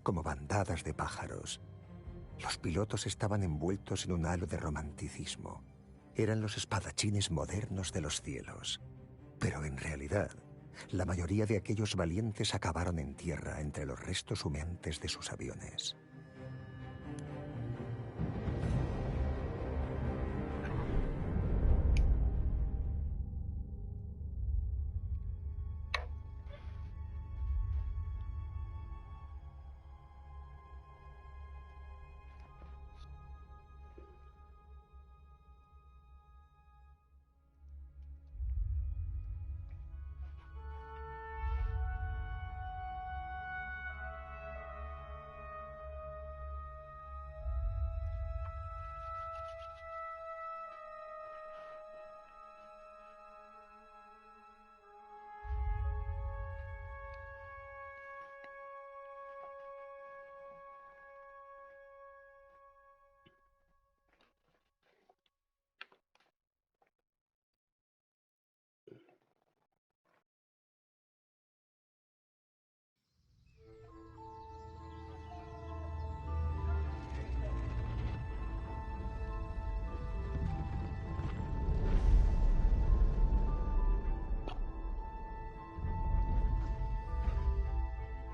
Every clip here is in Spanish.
como bandadas de pájaros. Los pilotos estaban envueltos en un halo de romanticismo. Eran los espadachines modernos de los cielos. Pero en realidad, la mayoría de aquellos valientes acabaron en tierra entre los restos humeantes de sus aviones.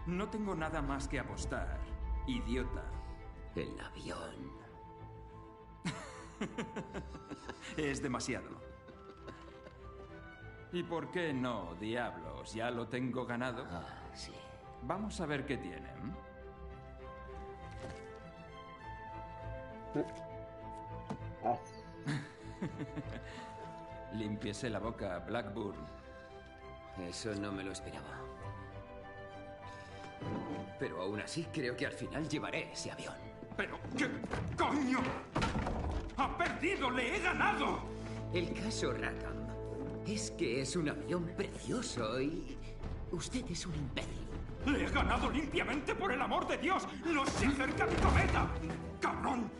No tengo nada más que apostar, idiota. El avión. Es demasiado. ¿Y por qué no, diablos? ¿Ya lo tengo ganado? Ah, sí. Vamos a ver qué tienen. Límpiese la boca, Blackburn. Eso no me lo esperaba. Pero aún así creo que al final llevaré ese avión. ¿Pero qué coño? ¡Ha perdido! ¡Le he ganado! El caso Rackham es que es un avión precioso y usted es un imbécil. ¡Le he ganado limpiamente, por el amor de Dios! ¡No se acerca a mi cometa! ¡Cabrón!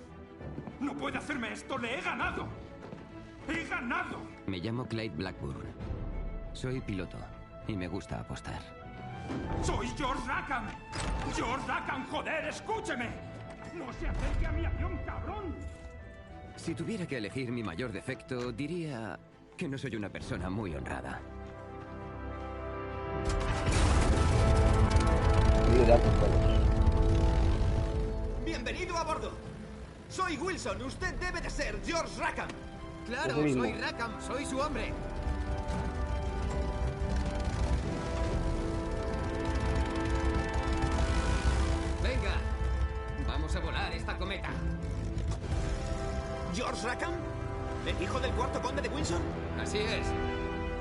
¡No puede hacerme esto! ¡Le he ganado! ¡He ganado! Me llamo Clyde Blackburn. Soy piloto y me gusta apostar. ¡Soy George Rackham! ¡George Rackham, joder, escúcheme! ¡No se acerque a mi avión, cabrón! Si tuviera que elegir mi mayor defecto, diría que no soy una persona muy honrada. ¡Bienvenido a bordo! Soy Wilson, usted debe de ser George Rackham. Claro, soy Rackham, soy su hombre. Venga, vamos a volar esta cometa. ¿George Rackham? ¿El hijo del cuarto conde de Windsor? Así es.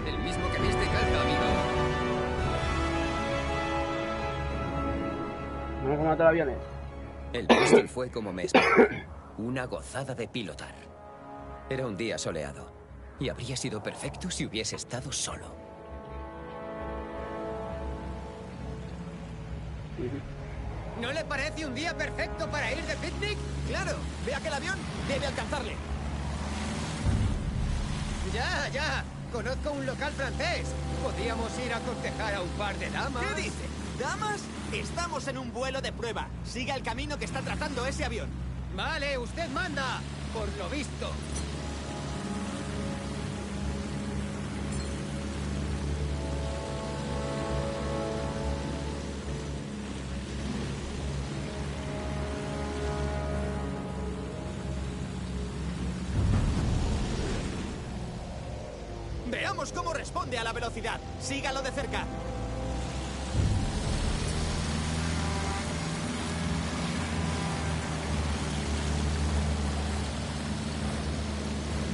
El mismo que viste calza, amigo. ¿Vamos a matar aviones? El Bristol fue como me esperaba. Una gozada de pilotar. Era un día soleado. Y habría sido perfecto si hubiese estado solo. ¿No le parece un día perfecto para ir de picnic? Claro, ve aquel avión, debe alcanzarle. Ya. Conozco un local francés. Podríamos ir a cortejar a un par de damas. ¿Qué dice? ¿Damas? Estamos en un vuelo de prueba. Siga el camino que está trazando ese avión. Vale, usted manda. Por lo visto. Veamos cómo responde a la velocidad. Sígalo de cerca.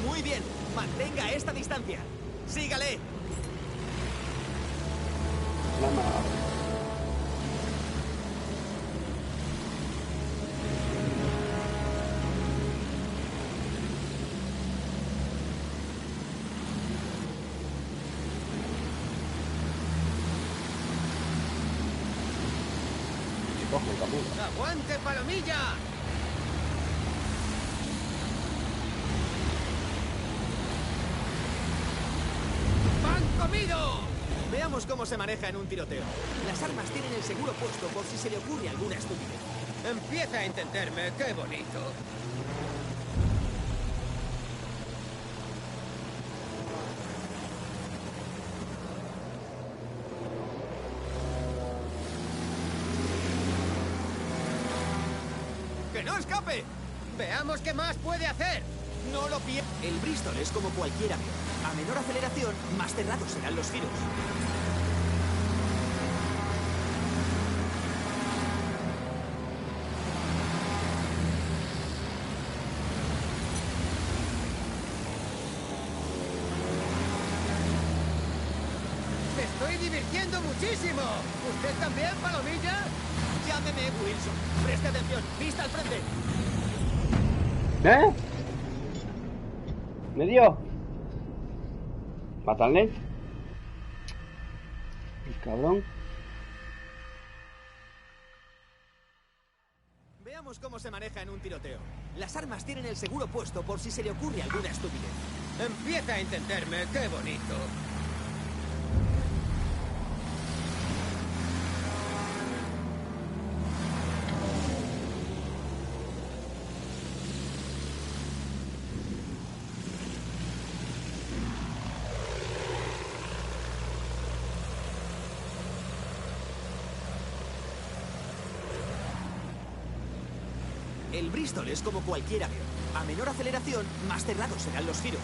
Muy bien. Mantenga esta distancia. Sígale. ¡Aguante, palomilla! ¡Pan comido! Veamos cómo se maneja en un tiroteo. Las armas tienen el seguro puesto por si se le ocurre alguna estupidez. Empieza a entenderme, qué bonito. ¡Que no escape! Veamos qué más puede hacer. No lo pierdas. El Bristol es como cualquier avión. A menor aceleración, más cerrados serán los giros. Me estoy divirtiendo muchísimo. ¿Usted también, palomilla? Llámeme Wilson. Preste atención. Vista al frente. ¿Eh? ¿Me dio? ¿Fatalnet? El cabrón. Veamos cómo se maneja en un tiroteo. Las armas tienen el seguro puesto por si se le ocurre alguna estupidez. Empieza a entenderme, qué bonito. El Bristol es como cualquier avión. A menor aceleración, más cerrados serán los giros.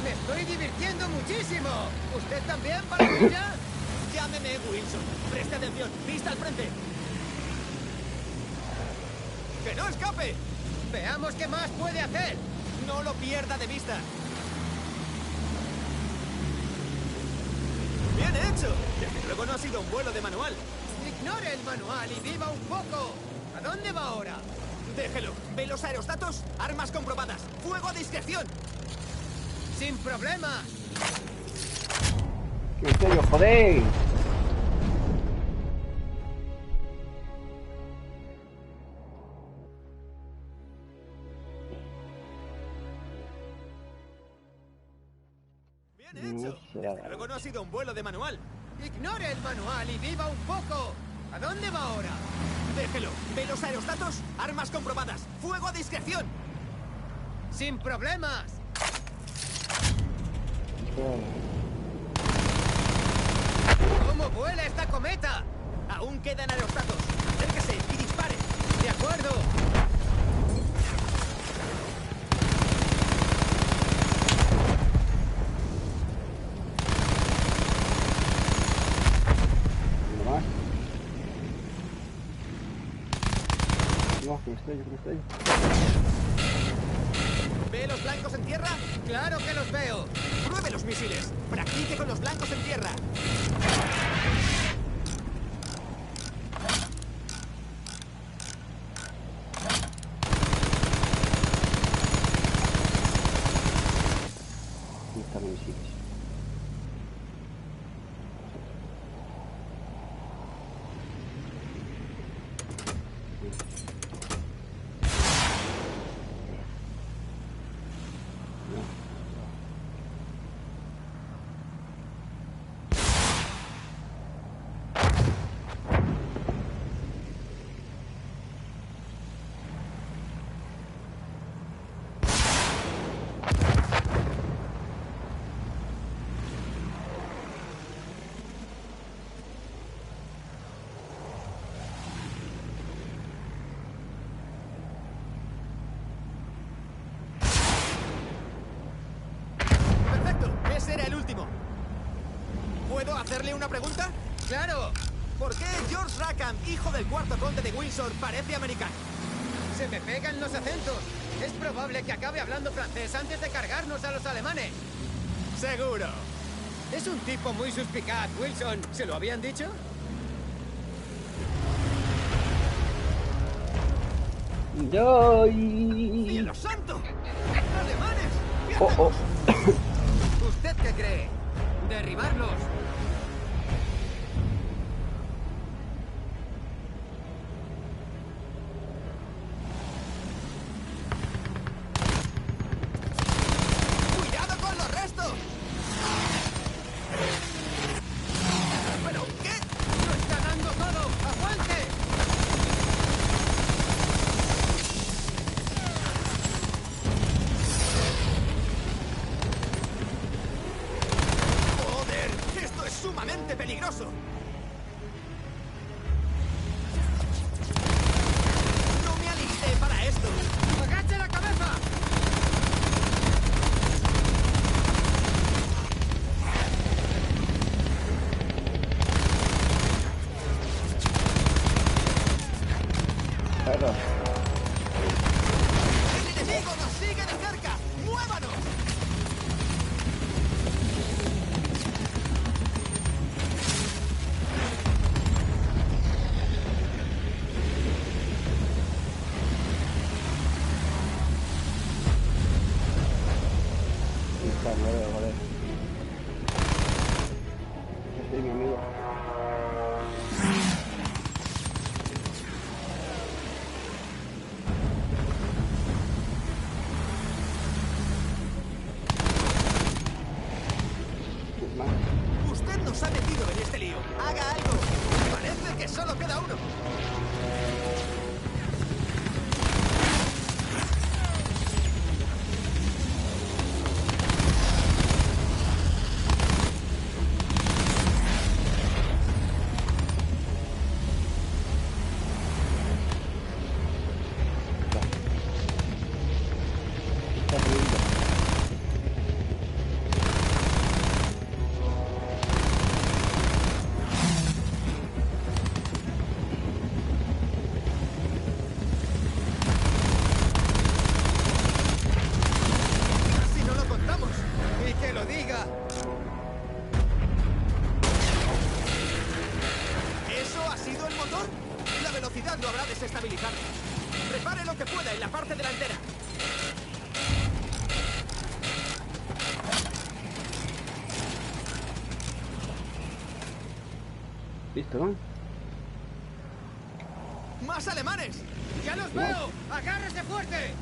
Me estoy divirtiendo muchísimo. ¿Usted también, palomilla? Llámeme Wilson. Preste atención. Vista al frente. ¡Que no escape! Veamos qué más puede hacer. No lo pierda de vista. ¡Bien hecho! Desde luego no ha sido un vuelo de manual. Ignore el manual y viva un poco. ¿A dónde va ahora? Déjelo. ¿Ve los aerostatos? Armas comprobadas. ¡Fuego a discreción! Sin problemas. ¿En serio, joder? ¡Bien hecho! Desde luego no ha sido un vuelo de manual. Ignore el manual y viva un poco. ¿A dónde va ahora? Déjelo. ¿Ve los aerostatos? Armas comprobadas. ¡Fuego a discreción! Sin problemas. ¿Cómo vuela esta cometa? Aún quedan aerostatos. Acérquese y dispare. De acuerdo. ¿Dónde más? No, que me estoy. ¿Ve los blancos en tierra? Claro que los veo. ¡Pruebe los misiles! ¡Practique con los blancos en tierra! ¿Dónde están los misiles? ¡Perfecto! Ese era el último. ¿Puedo hacerle una pregunta? ¡Claro! ¿Por qué George Rackham, hijo del cuarto conde de Windsor, parece americano? Se me pegan los acentos. Es probable que acabe hablando francés antes de cargarnos a los alemanes. ¡Seguro! Es un tipo muy suspicaz, Wilson. ¿Se lo habían dicho? ¡Yo! ¡Cielo santo! Oh, oh. ¿Usted qué cree? ¡Derribarlos! ¡Cuidado con los restos! ¿Pero qué? ¡Lo está dando todo! ¡Aguante! ¡Joder! ¡Esto es sumamente peligroso! ¡No me alisté para esto! ¡Agache la cabeza! Perro. ¡El enemigo nos sigue de cerca! ¡Muévanos! Está, no veo, joder. Sí, mi amigo. Más. Usted nos ha metido en este lío. ¡Haga algo! Parece que solo queda uno. Está subiendo. ¡Casi no lo contamos! ¡Y que lo diga! ¿Eso ha sido el motor? La velocidad lo habrá desestabilizado. Prepare lo que pueda en la parte delantera. Listo, ¿no? ¡Más alemanes! ¡Ya los veo! ¡Agárrese fuerte!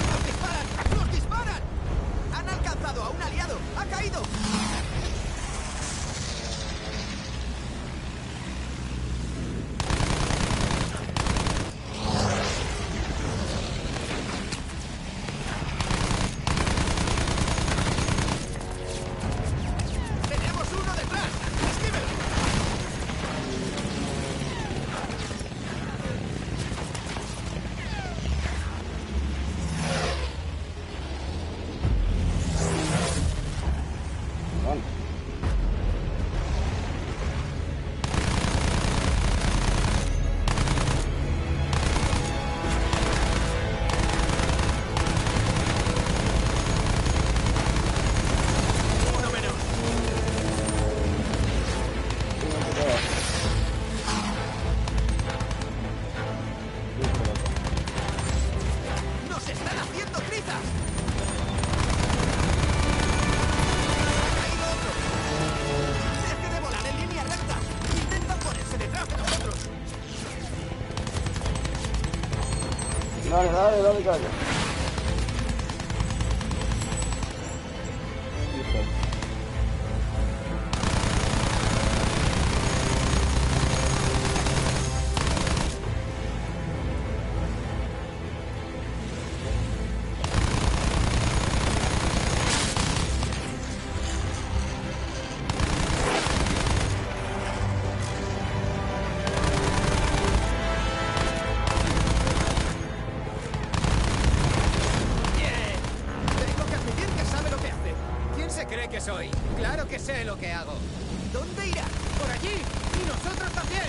¡Nos disparan! ¡Nos disparan! ¡Han alcanzado a un aliado! ¡Ha caído! ¡Tenemos uno detrás! ¡Esquívelo! Vale. Uno menos. Uno que queda. Listo, loco. ¡Nos están haciendo trizas! ¡Ha caído otro! ¡Deje de volar en línea recta! ¡Intentan ponerse detrás de nosotros! Dale, dale, dale, caña. Listo. ¡Bien! Tengo que admitir que sabe lo que hace. ¿Quién se cree que soy? ¡Claro que sé lo que hago! ¿Dónde irá? ¡Por allí! ¡Y nosotros también!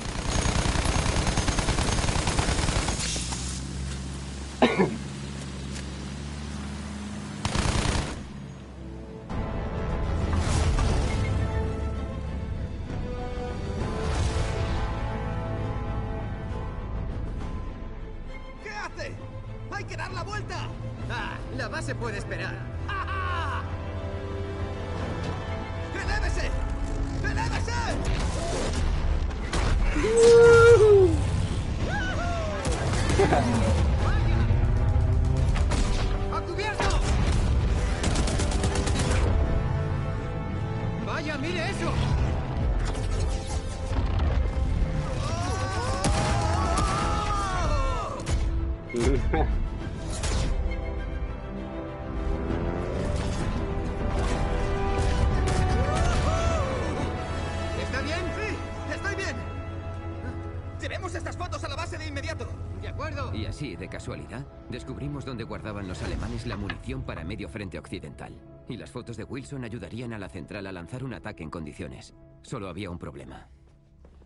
hace? ¡Hay que dar la vuelta! Ah, la base puede esperar. ¡Ja, ja! ¡Elévese! ¡Elévese! ¡A cubierto! ¡Vaya, mire eso! ¿Está bien? ¡Sí! ¡Estoy bien! ¡Llevemos estas fotos a la base de inmediato! De acuerdo. Y así, de casualidad, descubrimos dónde guardaban los alemanes la munición para medio frente occidental. Y las fotos de Wilson ayudarían a la central a lanzar un ataque en condiciones. Solo había un problema.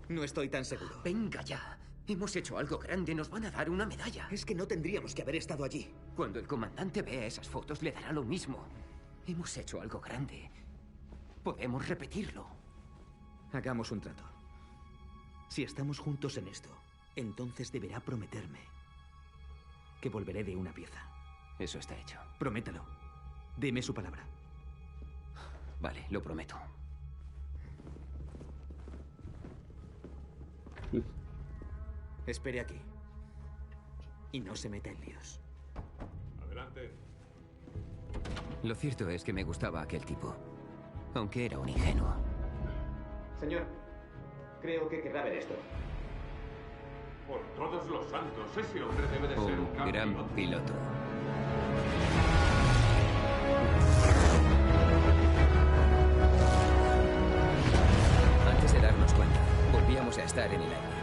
No estoy tan seguro. Venga ya. Hemos hecho algo grande, nos van a dar una medalla. Es que no tendríamos que haber estado allí. Cuando el comandante vea esas fotos, le dará lo mismo. Hemos hecho algo grande. Podemos repetirlo. Hagamos un trato. Si estamos juntos en esto, entonces deberá prometerme que volveré de una pieza. Eso está hecho. Prométalo. Deme su palabra. Vale, lo prometo. Espere aquí. Y no se meta en líos. Adelante. Lo cierto es que me gustaba aquel tipo. Aunque era un ingenuo. Señor, creo que querrá ver esto. Por todos los santos, ese hombre debe de ser un Un gran campeón. piloto. Antes de darnos cuenta, volvíamos a estar en el aire.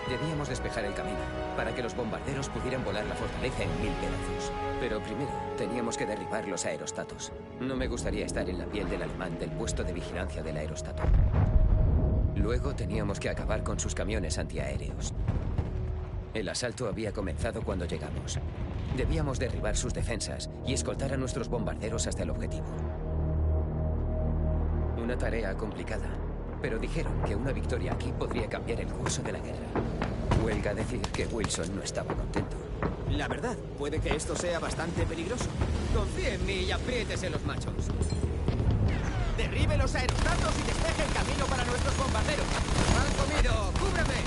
Debíamos despejar el camino para que los bombarderos pudieran volar la fortaleza en 1000 pedazos. Pero primero teníamos que derribar los aerostatos. No me gustaría estar en la piel del alemán del puesto de vigilancia del aerostato. Luego teníamos que acabar con sus camiones antiaéreos. El asalto había comenzado cuando llegamos. Debíamos derribar sus defensas y escoltar a nuestros bombarderos hasta el objetivo. Una tarea complicada, pero dijeron que una victoria aquí podría cambiar el curso de la guerra. Huelga decir que Wilson no estaba contento. La verdad, puede que esto sea bastante peligroso. Confíe en mí y apriétese los machos. Derribe los aerostatos y despeje el camino para nuestros bombarderos. ¡Han comido! ¡Cúbreme!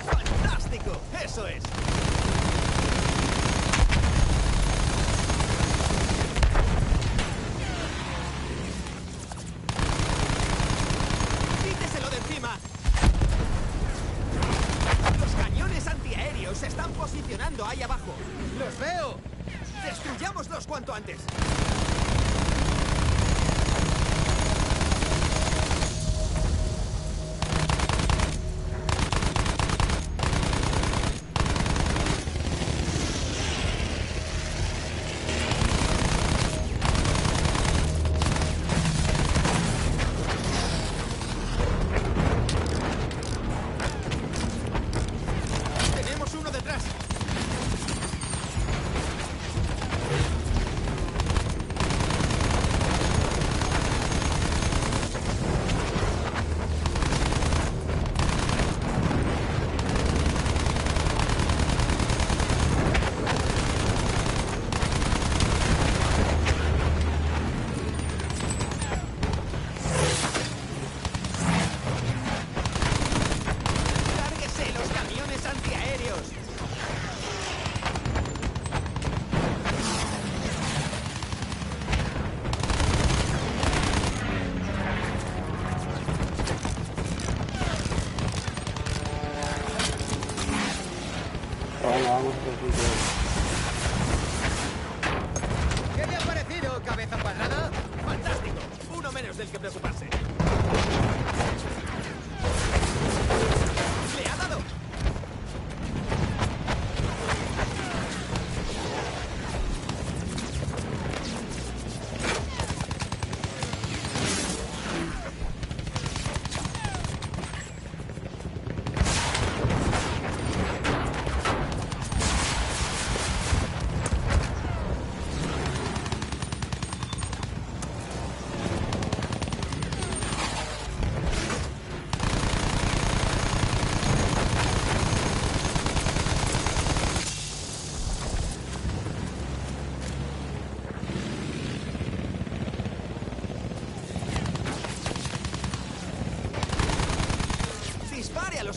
¡Fantástico! ¡Eso es! ¡Quíteselo de encima! Los cañones antiaéreos se están posicionando ahí abajo. ¡Los veo! ¡Destruyámoslos cuanto antes! ¡Tenemos uno detrás!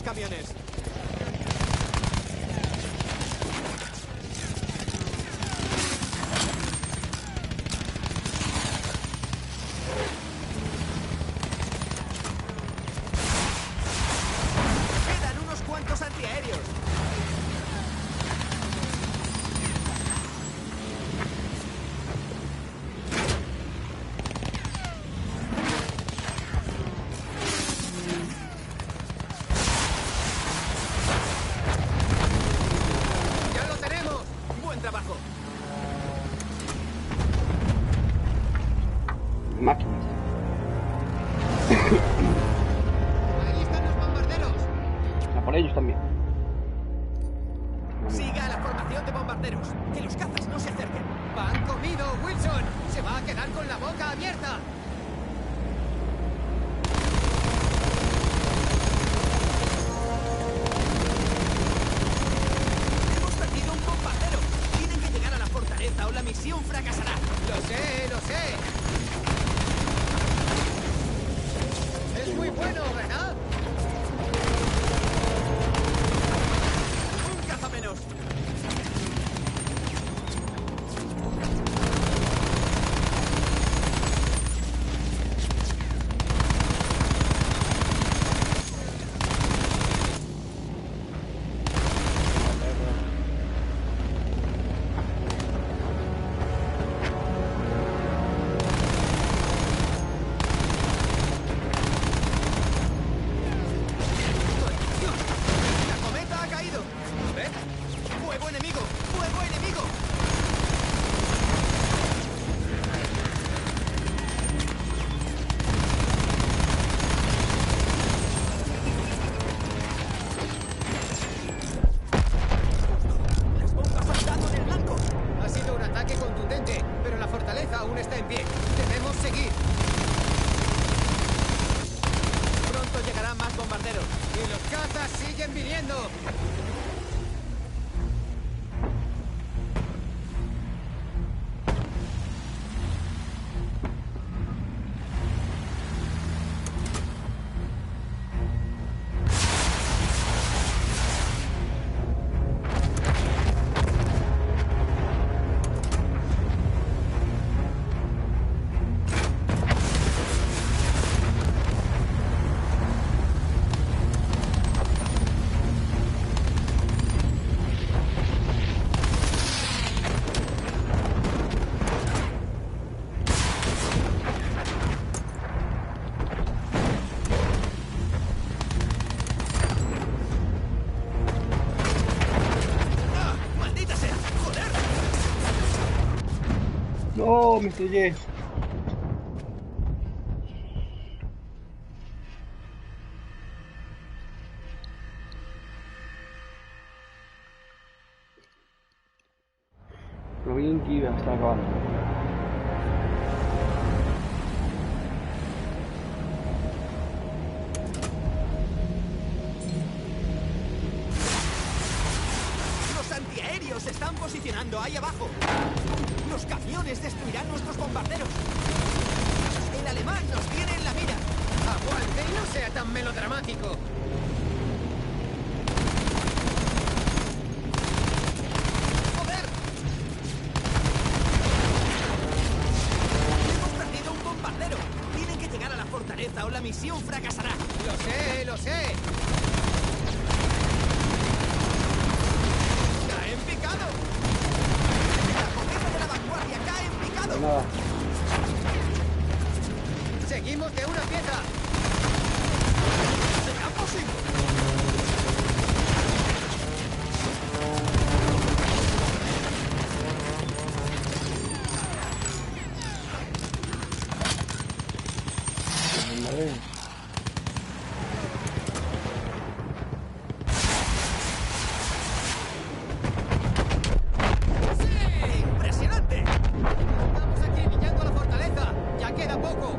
camiones. Quedan unos cuantos antiaéreos. ¡Ya lo tenemos! ¡Buen trabajo! Máquinas. ¡Ahí están los bombarderos! A por ellos también. Siga la formación de bombarderos. Que los cazas no se acerquen. ¡Van comido, Wilson! ¡Se va a quedar con la boca abierta! Hemos perdido un bombardero. Tienen que llegar a la fortaleza o la misión fracasará. Lo sé, lo sé. Es muy bueno, ¿verdad? Un caza menos. ¡La cometa ha caído! ¿Ven? ¡Fuego enemigo! ¡Fuego enemigo! ¡Las bombas han dado en el blanco! Ha sido un ataque contundente, pero la fortaleza aún está en pie. Debemos seguir. Pronto llegarán más bombarderos. Y los cazas siguen viniendo. ¡Ah! ¡Maldita sea! ¡Joder! No, me estrellé. Lo bien que iba, está acabando. ¡Los antiaéreos se están posicionando ahí abajo! ¡Los camiones destruirán nuestros bombarderos! ¡El alemán nos tiene en la mira! ¡Aguante y no sea tan melodramático! ¡Joder! ¡Hemos perdido un bombardero! Tienen que llegar a la fortaleza o la misión fracasará. ¡Lo sé, lo sé! ¡Cae en picado! ¡La cometa de la vanguardia cae en picado! Nada. ¡Seguimos de una pieza! ¿Será posible? Madre. ¡Sí! ¡Impresionante! Estamos acribillando la fortaleza. Ya queda poco.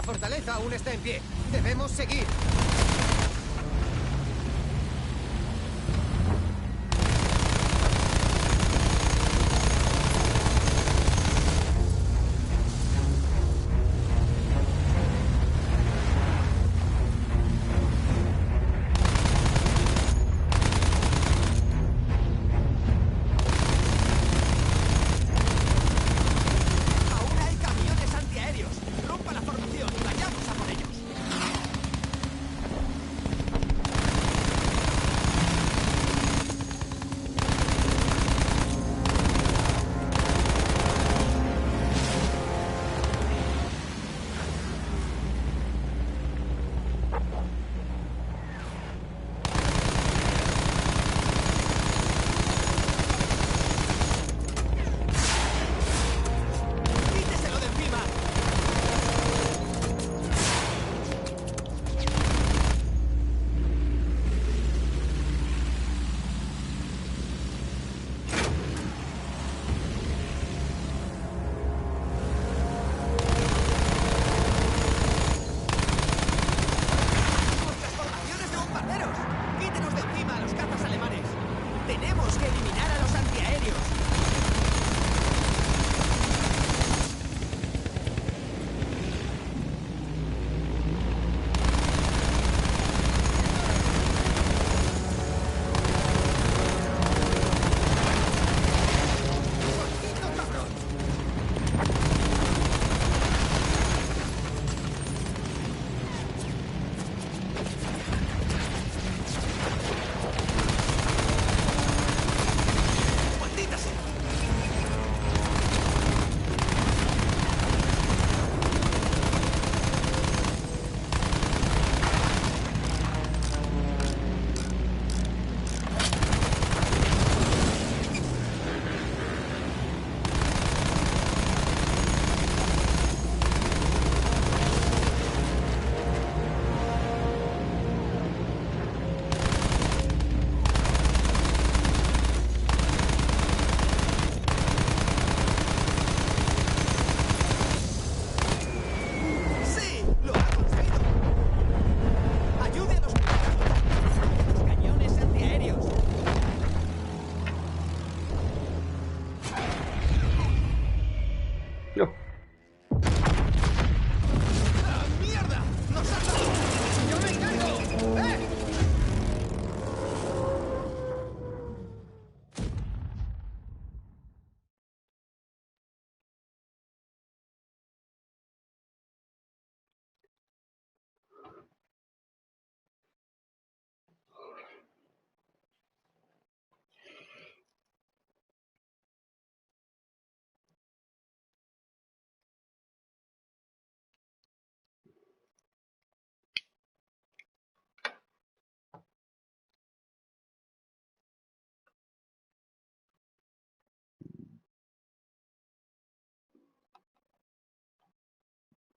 fortaleza aún está en pie. Debemos seguir.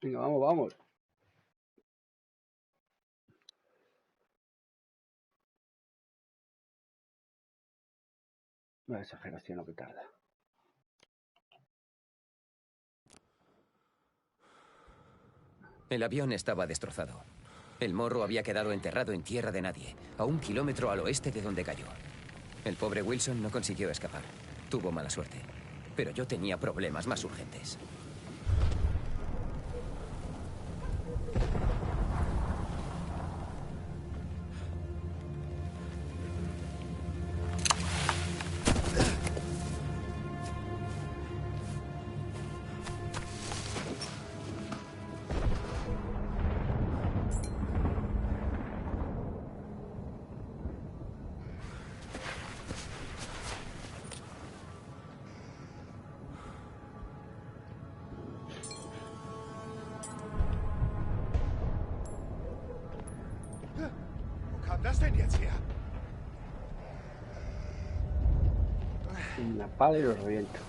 Venga, vamos, vamos. Una exageración lo que tarda. El avión estaba destrozado. El morro había quedado enterrado en tierra de nadie, a 1 kilómetro al oeste de donde cayó. El pobre Wilson no consiguió escapar. Tuvo mala suerte. Pero yo tenía problemas más urgentes. Una pala y lo reviento.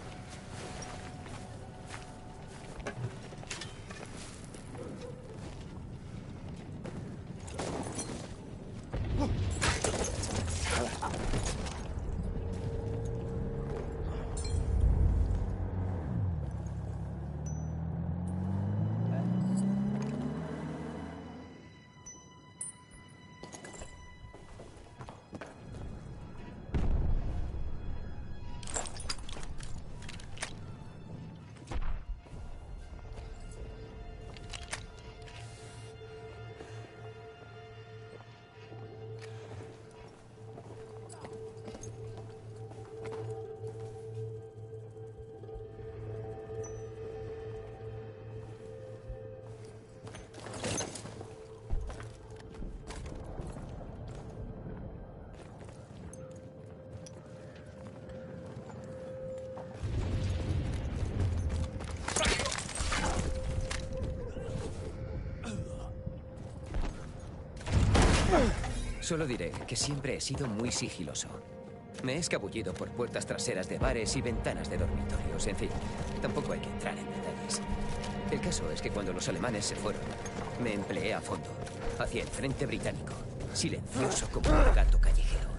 Solo diré que siempre he sido muy sigiloso. Me he escabullido por puertas traseras de bares y ventanas de dormitorios. En fin, tampoco hay que entrar en detalles. El caso es que cuando los alemanes se fueron, me empleé a fondo, hacia el frente británico, silencioso como un gato callejero.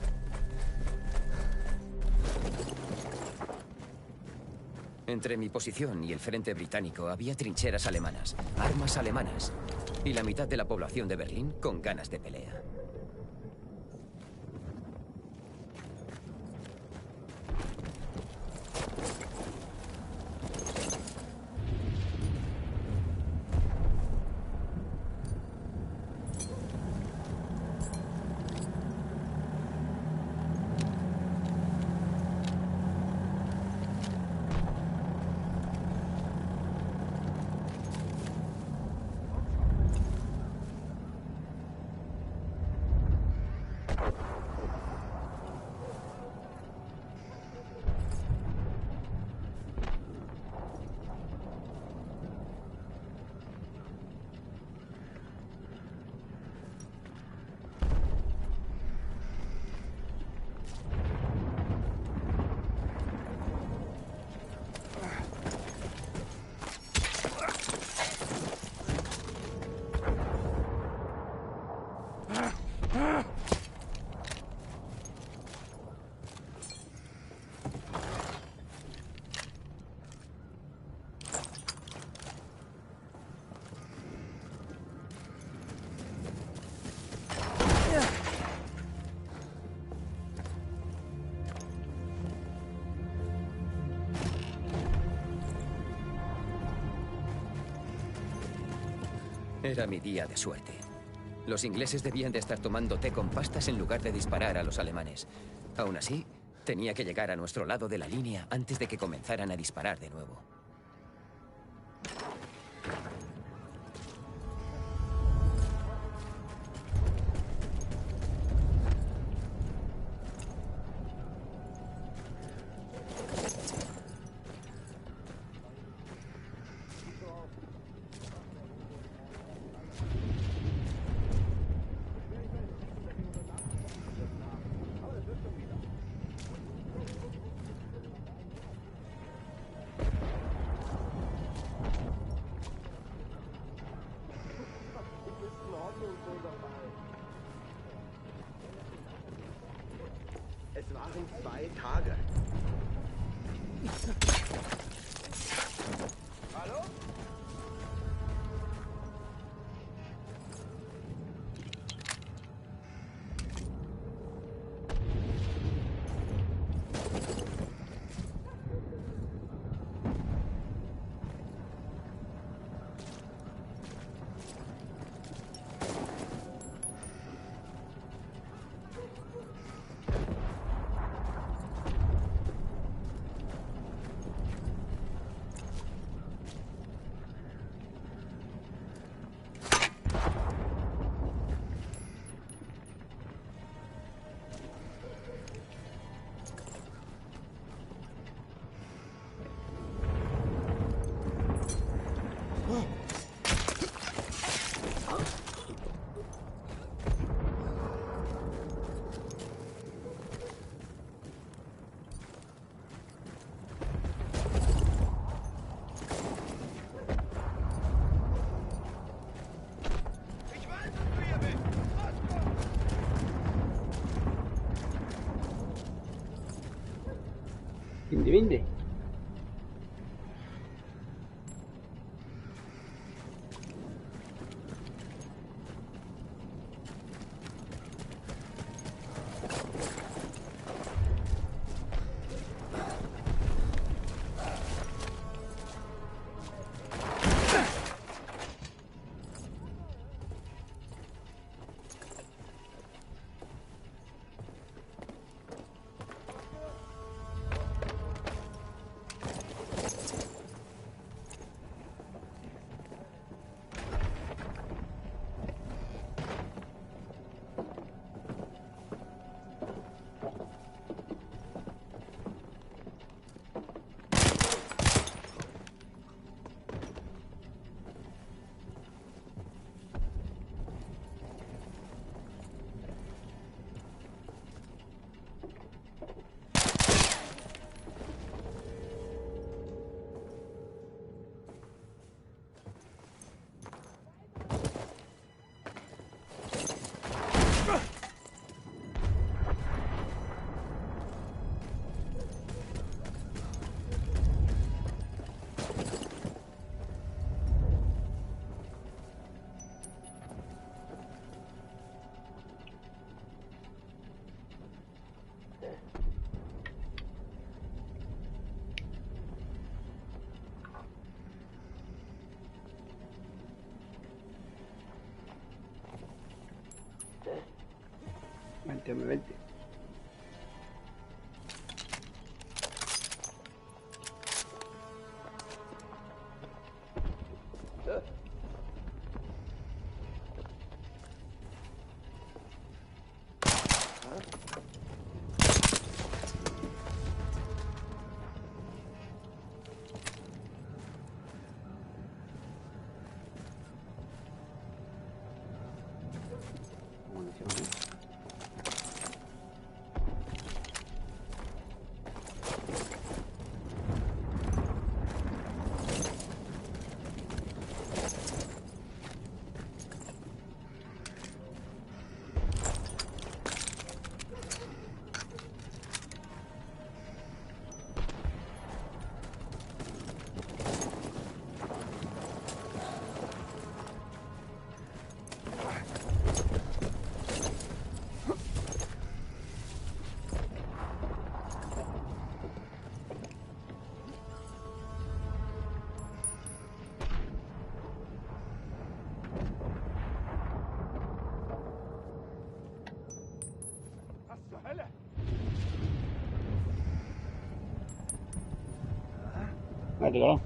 Entre mi posición y el frente británico había trincheras alemanas, armas alemanas y la mitad de la población de Berlín con ganas de pelea. Era mi día de suerte. Los ingleses debían de estar tomando té con pastas en lugar de disparar a los alemanes. Aún así, tenía que llegar a nuestro lado de la línea antes de que comenzaran a disparar de nuevo. Es waren 2 Tage. Hallo? Vinde. Vente, vente. Vale, cabrón.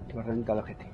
Te va a reventar el ojete.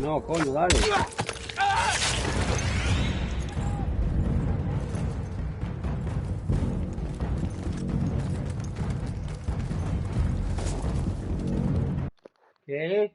No, coño, dale. ¿Qué?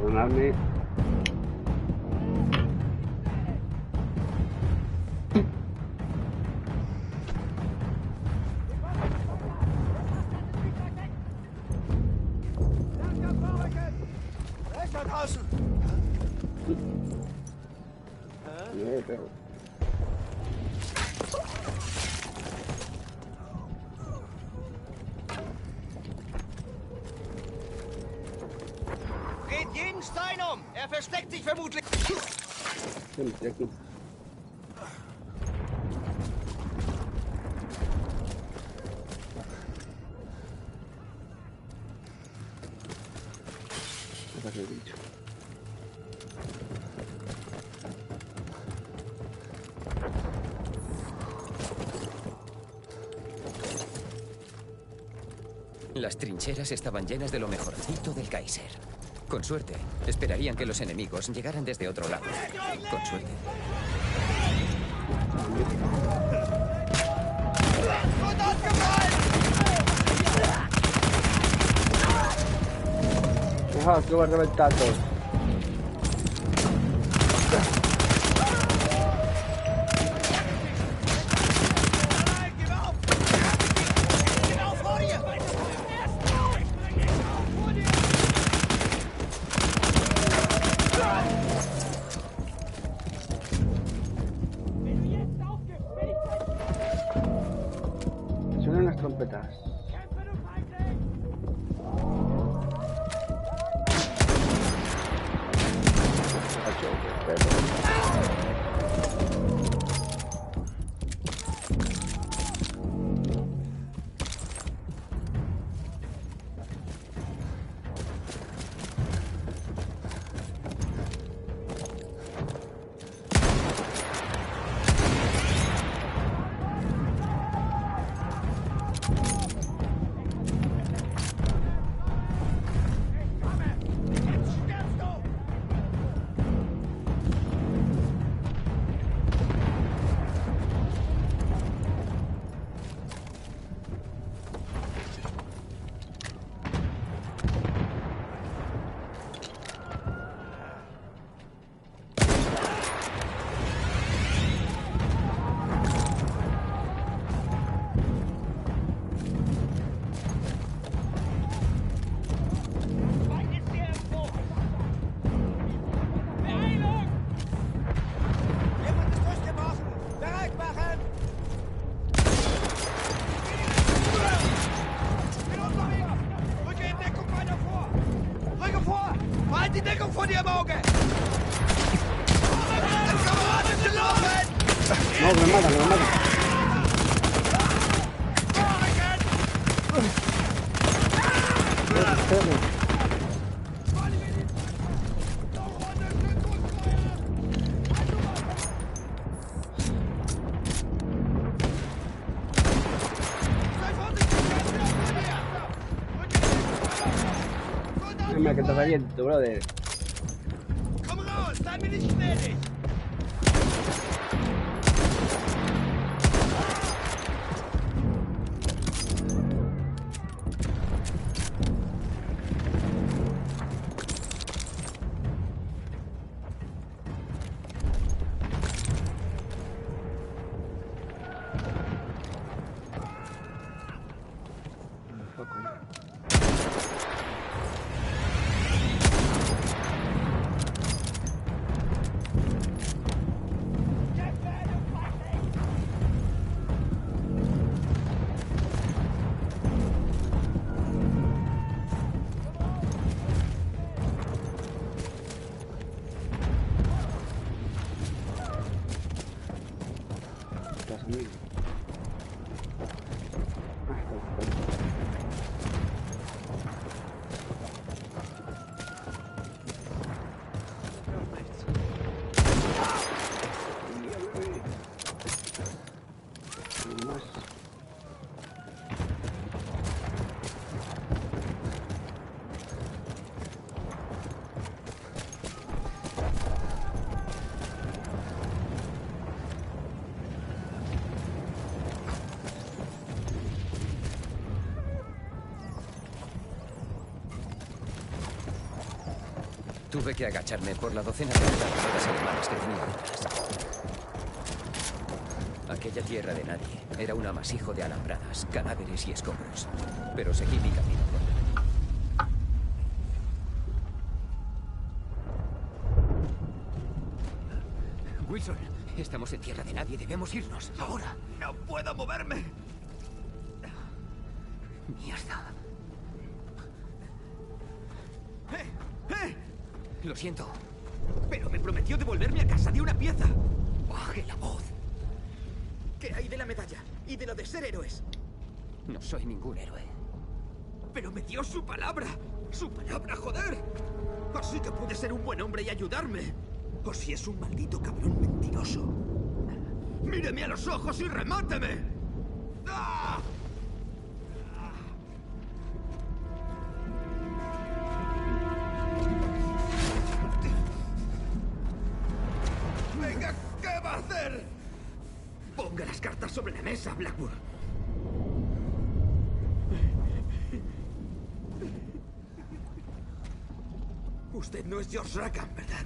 Perdonadme. Pero... Dreht jeden Stein um! Er versteckt sich vermutlich... Sí, estoy aquí. ¿Qué pasa, bicho? Las trincheras estaban llenas de lo mejorcito del Kaiser. Con suerte, esperarían que los enemigos llegaran desde otro lado. Con suerte. Ajá, que va a reventar todo. Suenan las trompetas. No, me matan, me matan. Mira que te reviento, brother. Komm raus, sei mir nicht gnädig! Tuve que agacharme por la docena de granadas alemanas que tenía detrás. Aquella tierra de nadie era un amasijo de alambradas, cadáveres y escombros. Pero seguí mi camino. Wilson, estamos en tierra de nadie. Debemos irnos. Ahora. ¡No puedo moverme! Mierda. ¡Eh! Lo siento. Pero me prometió devolverme a casa de una pieza. Baje la voz. ¿Qué hay de la medalla? Y de lo de ser héroes. No soy ningún héroe. Pero me dio su palabra. ¡Su palabra, joder! Así que puede ser un buen hombre y ayudarme. O si es un maldito cabrón mentiroso. ¡Míreme a los ojos y remáteme! ¡Ah! ¡Venga! ¿Qué va a hacer? Ponga las cartas sobre la mesa, Blackburn. Usted no es George Rackham, ¿verdad?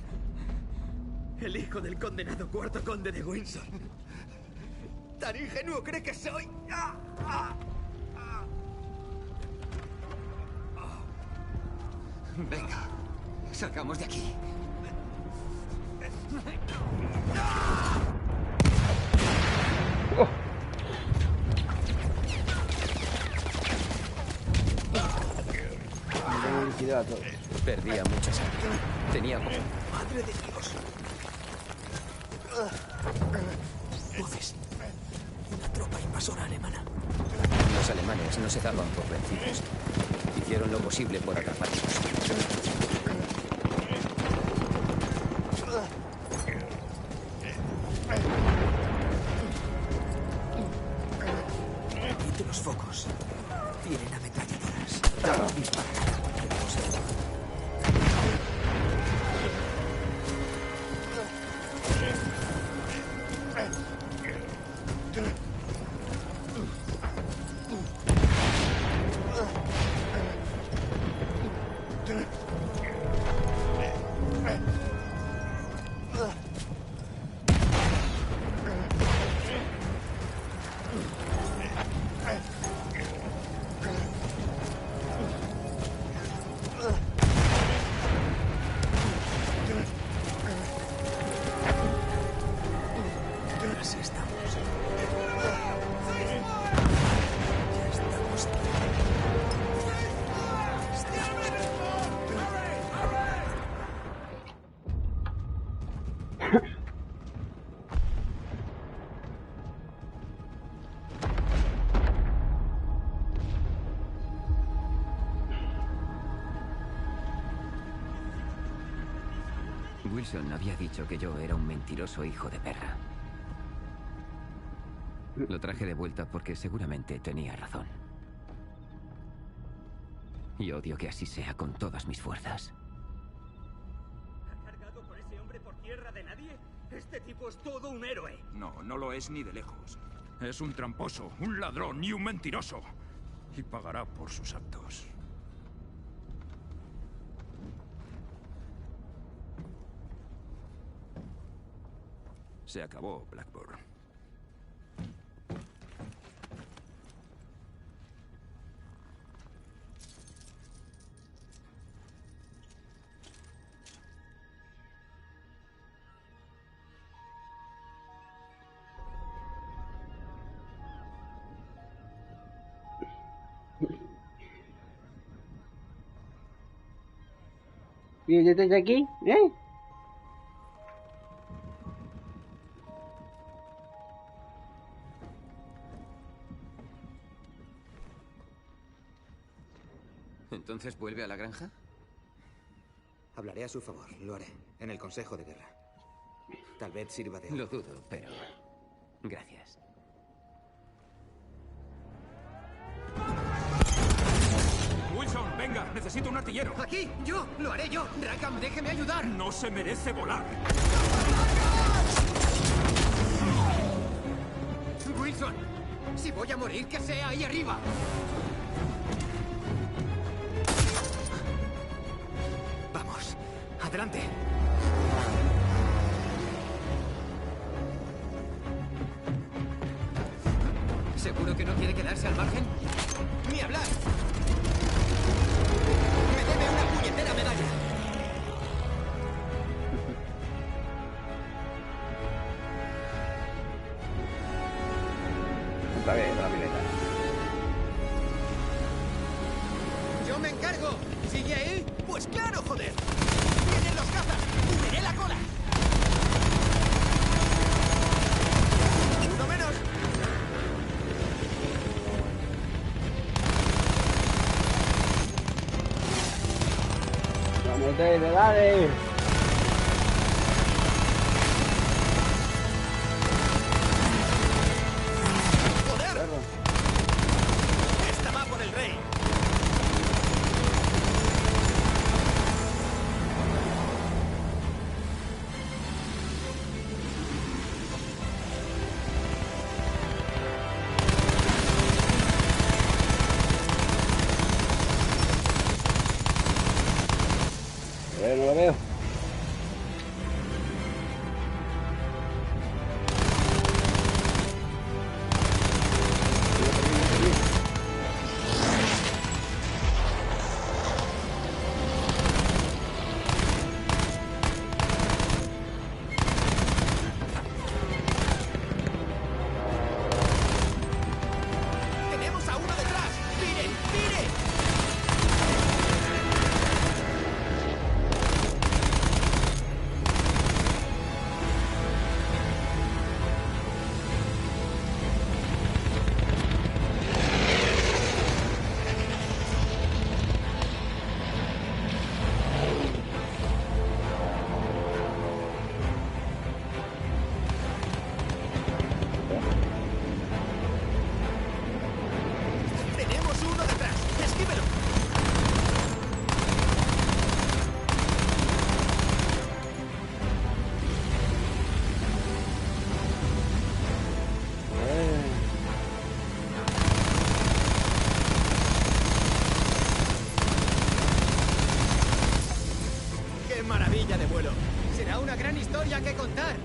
El hijo del condenado cuarto conde de Windsor. ¿Tan ingenuo cree que soy? ¡Ah! ¡Ah! ¡Ah! Venga, salgamos de aquí. Perdía mucha sangre. Tenía poco. ¡Madre de Dios! Voces. Una tropa invasora alemana. Los alemanes no se daban por vencidos. Hicieron lo posible por atraparlos. Quite los focos. Tienen ametralladoras. Dispararán a cualquier cosa. Así estamos. Ya estamos aquí. Wilson había dicho que yo era un mentiroso hijo de perra. Lo traje de vuelta porque seguramente tenía razón. Y odio que así sea con todas mis fuerzas. ¿Ha cargado con ese hombre por tierra de nadie? Este tipo es todo un héroe. No, no lo es ni de lejos. Es un tramposo, un ladrón y un mentiroso. Y pagará por sus actos. Se acabó, Blackburn. ¿Y ya estás aquí? ¿Eh? ¿Entonces vuelve a la granja? Hablaré a su favor, lo haré, en el Consejo de Guerra. Tal vez sirva de algo. Lo dudo, pero... gracias. Wilson, venga, necesito un artillero. ¡Aquí! ¡Yo! ¡Lo haré yo! ¡Rackham, déjeme ayudar! No se merece volar. ¡Wilson! Si voy a morir, que sea ahí arriba. Vamos, adelante. ¿Seguro que no quiere quedarse al margen? ¡Ni hablar! ¡Me debe una puñetera medalla! Otra vez, la pileta. ¡Yo me encargo! ¿Sigue ahí? ¡Pues claro, joder! ¡Vienen los cazas! ¡Cubriré la cola! ¡Uno menos! Vamos, Taylor, dale. ¡Joder! Esta va por el rey. No lo veo. ¡Tenemos a uno detrás! ¡Mire! ¡Mire! ¡Tenemos uno detrás! ¡Esquívelo! ¡Qué maravilla de vuelo! Será una gran historia que contar.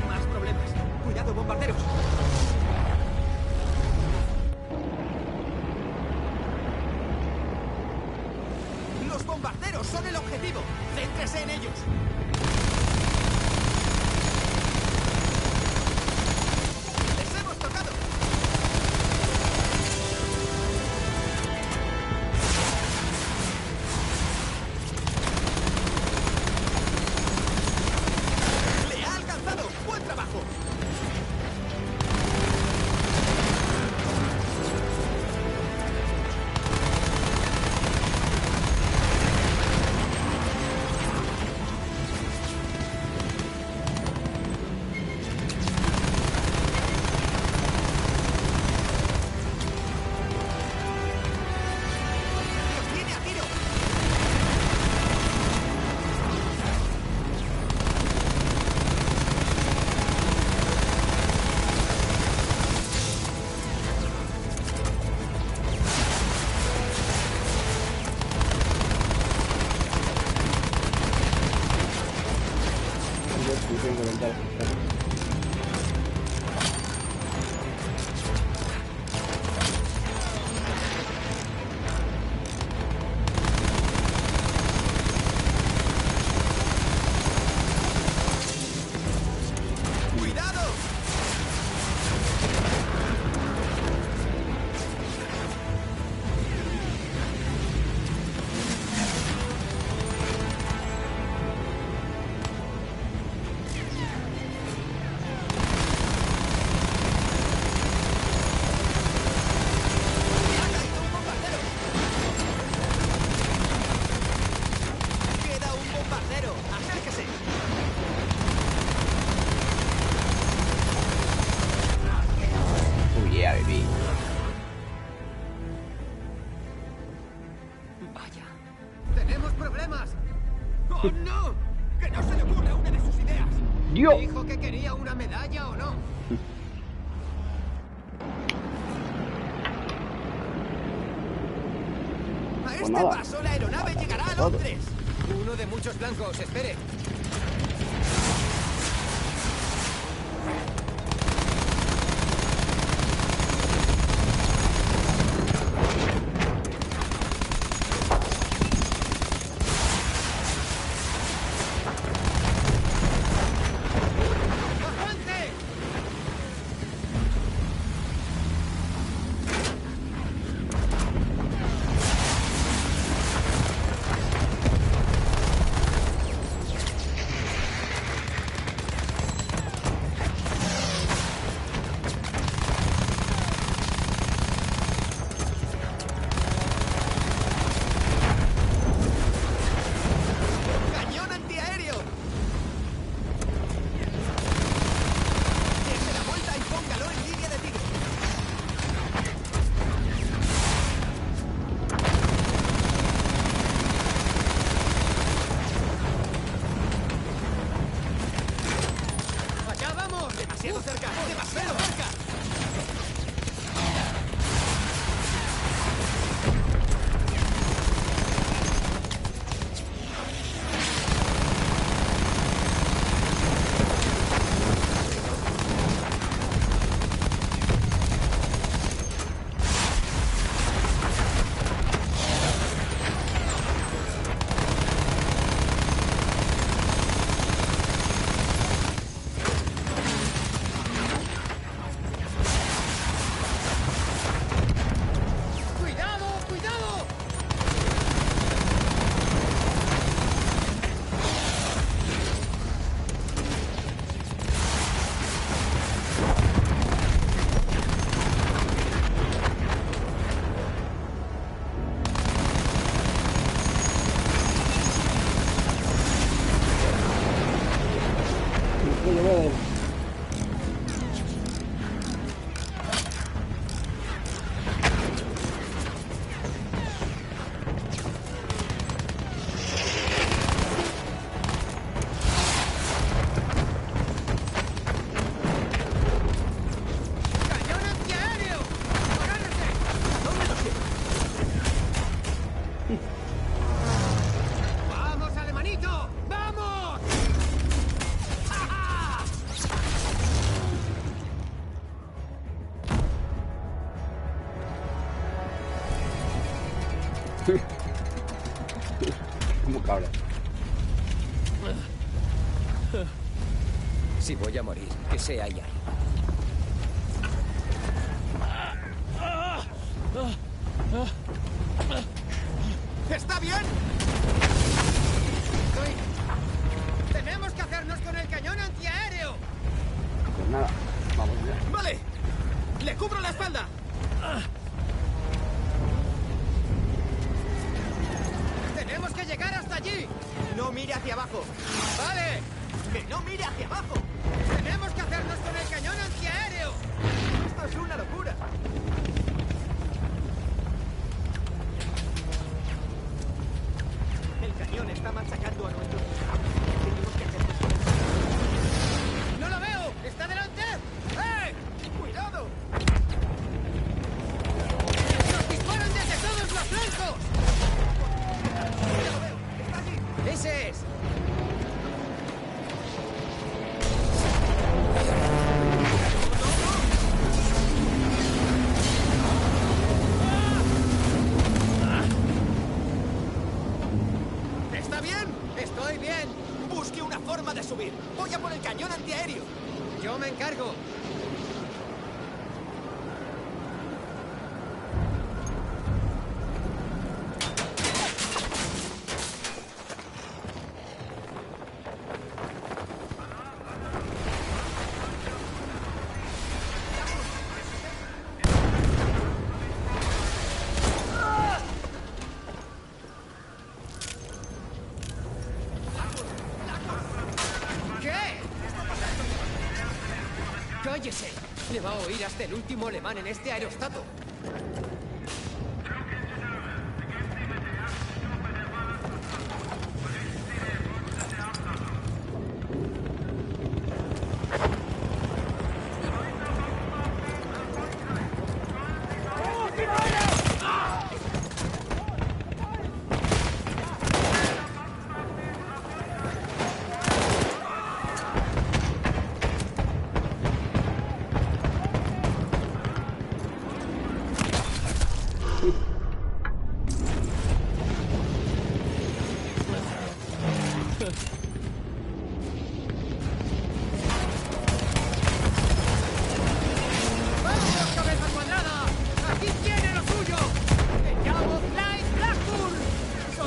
Más problemas. Cuidado, bombarderos. Los bombarderos son el objetivo. Céntrese en ellos. ¡Les hemos tocado! ¡Le ha alcanzado! ¡Buen trabajo! ¡Los tiene a tiro! Yo sí tengo ventajas. ¡Cuidado! ¡Ha caído un bombardero! ¡Queda un bombardero! ¡Acérquese! Uy, yeah, baby. Vaya. ¡Tenemos problemas! ¡Oh, no! ¡Que no se le ocurra una de sus ideas! Dios. ¿Dijo que quería una medalla o no? ¡A Pues nada. paso, la aeronave llegará a Todo. Londres. Uno de muchos blancos, espere. ¡Avance! ¡Cañón antiaéreo! Dese la vuelta y póngalo en línea de tiro. ¡Allá vamos! ¡Demasiado cerca! ¡Demasiado cerca! ¡Cuidado! ¡Cuidado! Estrella verde. ¡Cañón antiaéreo! ¡Agárrese! ¿Dónde lo tiene? ¡Vamos, alemanito! ¡Vamos! ¡Ja, ja! Como cabra. Si voy a morir, que sea ahí arriba. ¿Está bien? Tenemos que hacernos con el cañón antiaéreo. Pues nada, vamos ya. Vale. Le cubro la espalda. Tenemos que llegar hasta allí. No mire hacia abajo. Vale. Que no mire hacia abajo. Tenemos que hacernos con el cañón antiaéreo. Esto es una locura. El cañón está machacando a nuestros... Tenemos que hacernos con él. ¡No lo veo! ¡Está delante! ¡Eh! ¡Cuidado! ¡Nos disparan desde todos los flancos! ¡Ya lo veo! ¡Está allí! ¡Ese es! ¿Está bien? Estoy bien. Busque una forma de subir. Voy a por el cañón antiaéreo. Yo me encargo. ¡Cállese! Le va a oír hasta el último alemán en este aerostato.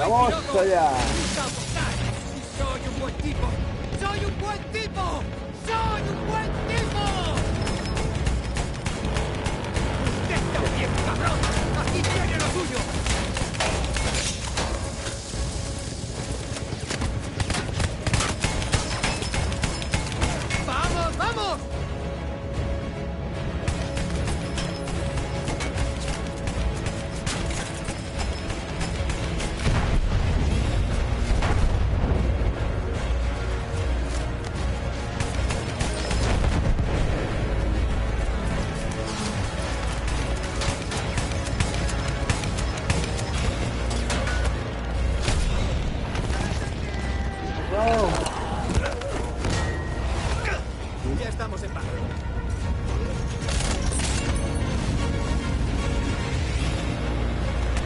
¡Vamos allá! ¡Soy un buen tipo! ¡Soy un buen tipo! ¡Soy un buen tipo! ¡Usted también, cabrón! ¡Aquí tiene lo suyo! ¡Vamos, vamos! Ya estamos en paz.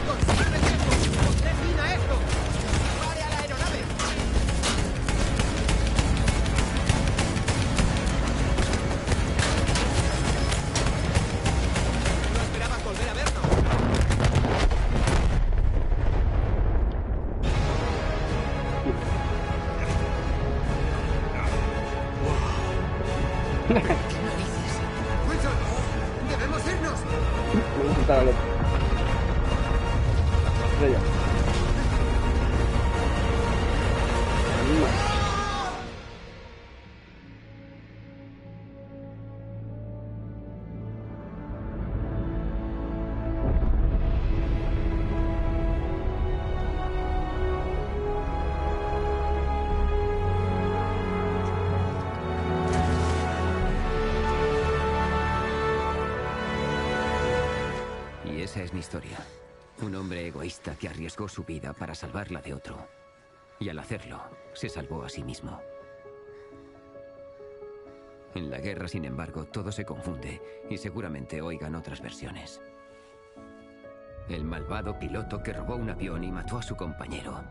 ¡Consigue el tiempo! ¡Ponle fin a esto! ¡Dispare a la aeronave! No esperaban volver a vernos. ¡Wilson! ¡Debemos irnos! Vamos a saltar al otro. Estrella. Y esa es mi historia. Un hombre egoísta que arriesgó su vida para salvar la de otro. Y al hacerlo, se salvó a sí mismo. En la guerra, sin embargo, todo se confunde y seguramente oigan otras versiones. El malvado piloto que robó un avión y mató a su compañero.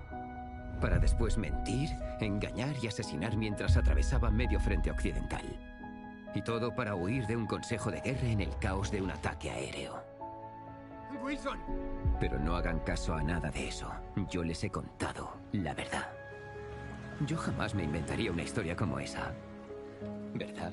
Para después mentir, engañar y asesinar mientras atravesaba medio frente occidental. Y todo para huir de un consejo de guerra en el caos de un ataque aéreo. ¡Wilson! Pero no hagan caso a nada de eso. Yo les he contado la verdad. Yo jamás me inventaría una historia como esa. ¿Verdad?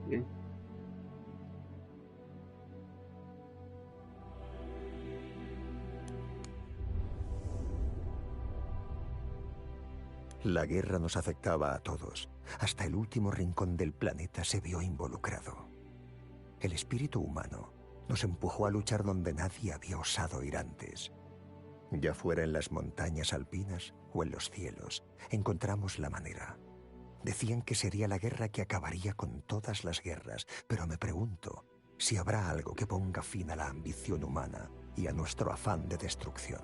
Bien. La guerra nos afectaba a todos. Hasta el último rincón del planeta se vio involucrado. El espíritu humano nos empujó a luchar donde nadie había osado ir antes. Ya fuera en las montañas alpinas o en los cielos, encontramos la manera. Decían que sería la guerra que acabaría con todas las guerras, pero me pregunto si habrá algo que ponga fin a la ambición humana y a nuestro afán de destrucción.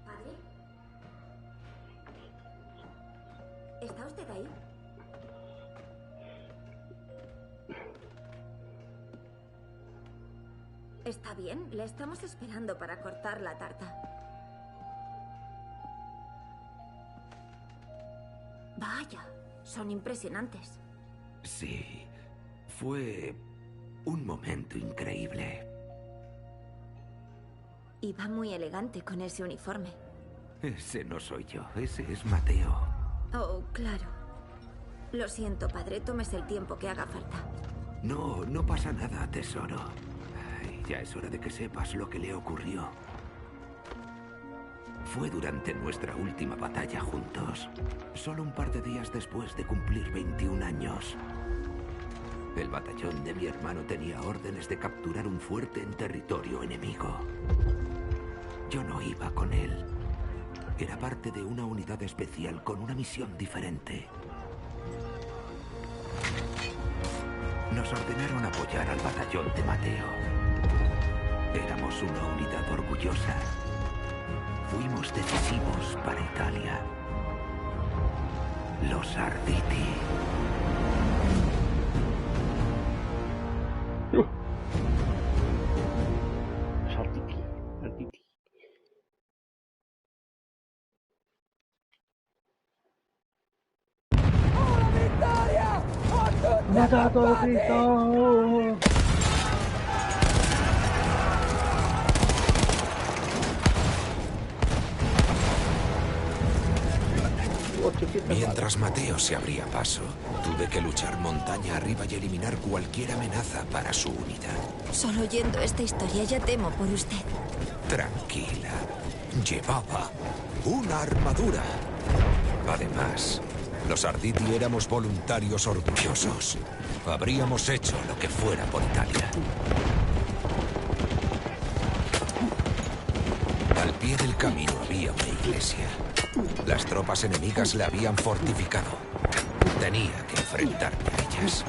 ¿Padre? ¿Está usted ahí? Está bien, le estamos esperando para cortar la tarta. Vaya, son impresionantes. Sí, fue un momento increíble. Y va muy elegante con ese uniforme. Ese no soy yo, ese es Mateo. Oh, claro. Lo siento, padre, tómese el tiempo que haga falta. No, no pasa nada, tesoro. Ay, ya es hora de que sepas lo que le ocurrió. Fue durante nuestra última batalla juntos, solo un par de días después de cumplir 21 años. El batallón de mi hermano tenía órdenes de capturar un fuerte en territorio enemigo. Yo no iba con él. Era parte de una unidad especial con una misión diferente. Nos ordenaron apoyar al batallón de Mateo. Éramos una unidad orgullosa. Fuimos decisivos para Italia. Los Arditi. ¡Mata a todo Cristo! Mientras Mateo se abría paso, tuve que luchar montaña arriba y eliminar cualquier amenaza para su unidad. Solo oyendo esta historia ya temo por usted. Tranquila. Llevaba una armadura. Además, los Arditi éramos voluntarios orgullosos. Habríamos hecho lo que fuera por Italia. Al pie del camino había una iglesia. Las tropas enemigas la habían fortificado. Tenía que enfrentarme a ellas.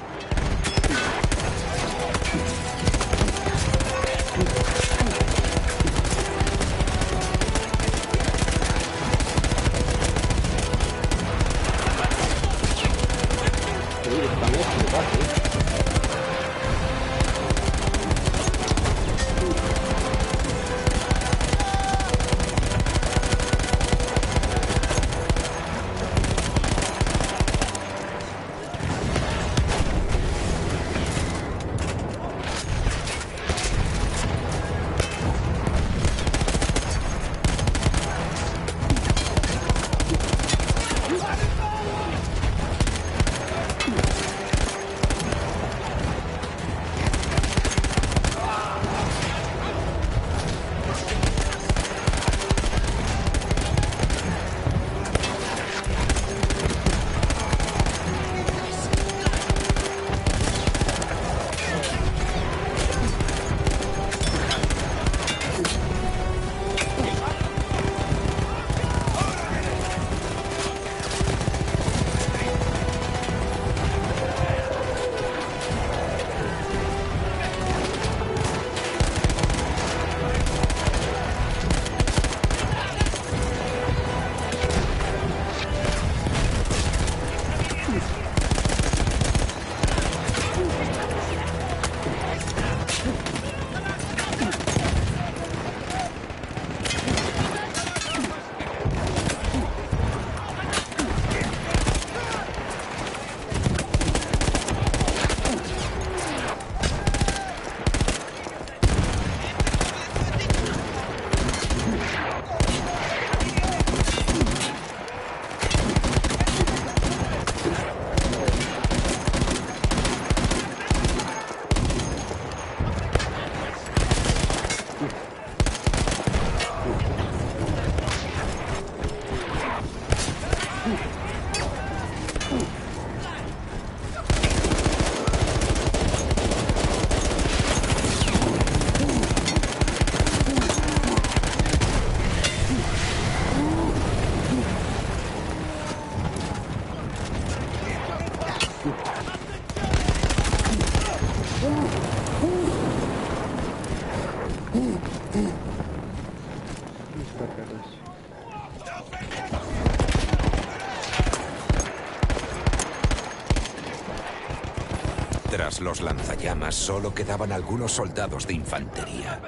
los lanzallamas, solo quedaban algunos soldados de infantería.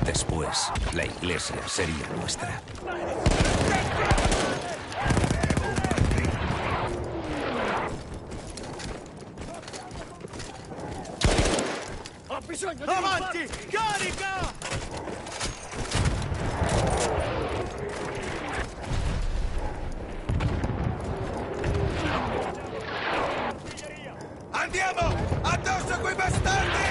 Después, la iglesia sería nuestra. ¡Avanti! ¡Carica! Andiamo! Addosso a quei bastardi!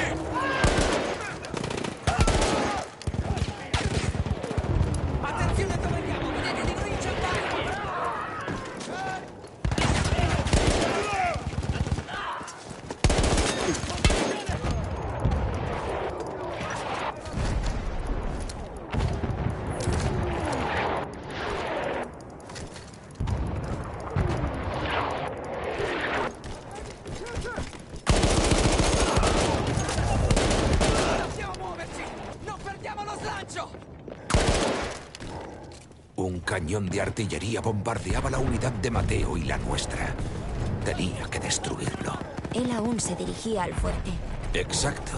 Attenzione dove andiamo! Vedete di noi inceppati! Un cañón de artillería bombardeaba la unidad de Mateo y la nuestra. Tenía que destruirlo. Él aún se dirigía al fuerte. Exacto.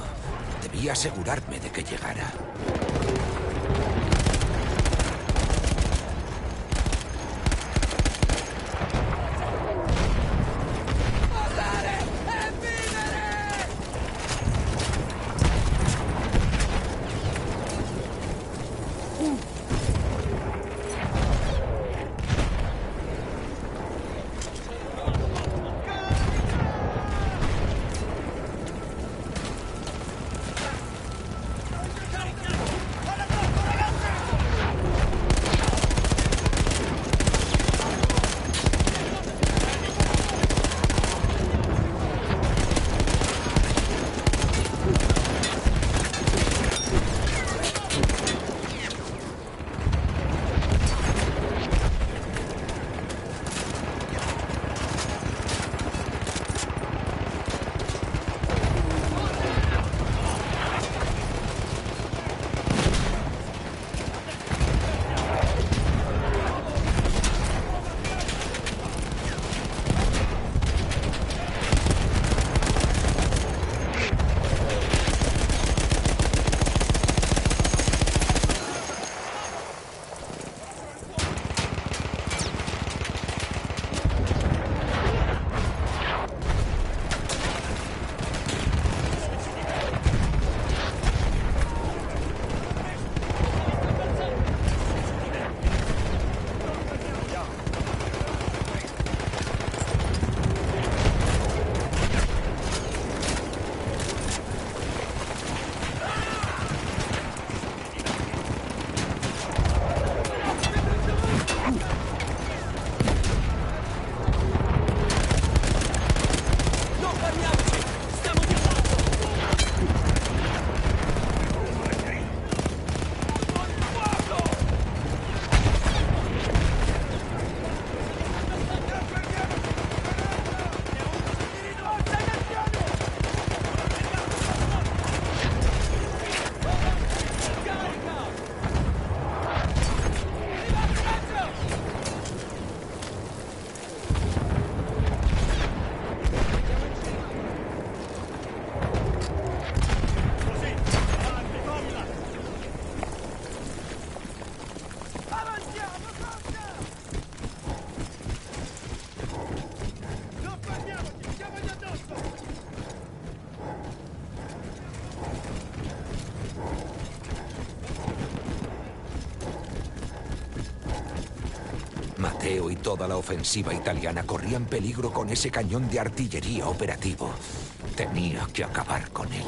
Debía asegurarme de que llegara. Mateo y toda la ofensiva italiana corrían peligro con ese cañón de artillería operativo. Tenía que acabar con él.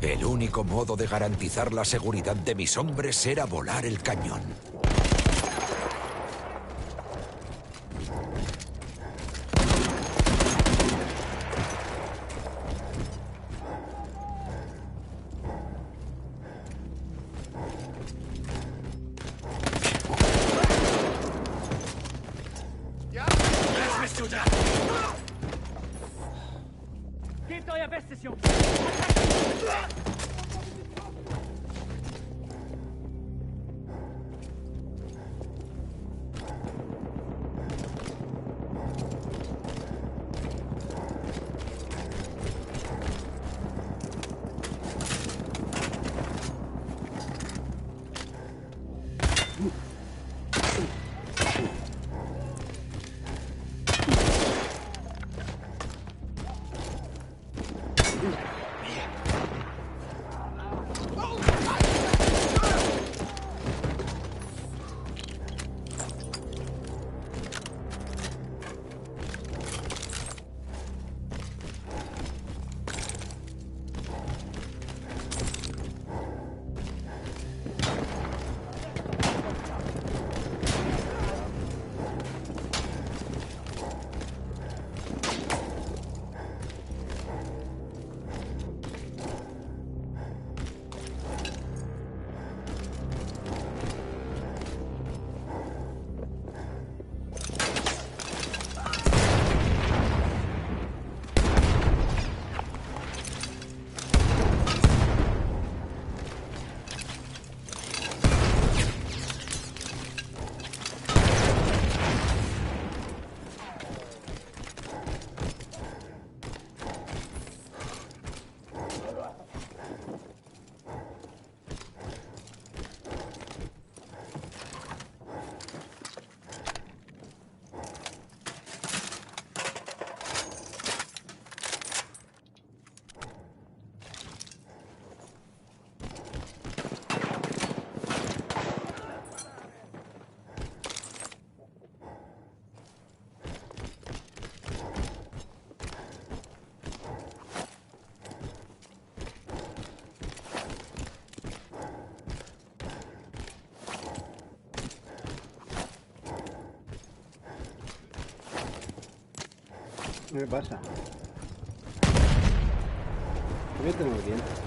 El único modo de garantizar la seguridad de mis hombres era volar el cañón. Gebt euer Bestes, Jungs! ¿Qué pasa? ¿Por qué tengo dientes?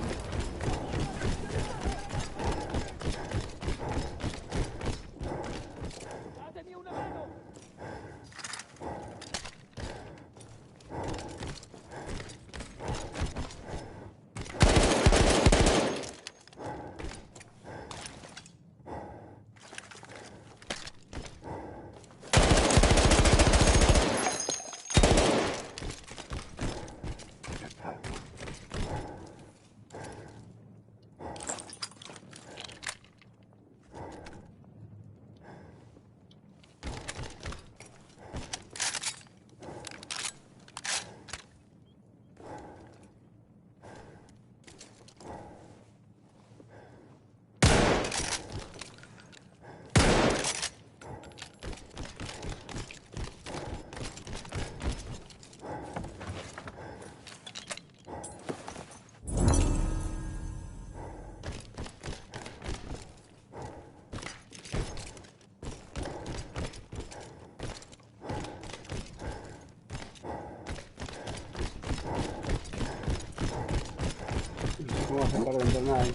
No sé cómo sacar dentro nada ahí.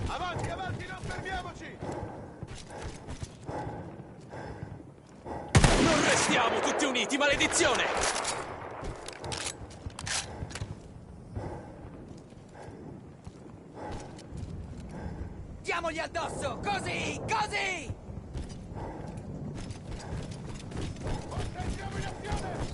Avanti, avanti, non fermiamoci! Non restiamo tutti uniti, maledizione! Diamogli addosso! Così! Così! Entriamo in azione!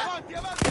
Avanti, avanti!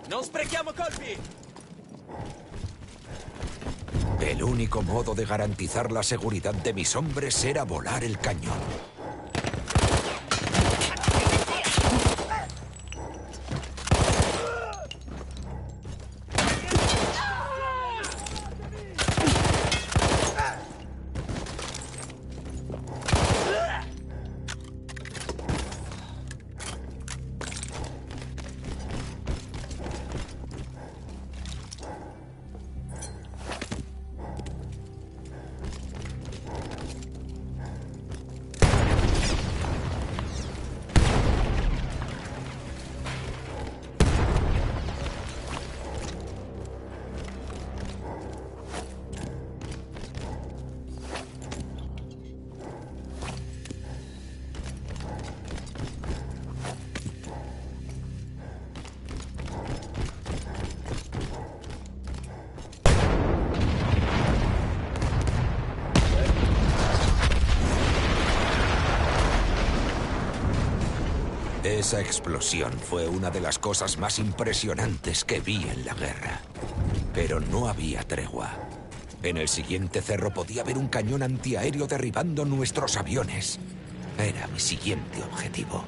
Non sprechiamo colpi! El único modo de garantizar la seguridad de mis hombres era volar el cañón. Esa explosión fue una de las cosas más impresionantes que vi en la guerra. Pero no había tregua. En el siguiente cerro podía ver un cañón antiaéreo derribando nuestros aviones. Era mi siguiente objetivo.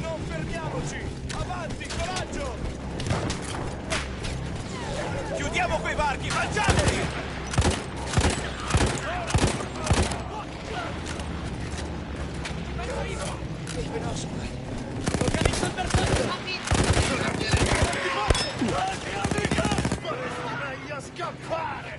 Non fermiamoci! Avanti, coraggio! Chiudiamo quei varchi, mangiateli! Localizzo il bersaglio! Meglio scappare!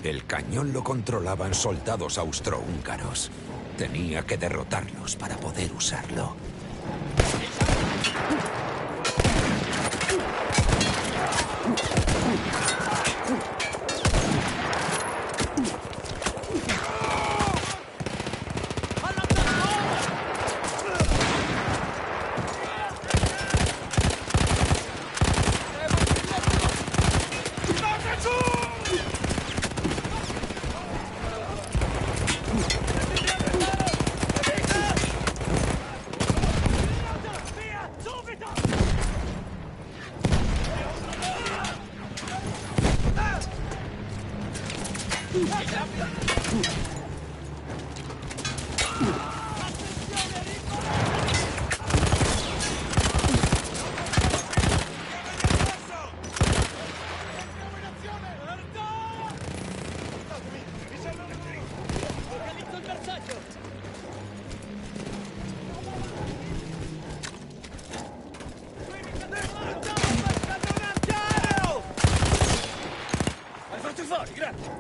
El cañón lo controlaban soldados austrohúngaros. Tenía que derrotarlos para poder usarlo. Hai fatto fuori, grazie!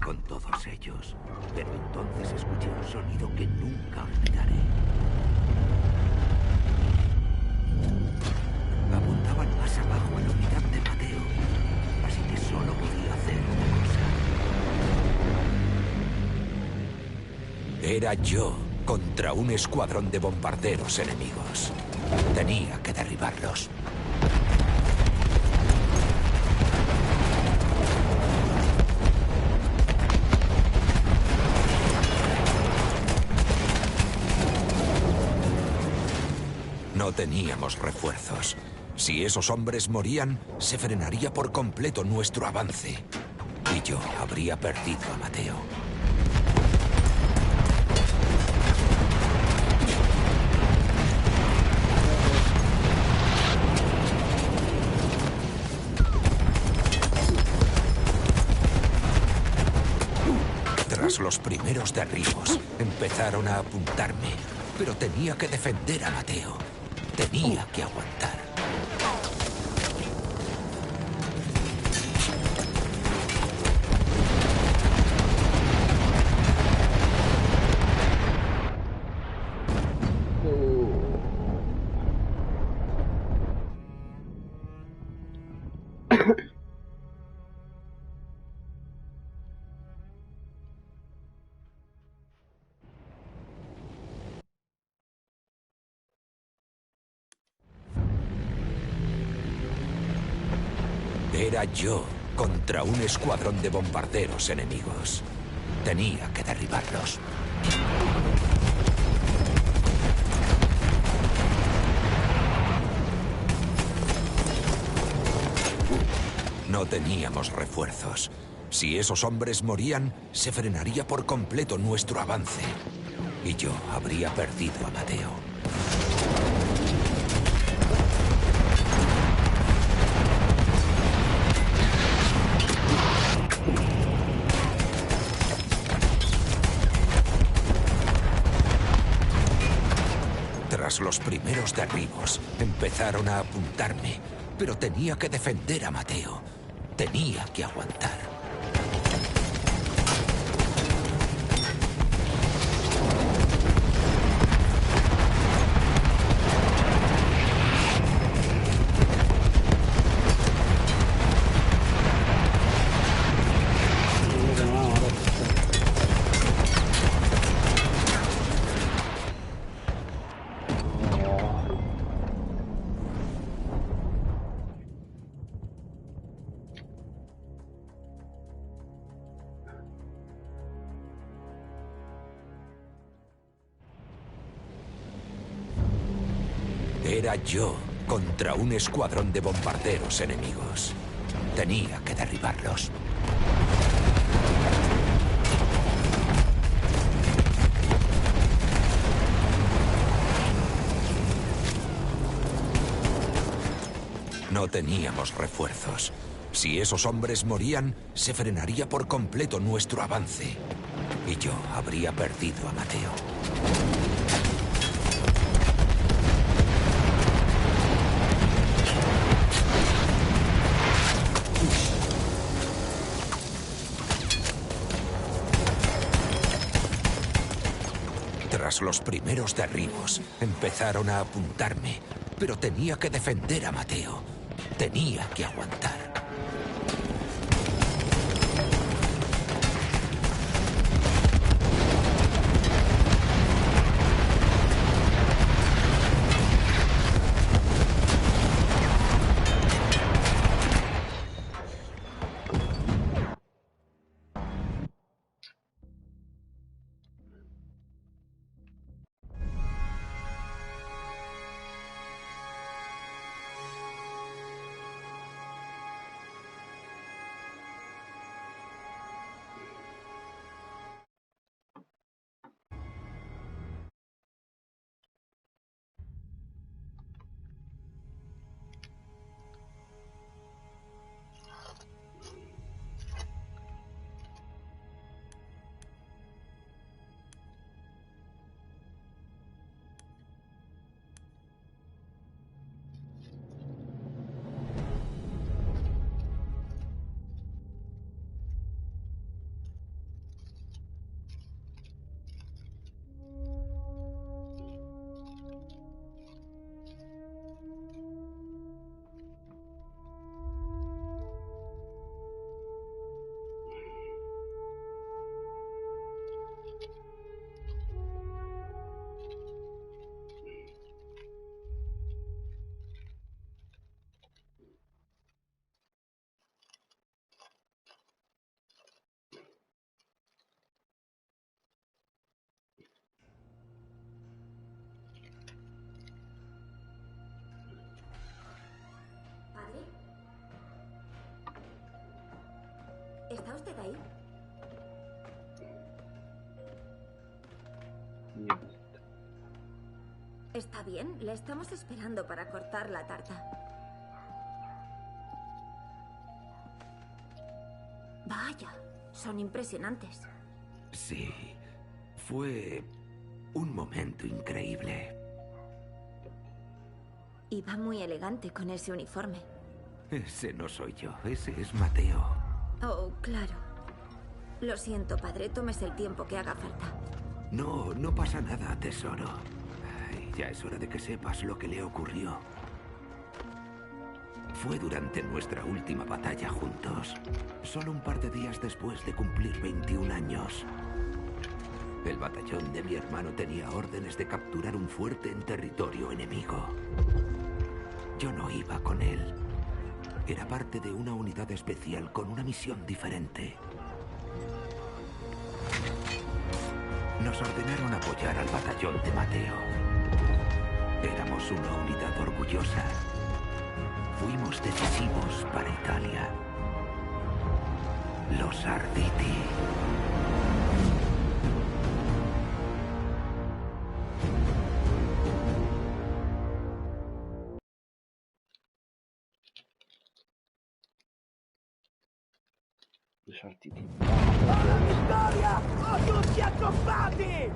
con todos ellos, pero entonces escuché un sonido que nunca olvidaré. Apuntaban más abajo a la unidad de Mateo, así que solo podía hacer una cosa. Era yo contra un escuadrón de bombarderos enemigos. Tenía que derribarlos. No teníamos refuerzos. Si esos hombres morían, se frenaría por completo nuestro avance. Y yo habría perdido a Mateo. Tras los primeros derribos, empezaron a apuntarme, pero tenía que defender a Mateo. Tenía que aguantar. Era yo contra un escuadrón de bombarderos enemigos. Tenía que derribarlos. No teníamos refuerzos. Si esos hombres morían, se frenaría por completo nuestro avance. Y yo habría perdido a Mateo. Tras los primeros derribos, empezaron a apuntarme, pero tenía que defender a Mateo. Tenía que aguantar. Era yo contra un escuadrón de bombarderos enemigos. Tenía que derribarlos. No teníamos refuerzos. Si esos hombres morían, se frenaría por completo nuestro avance. Y yo habría perdido a Mateo. Tras los primeros derribos, empezaron a apuntarme, pero tenía que defender a Mateo. Tenía que aguantar. ¿Está usted ahí? Está bien, le estamos esperando para cortar la tarta. Vaya, son impresionantes. Sí, fue un momento increíble. Y va muy elegante con ese uniforme. Ese no soy yo, ese es Mateo. Oh, claro. Lo siento, padre, tómese el tiempo que haga falta. No, no pasa nada, tesoro. Ay, ya es hora de que sepas lo que le ocurrió. Fue durante nuestra última batalla juntos, solo un par de días después de cumplir 21 años. El batallón de mi hermano tenía órdenes de capturar un fuerte en territorio enemigo. Yo no iba con él. Era parte de una unidad especial con una misión diferente. Nos ordenaron apoyar al batallón de Mateo. Éramos una unidad orgullosa. Fuimos decisivos para Italia. Los Arditi. Los Arditi. Alla vittoria! O tutti accoppati!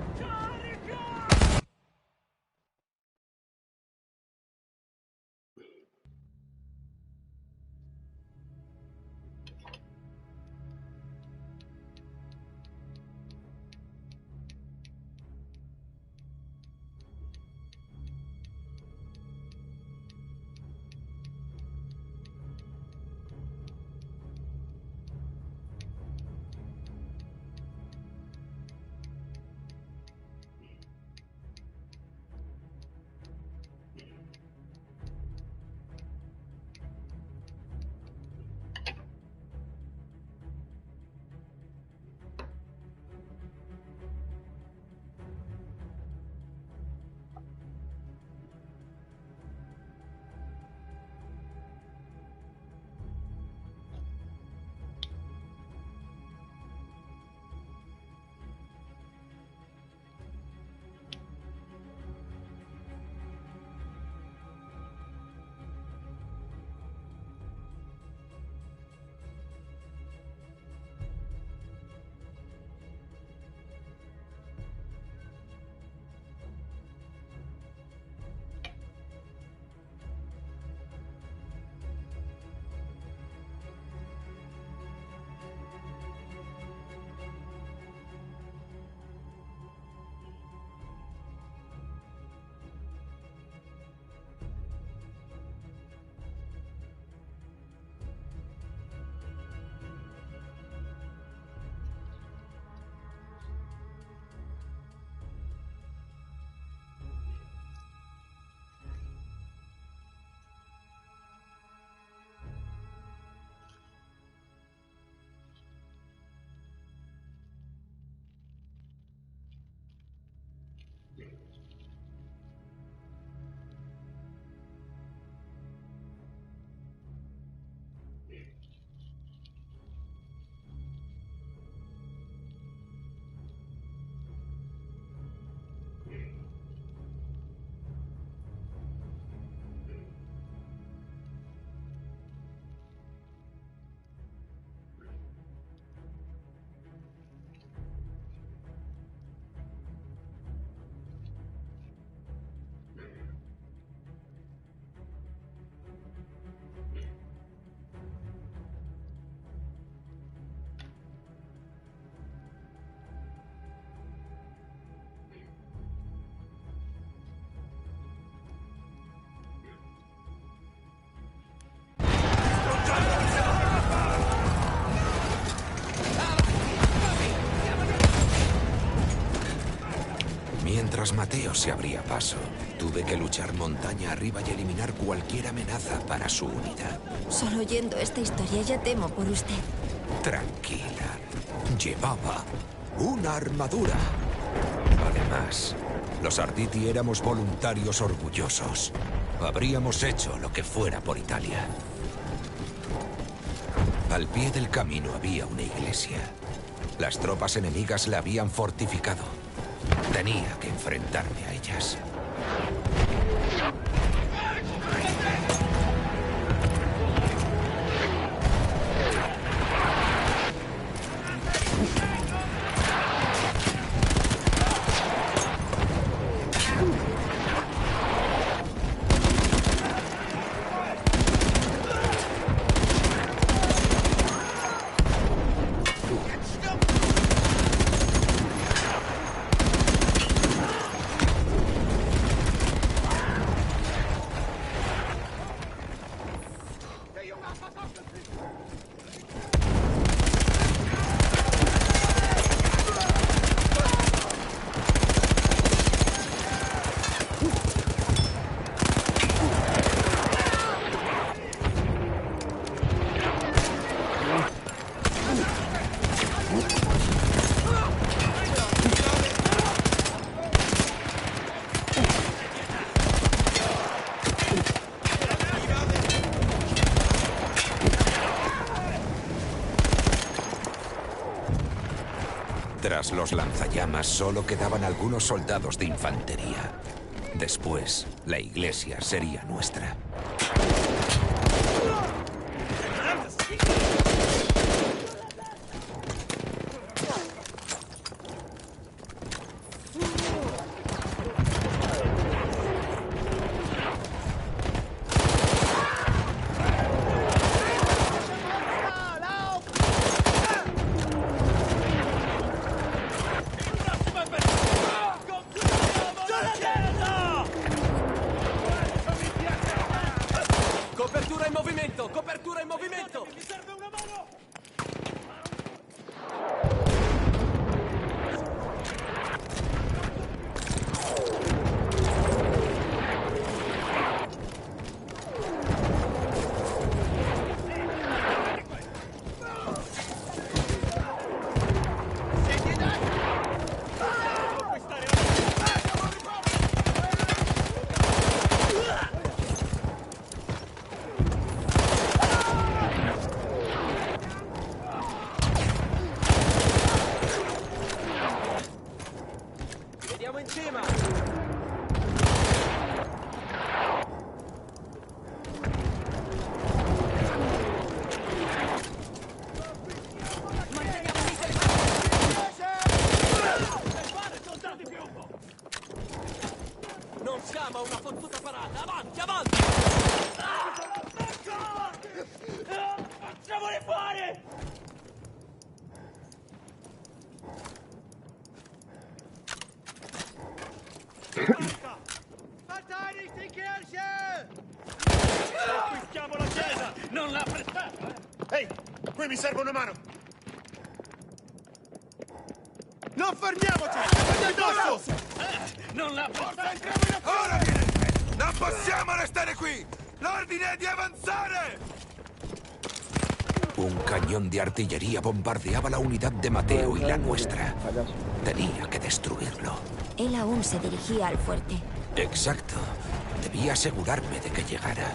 Mientras Mateo se abría paso, tuve que luchar montaña arriba y eliminar cualquier amenaza para su unidad. Solo oyendo esta historia ya temo por usted. Tranquila. Llevaba una armadura. Además, los Arditi éramos voluntarios orgullosos. Habríamos hecho lo que fuera por Italia. Al pie del camino había una iglesia. Las tropas enemigas la habían fortificado. Tenía que enfrentarme a ellas. Tras los lanzallamas solo quedaban algunos soldados de infantería. Después, la iglesia sería nuestra. Copertura in movimento! Copertura in movimento! Mi serve una mano! Vediamo in cima! Non siamo a una fottuta parata! Avanti, avanti! Facciamoli fuori! Acquistiamo la chiesa! Non la prestata! Ehi, qui mi serve una mano! Non fermiamoci! Addosso! Non la prestata! Ora viene! Non possiamo restare qui! L'ordine è di avanzare! Un cañón de artillería bombardeaba la unidad de Mateo y la nuestra. Tenía que destruirlo. Él aún se dirigía al fuerte. Exacto. Debía asegurarme de que llegara.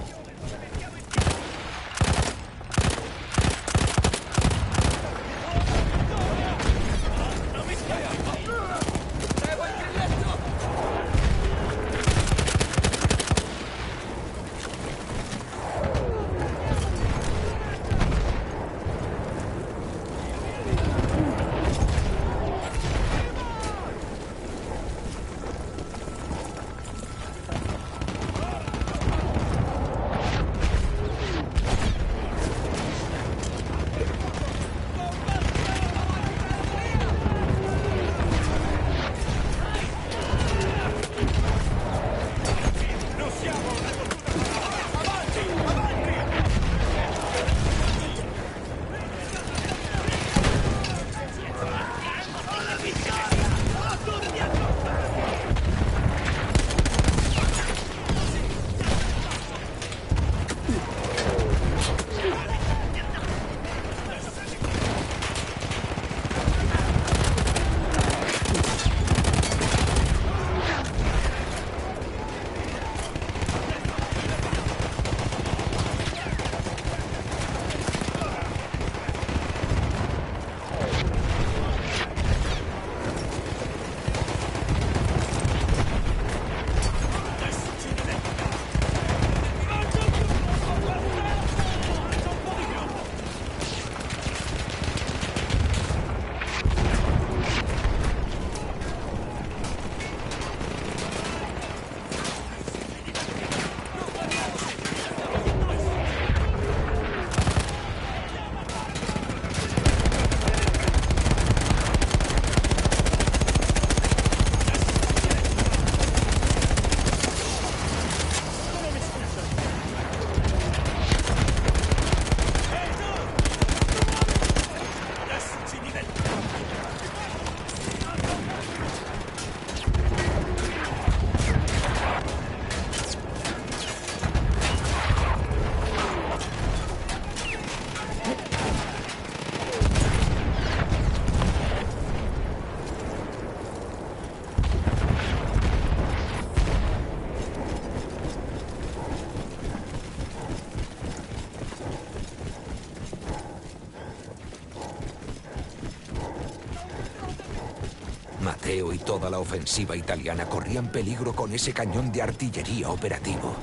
Mateo y toda la ofensiva italiana corrían peligro con ese cañón de artillería operativo.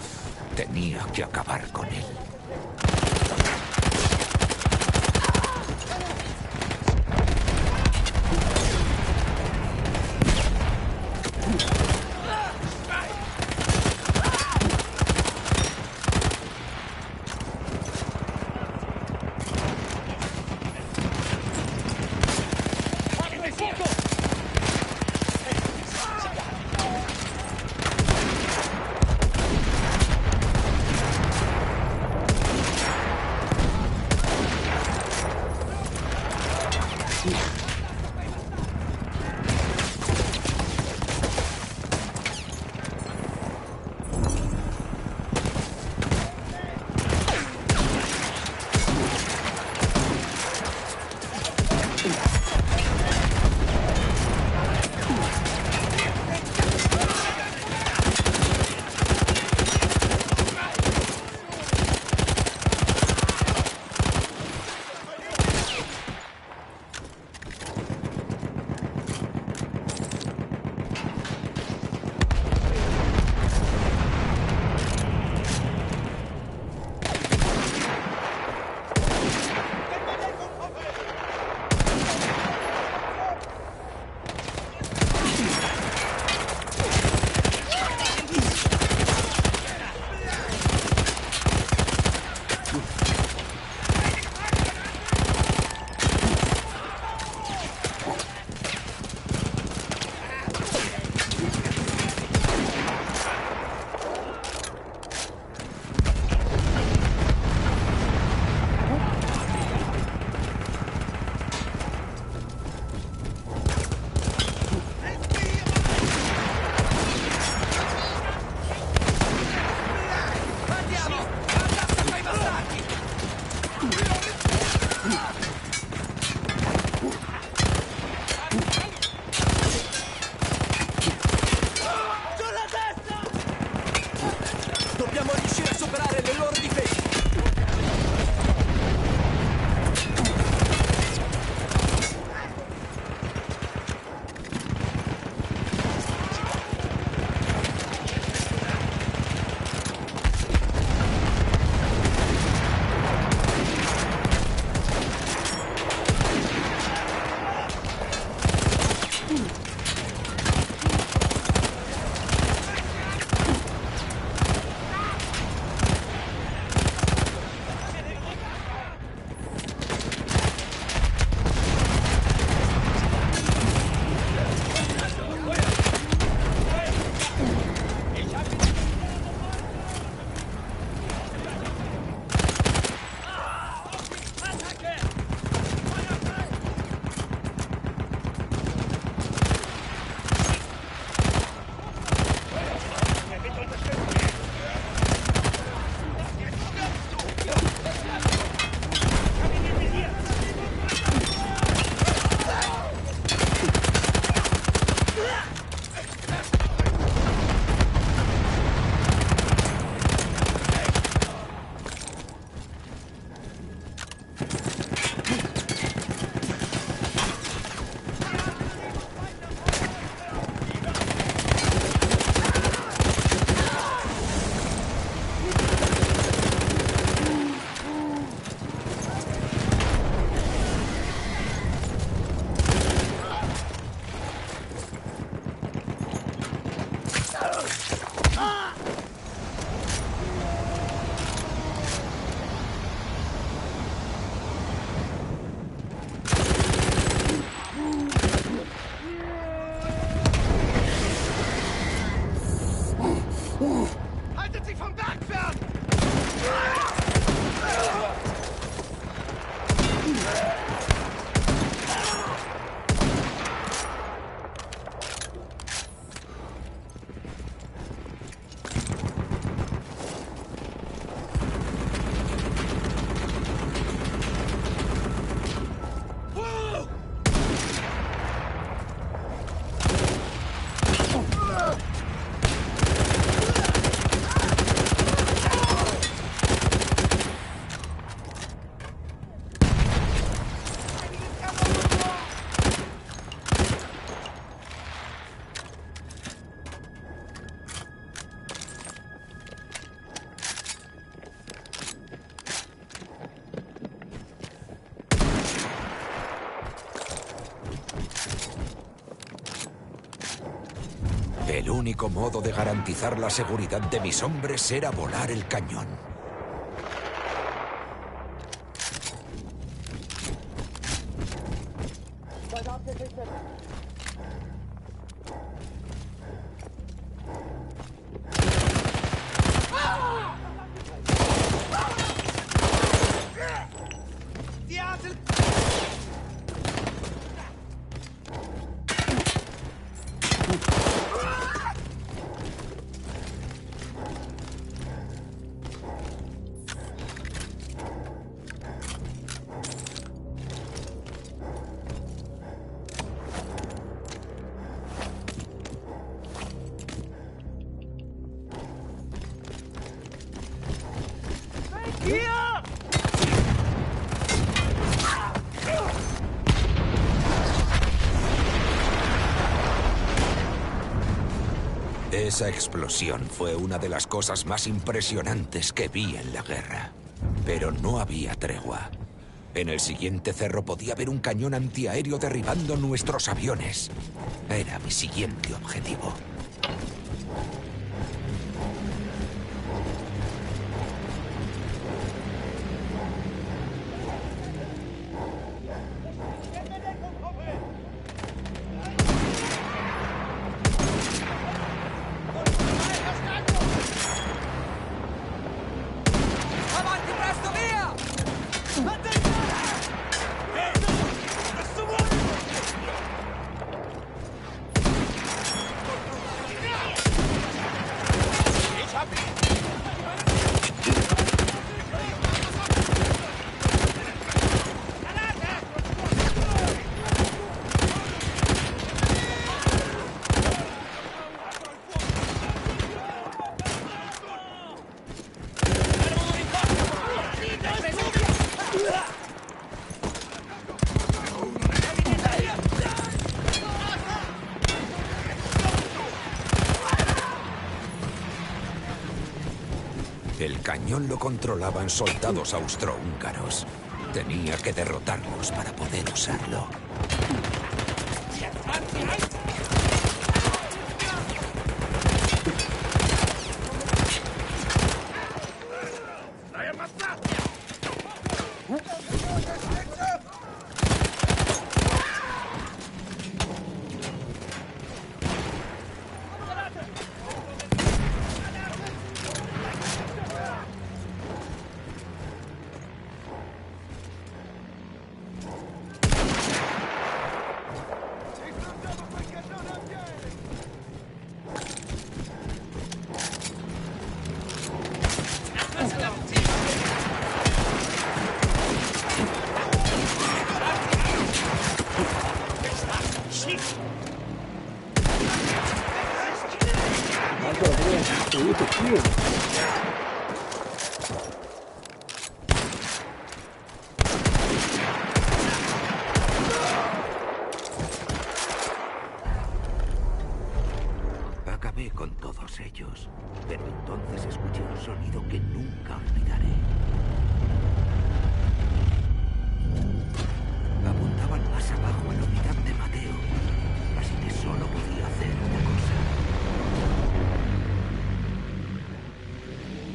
Tenía que acabar con él. El único modo de garantizar la seguridad de mis hombres era volar el cañón. Esa explosión fue una de las cosas más impresionantes que vi en la guerra. Pero no había tregua. En el siguiente cerro podía ver un cañón antiaéreo derribando nuestros aviones. Era mi siguiente objetivo. El cañón lo controlaban soldados austrohúngaros. Tenía que derrotarlos para poder usarlo. Acabé con todos ellos, pero entonces escuché un sonido que nunca olvidaré. Apuntaban más abajo a la unidad de Mateo, así que solo podía hacer una cosa.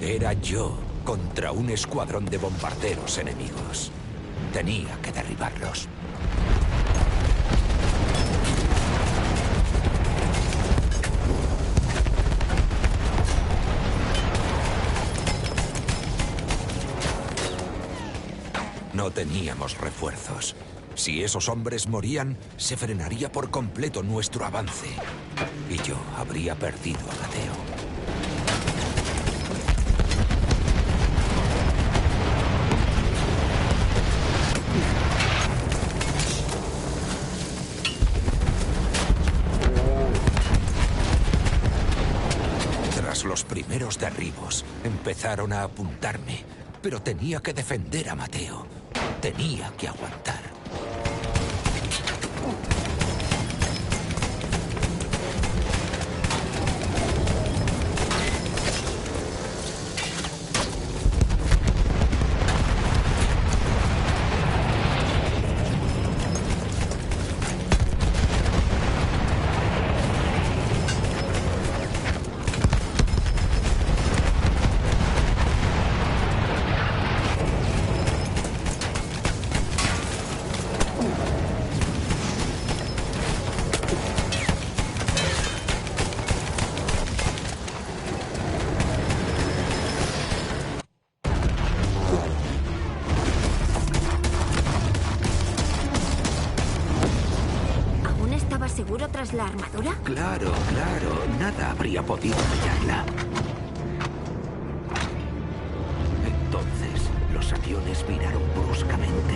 Era yo contra un escuadrón de bombarderos enemigos. Tenía que derribarlos. No teníamos refuerzos. Si esos hombres morían, se frenaría por completo nuestro avance. Y yo habría perdido a Mateo. Tras los primeros derribos, empezaron a apuntarme, pero tenía que defender a Mateo. Tenía que aguantar. tras la armadura? Claro, claro. Nada habría podido pillarla. Entonces, los aviones viraron bruscamente.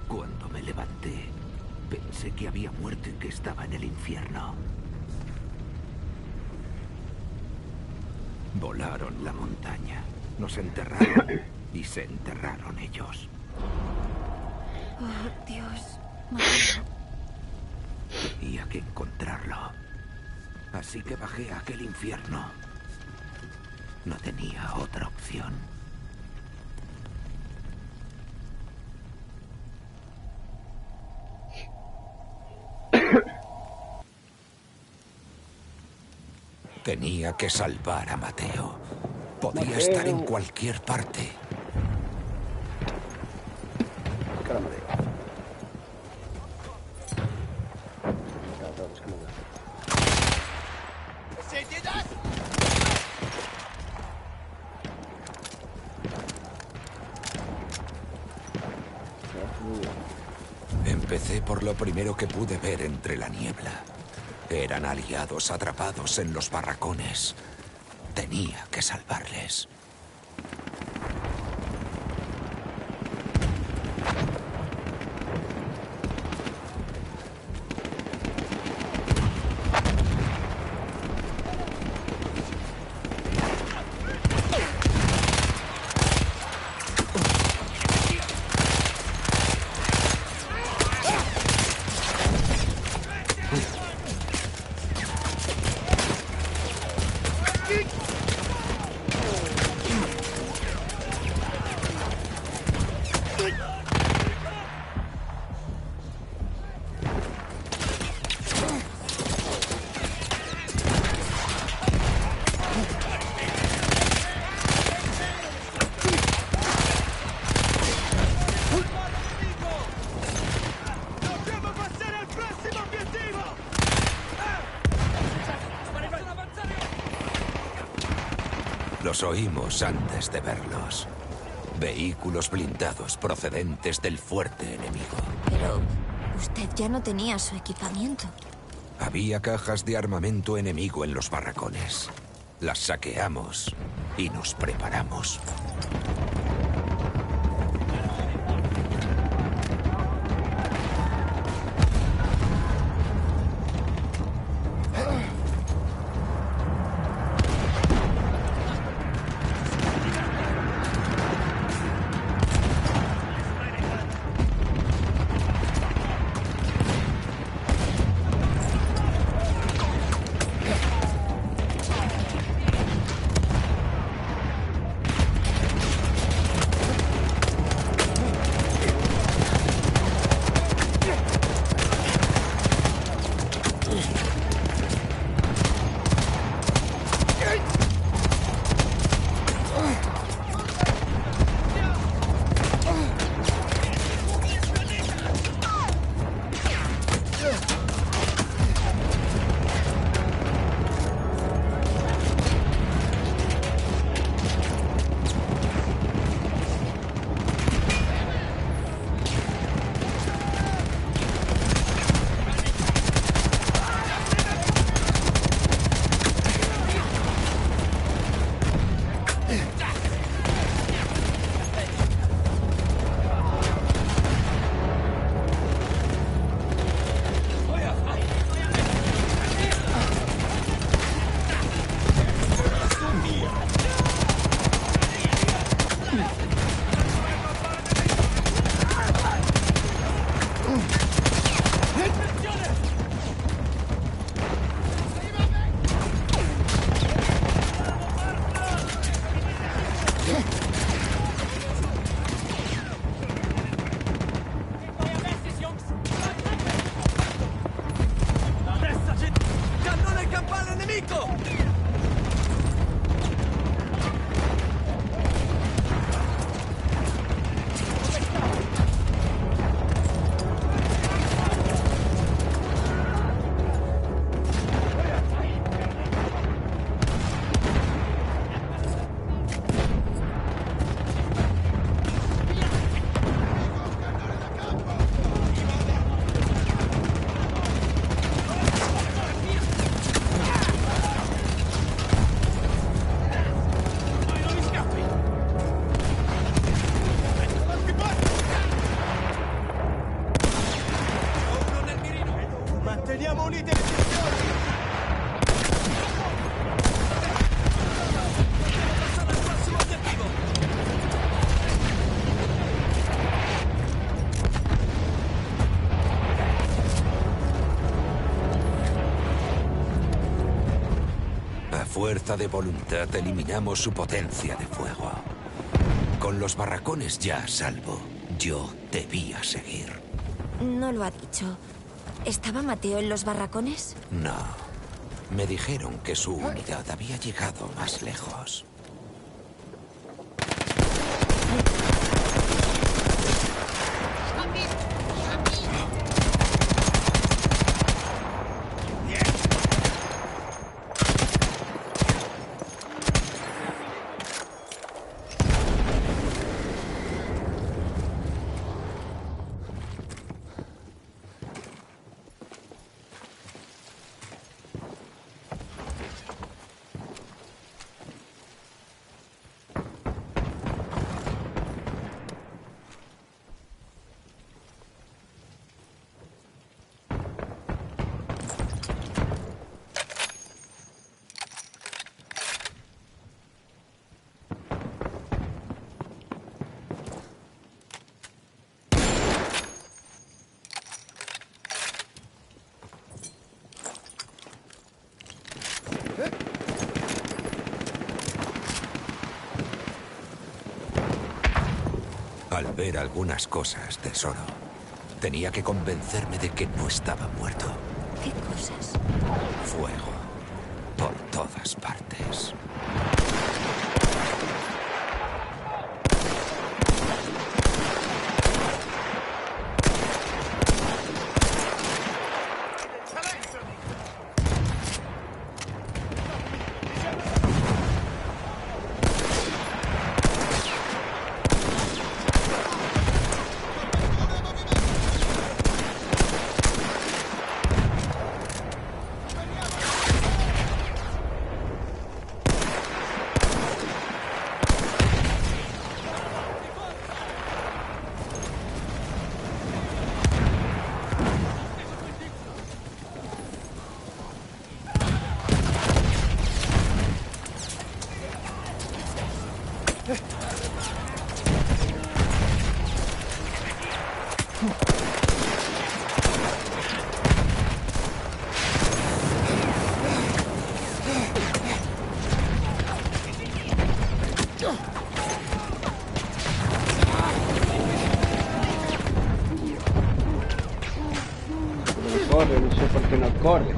Cuando me levanté, pensé que había muerto y que estaba en el infierno. Volaron la montaña, nos enterraron y se enterraron ellos. Oh, Dios. Mateo. Tenía que encontrarlo. Así que bajé a aquel infierno. No tenía otra opción. Tenía que salvar a Mateo. Podía estar en cualquier parte. Empecé por lo primero que pude ver entre la niebla. Eran aliados atrapados en los barracones. Tenía que salvarles. Los oímos antes de verlos. Vehículos blindados procedentes del fuerte enemigo. Pero usted ya no tenía su equipamiento. Había cajas de armamento enemigo en los barracones. Las saqueamos y nos preparamos. explico! Manteniamo unite le sezioni! Possiamo passare al prossimo obiettivo! A fuerza de voluntad eliminamos su potencia de fuego. Con los barracones ya a salvo, yo debía seguir. No lo ha dicho. ¿Estaba Mateo en los barracones? No. Me dijeron que su unidad había llegado más lejos. Al ver algunas cosas, tesoro, tenía que convencerme de que no estaba muerto. ¿Qué cosas? Fuego. Por todas partes. Corre, no sé por qué no corre.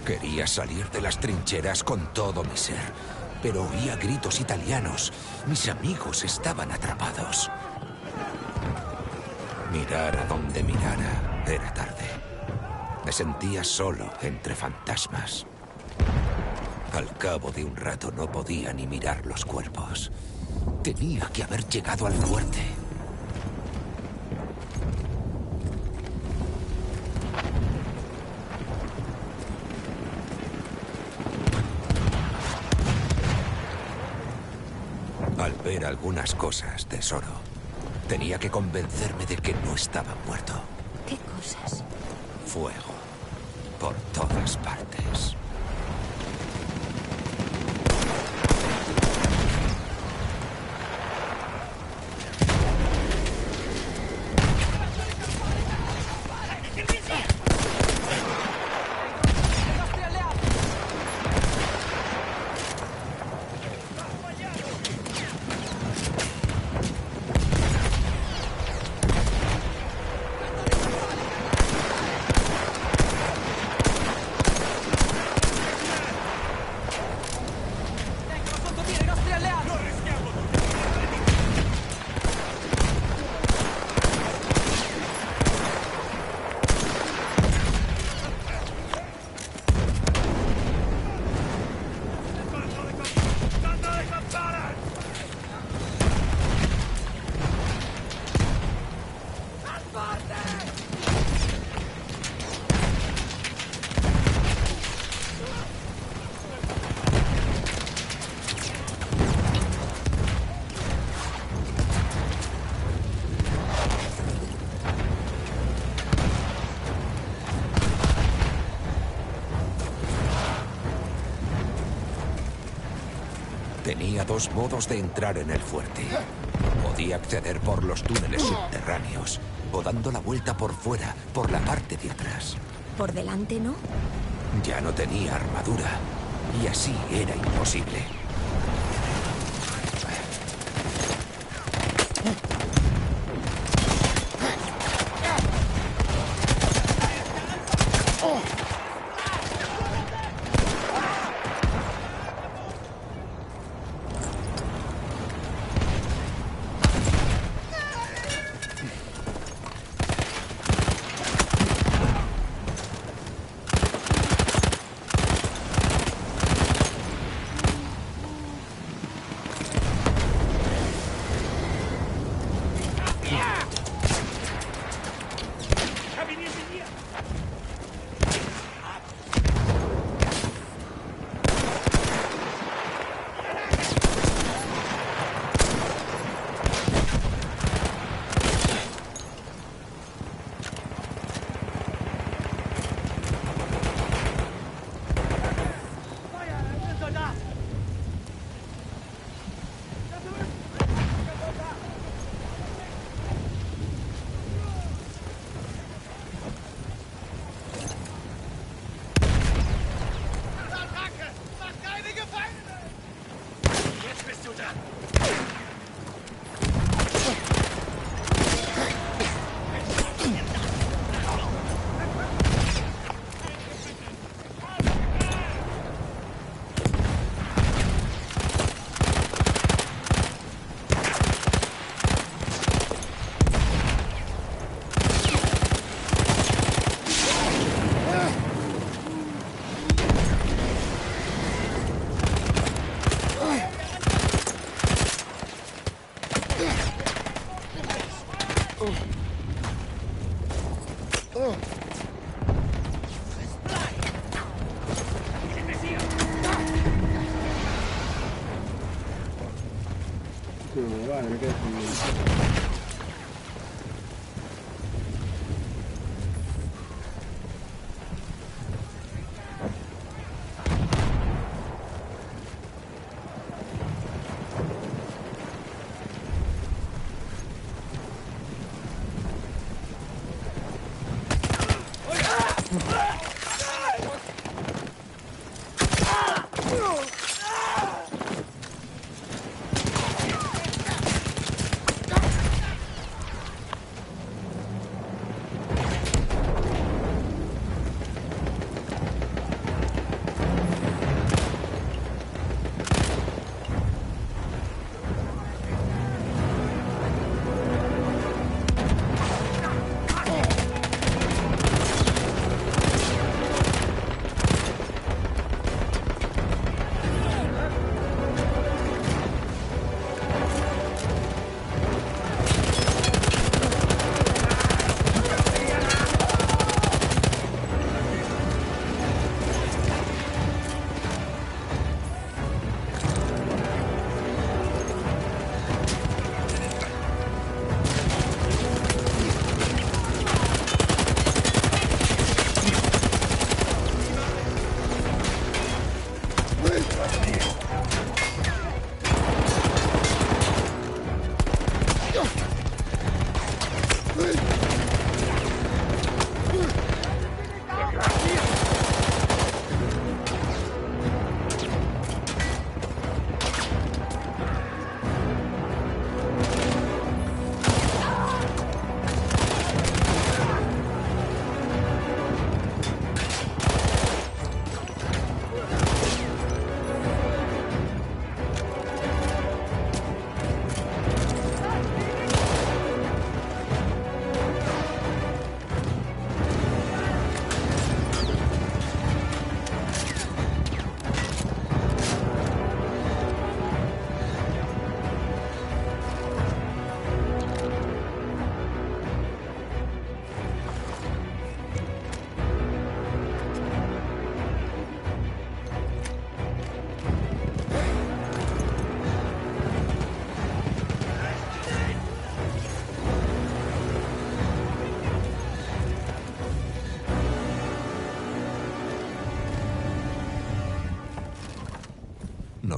Quería salir de las trincheras con todo mi ser, pero oía gritos italianos. Mis amigos estaban atrapados. Mirara donde mirara, era tarde. Me sentía solo entre fantasmas. Al cabo de un rato no podía ni mirar los cuerpos. Tenía que haber llegado al fuerte. Al saber algunas cosas, tesoro. Tenía que convencerme de que no estaba muerto. ¿Qué cosas? Fuego. Por todas partes. Tenía dos modos de entrar en el fuerte. Podía acceder por los túneles subterráneos o dando la vuelta por fuera, por la parte de atrás. ¿Por delante no? Ya no tenía armadura y así era imposible.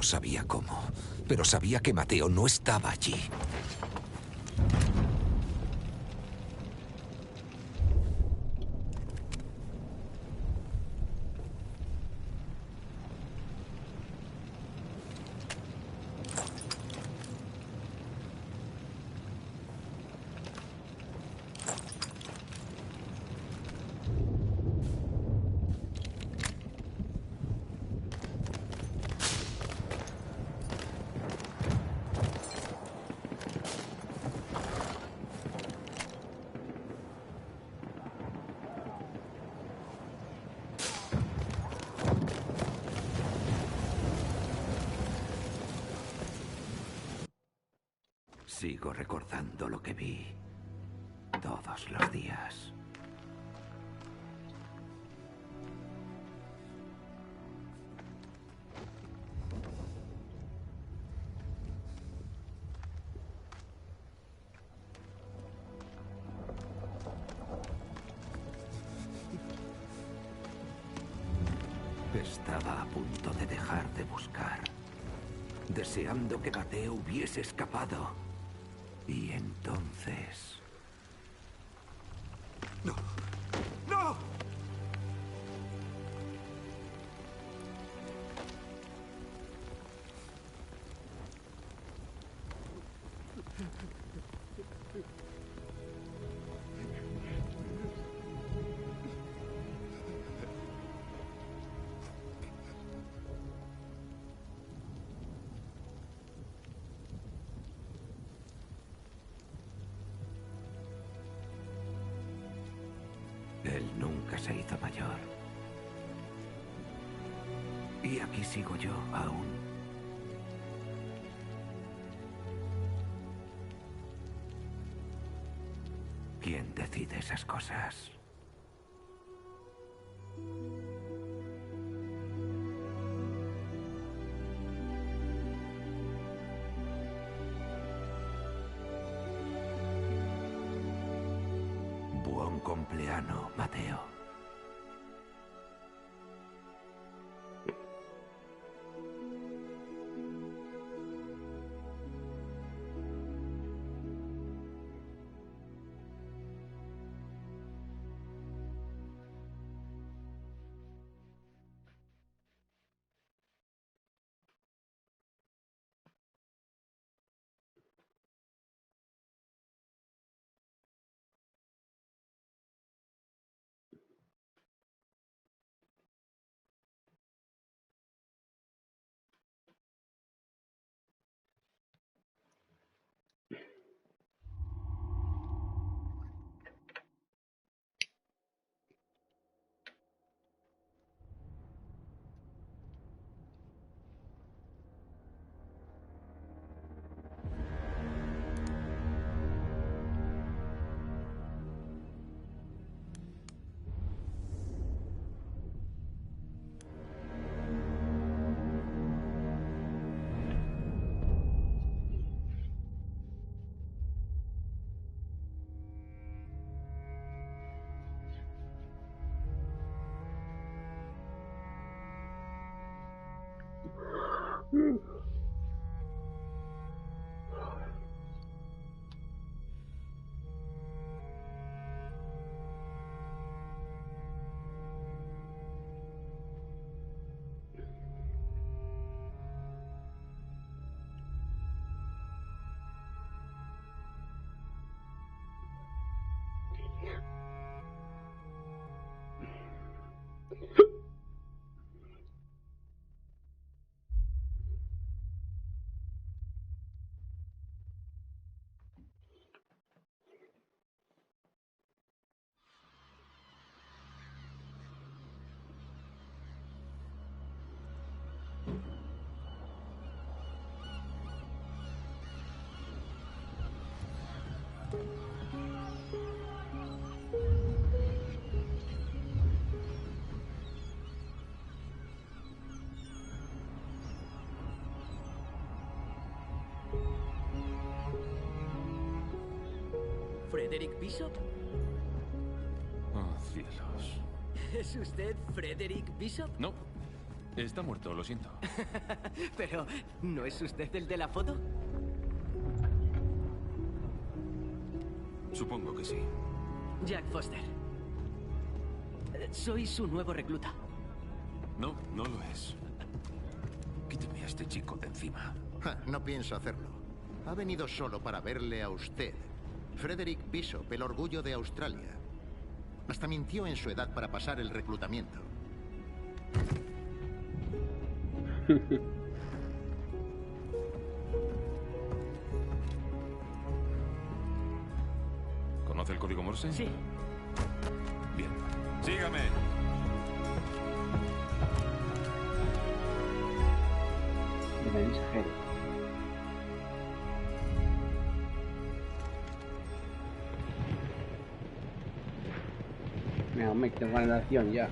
No sabía cómo, pero sabía que Mateo no estaba allí. Sigo recordando lo que vi todos los días. Estaba a punto de dejar de buscar, deseando que Mateo hubiese escapado. Y entonces... ¡No! ¡No! Él nunca se hizo mayor. Y aquí sigo yo aún. ¿Quién decide esas cosas? Buon compleanno, Mateo. ¿Frederick Bishop? Oh, cielos. ¿Es usted Frederick Bishop? No. Está muerto, lo siento. Pero, ¿no es usted el de la foto? Supongo que sí. Jack Foster. Soy su nuevo recluta. No, no lo es. Quíteme a este chico de encima. No pienso hacerlo. Ha venido solo para verle a usted. Frederick Bishop, el orgullo de Australia. Hasta mintió en su edad para pasar el reclutamiento. ¿Conoce el código Morse? Sí. Bien. ¡Sígame! De mensajero. Me tengo ganas de acción ya.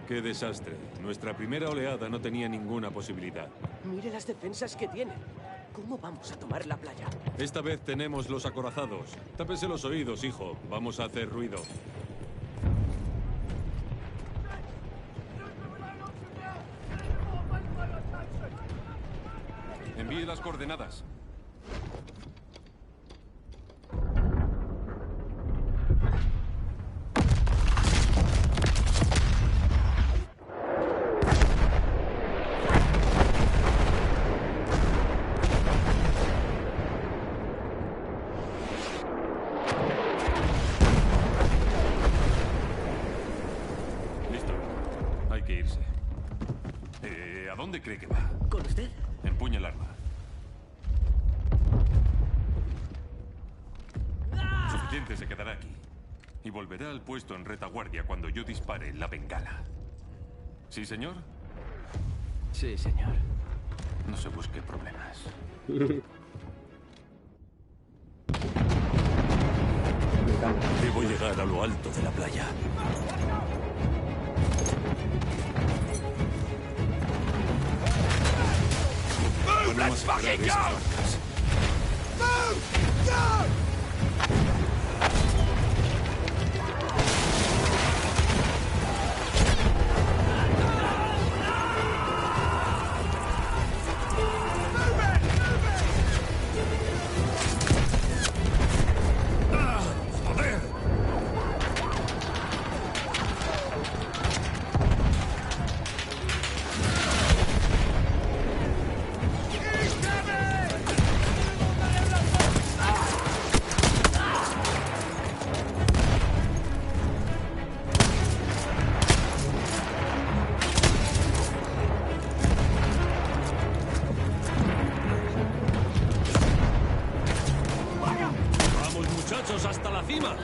¡Qué desastre! Nuestra primera oleada no tenía ninguna posibilidad. Mire las defensas que tienen. ¿Cómo vamos a tomar la playa? Esta vez tenemos los acorazados. Tápese los oídos, hijo. Vamos a hacer ruido. Envíe las coordenadas. Listo. Hay que irse. ¿A dónde cree que va? ¿Con usted? Empuña el arma. Suficiente, se quedará aquí. Y volverá al puesto en retaguardia cuando yo dispare la bengala. ¿Sí, señor? Sí, señor. No se busque problemas. Debo llegar a lo alto de la playa. Let's fucking go! Move! Go! ¡Hasta la cima!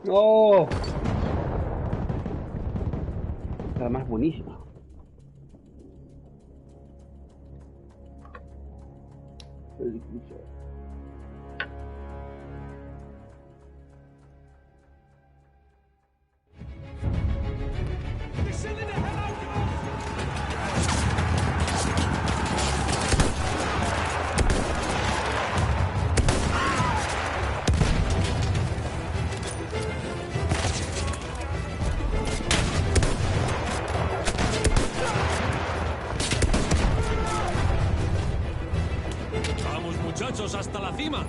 ¡No! La más buenísima. ¡Vamos, muchachos, hasta la cima!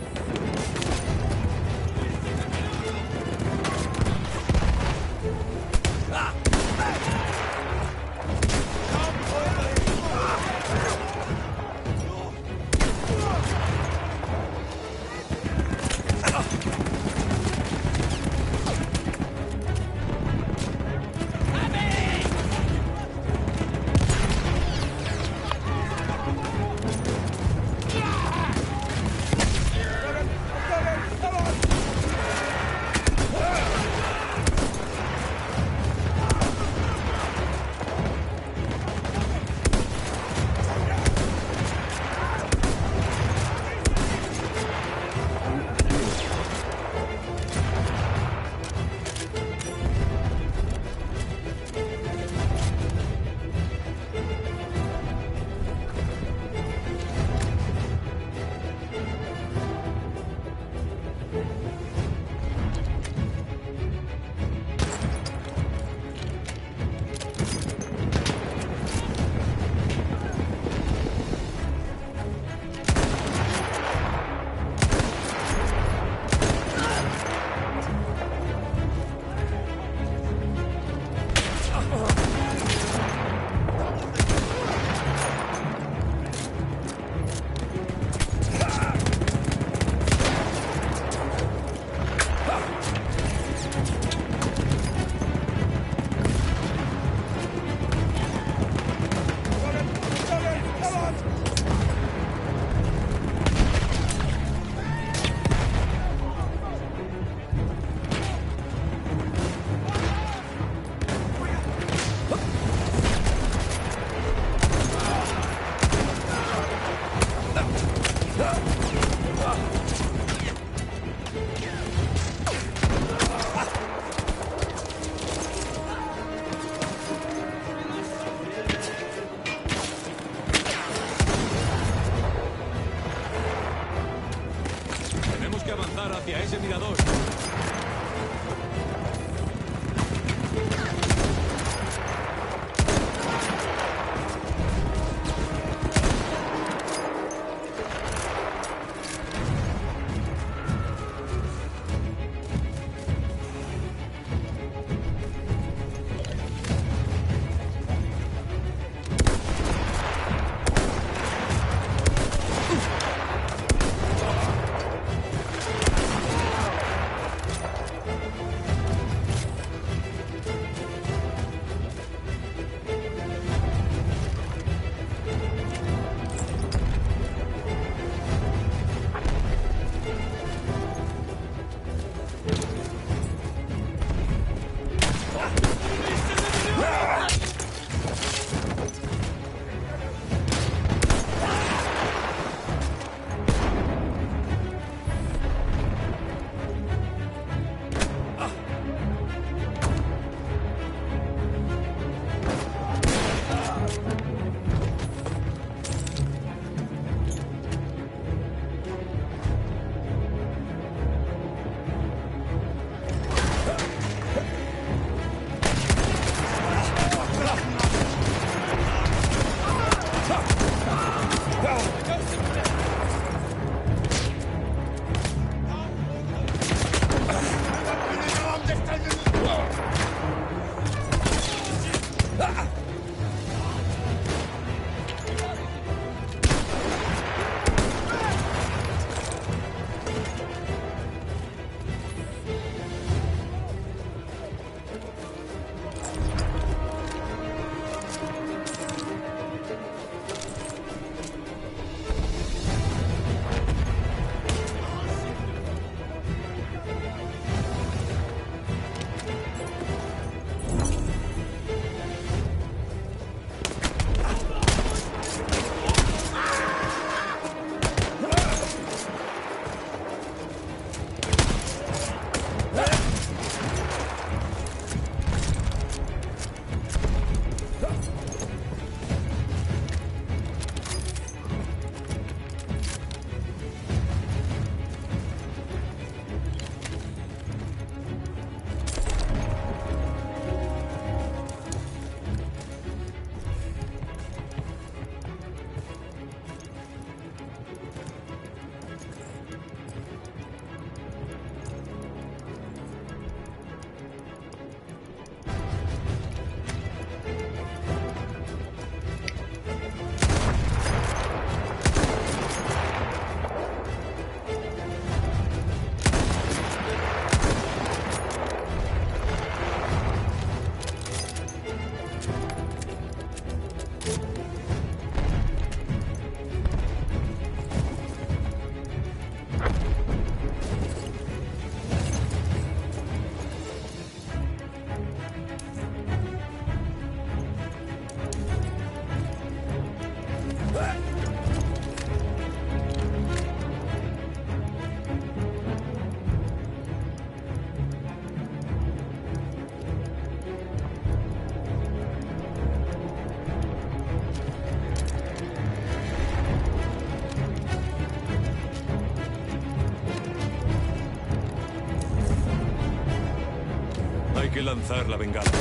que lanzar la bengala.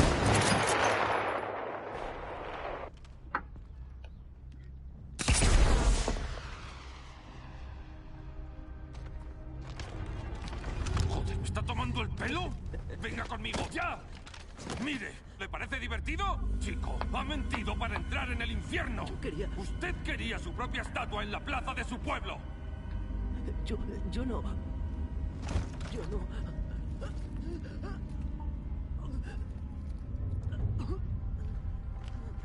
Joder, ¿me está tomando el pelo? Venga conmigo, ya. Mire, ¿le parece divertido? Chico, ha mentido para entrar en el infierno. Usted quería su propia estatua en la plaza de su pueblo. Yo no...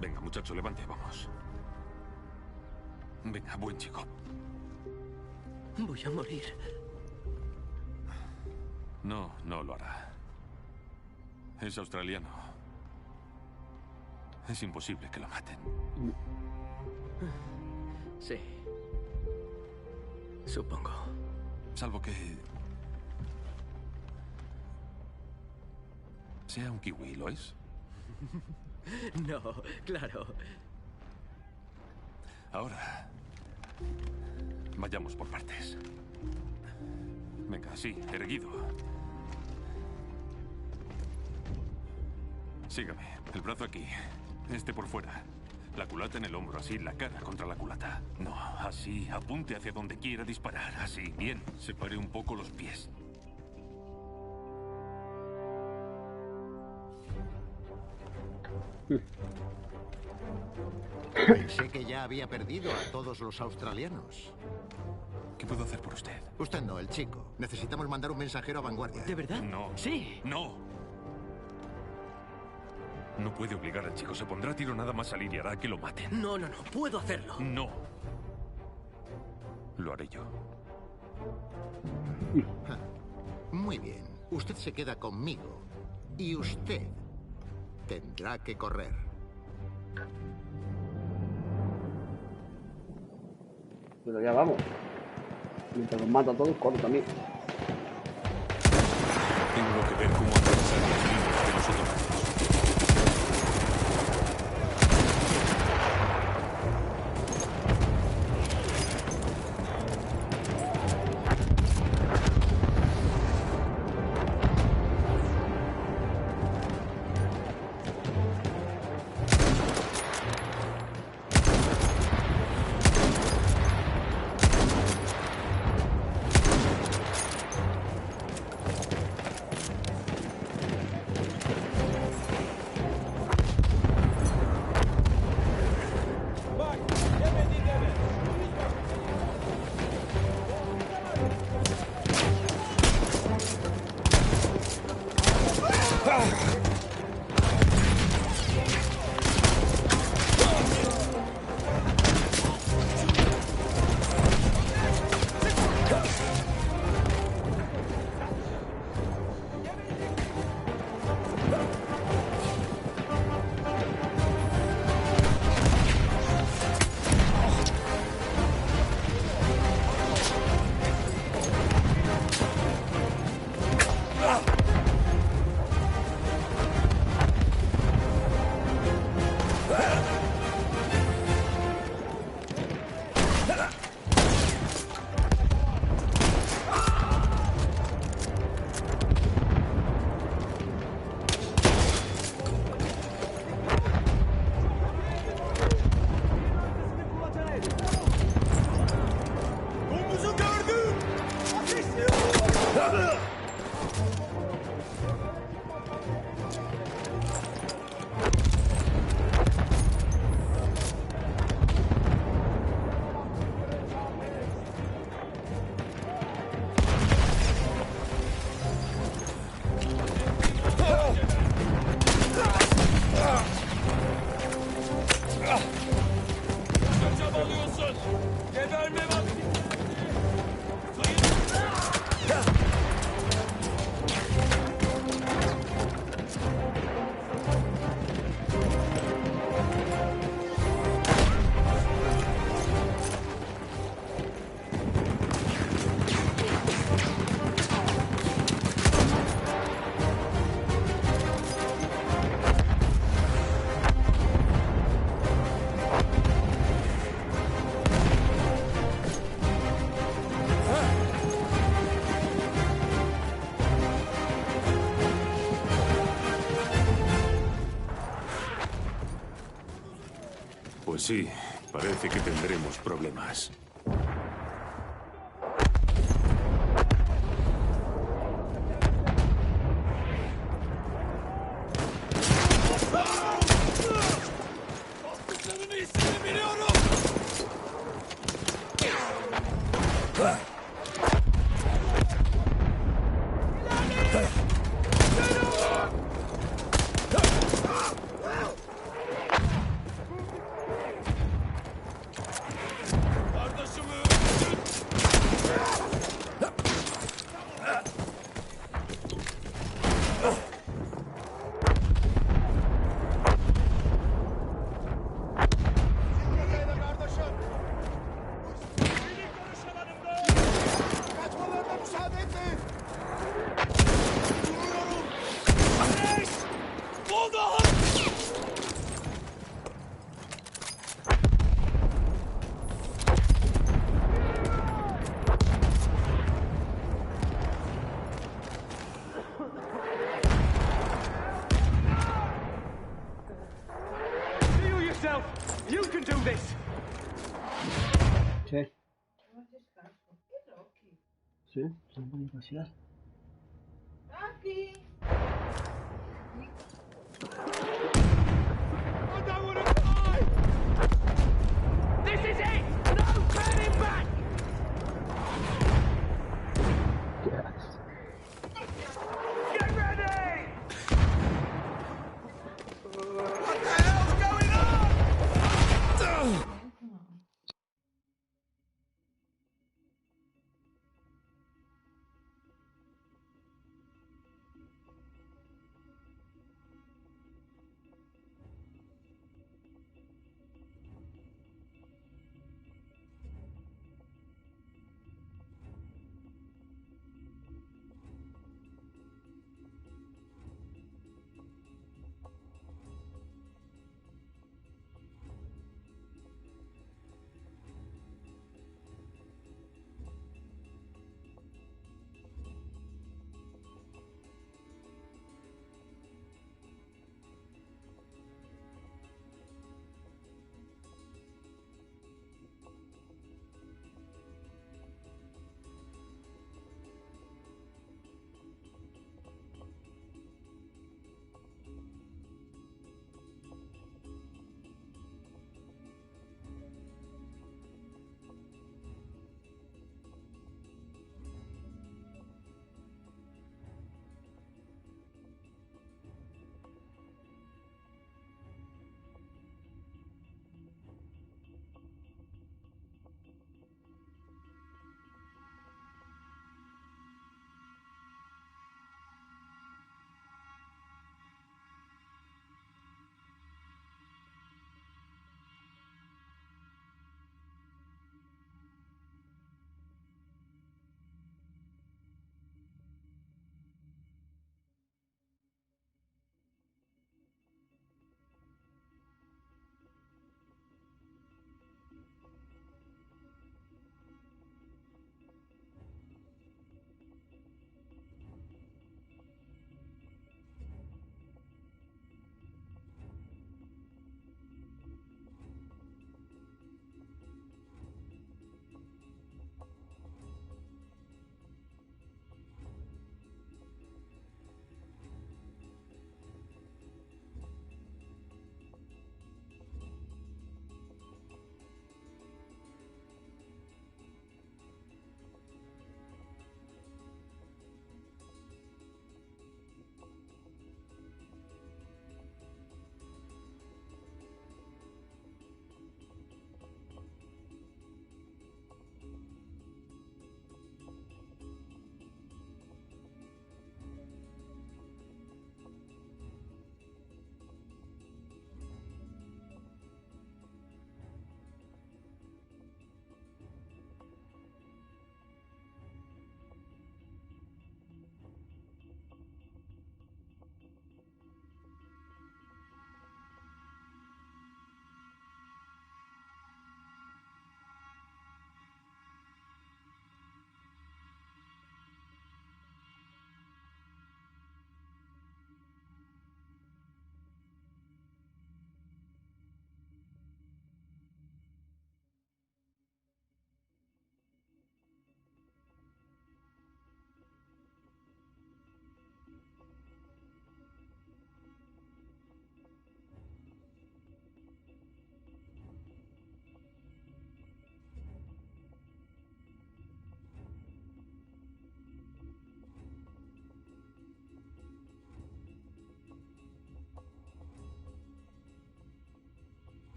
Venga, muchacho, levante, vamos. Venga, buen chico. Voy a morir. No, no lo hará. Es australiano. Es imposible que lo maten. Sí. Supongo. Salvo que... sea un kiwi, ¿lo es? No, claro. Ahora... vayamos por partes. Venga, sí, erguido. Sígame. El brazo aquí. Este por fuera. La culata en el hombro, así, la cara contra la culata. No, así, apunte hacia donde quiera disparar. Así, bien. Separe un poco los pies. Pensé que ya había perdido a todos los australianos. ¿Qué puedo hacer por usted? Usted no, el chico. Necesitamos mandar un mensajero a Vanguardia. ¿De verdad? No. Sí. No. No puede obligar al chico. Se pondrá a tiro nada más salir y hará que lo maten. No, puedo hacerlo. No. Lo haré yo. Muy bien. Usted se queda conmigo. Y usted tendrá que correr. Pero ya vamos. Mientras los mata a todos, corro también. Tengo que ver cómo atravesar las líneas de los otomanos. Pues sí, parece que tendremos problemas. You can do this. Sí. Sí, se puede pasear. Aquí. This is it! No turning back! Get ready! What the hell's going on?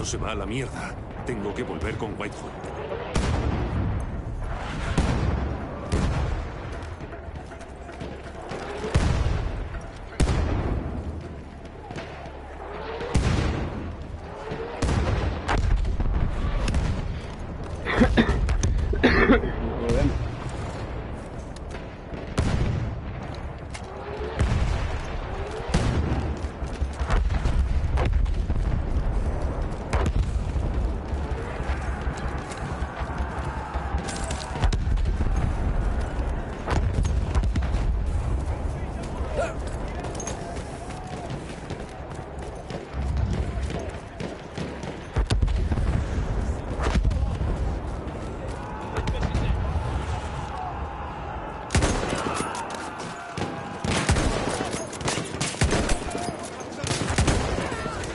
se va a la mierda. Tengo que volver con Whitehall.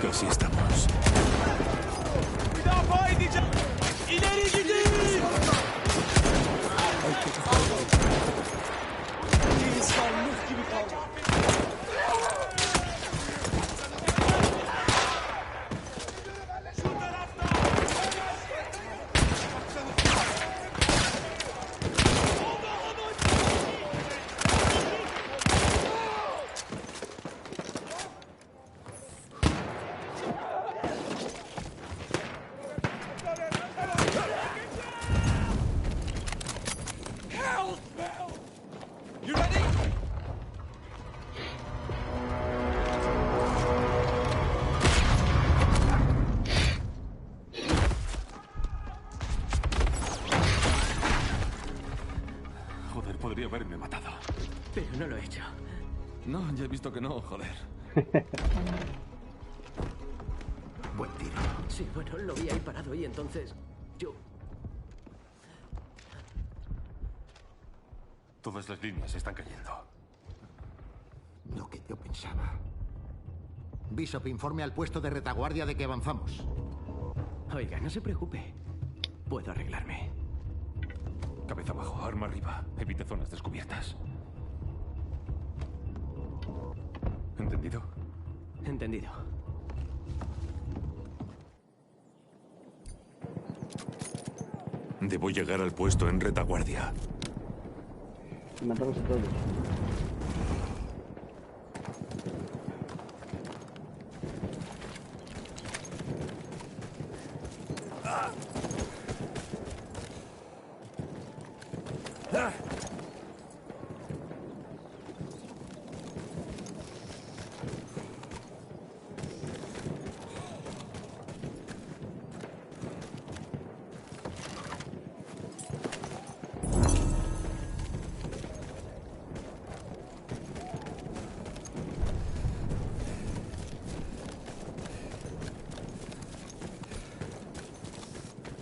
Casi estamos. ¡Cuidado, poi! ¡Ileri gidin! İnsanlık gibi kaldı. You ready? Joder, podría haberme matado. Pero no lo he hecho. No, ya he visto que no, joder. Buen tiro. Sí, bueno, lo vi ahí parado y entonces yo... Todas las líneas están cayendo. Lo que yo pensaba. Bishop, informe al puesto de retaguardia de que avanzamos. Oiga, no se preocupe. Puedo arreglarme. Cabeza abajo, arma arriba. Evite zonas descubiertas. ¿Entendido? Entendido. Debo llegar al puesto en retaguardia. Matarlos a todos.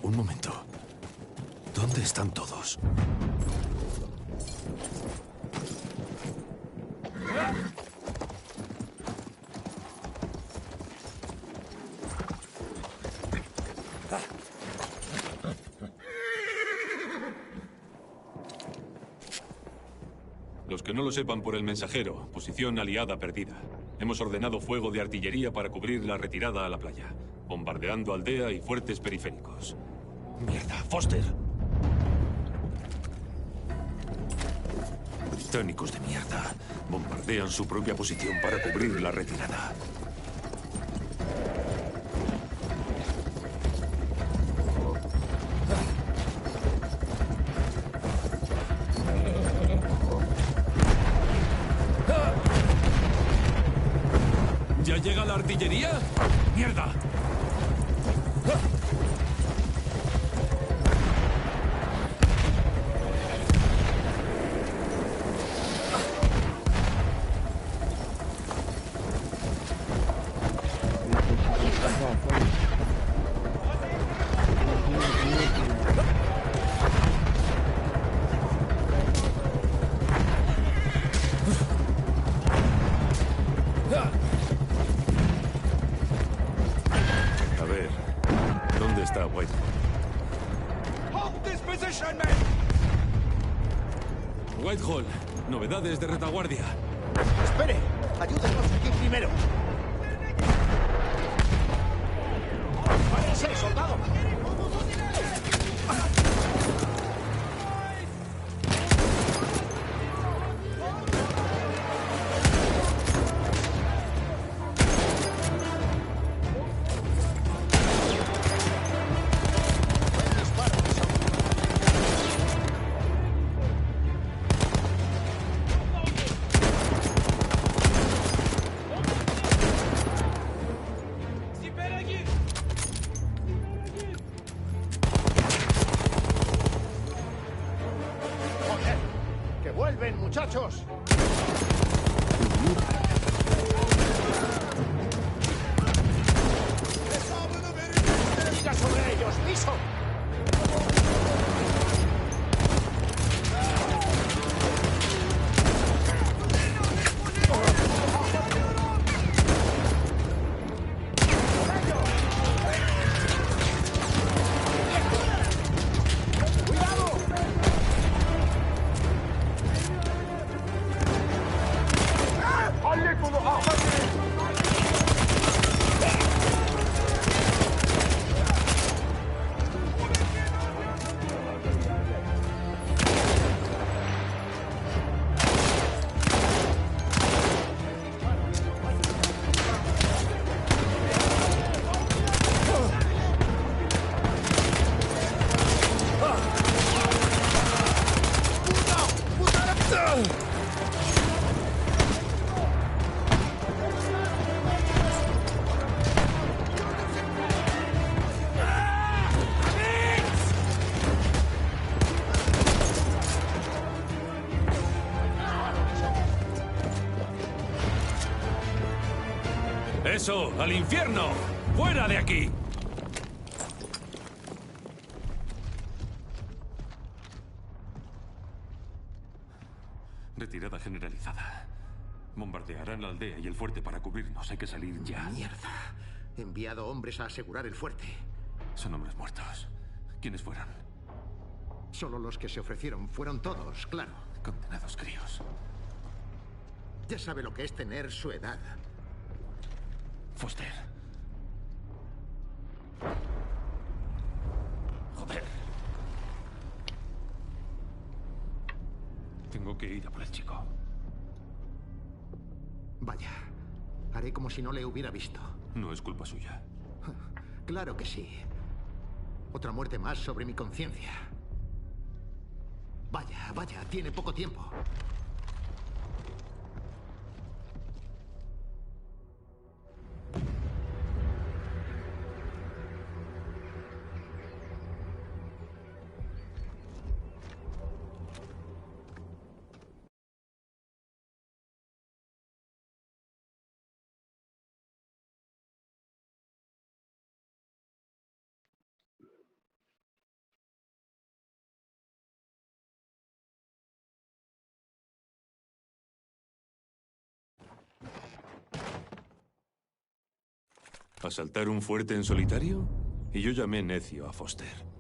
Un momento. ¿Dónde están todos? Los que no lo sepan por el mensajero, posición aliada perdida. Hemos ordenado fuego de artillería para cubrir la retirada a la playa, bombardeando aldea y fuertes periféricos. ¡Mierda! ¡Foster! Británicos de mierda. Bombardean su propia posición para cubrir la retirada. ¿Ya llega la artillería? ¡Mierda! A ver, ¿dónde está Whitehall? Hold this position, men! Whitehall, novedades de retaguardia. ¡Espere! ¡Ayúdenos aquí primero! ¡Vale! ¡Eso! ¡Al infierno! ¡Fuera de aquí! Retirada generalizada. Bombardearán la aldea y el fuerte para cubrirnos. Hay que salir ya. Mierda. He enviado hombres a asegurar el fuerte. Son hombres muertos. ¿Quiénes fueron? Solo los que se ofrecieron. Fueron todos, claro. Condenados críos. Ya sabe lo que es tener su edad. Foster. Joder. Tengo que ir a por el chico. Vaya. Haré como si no le hubiera visto. No es culpa suya. Claro que sí. Otra muerte más sobre mi conciencia. Vaya, vaya, tiene poco tiempo. ¿Asaltar un fuerte en solitario? Y yo llamé necio a Foster.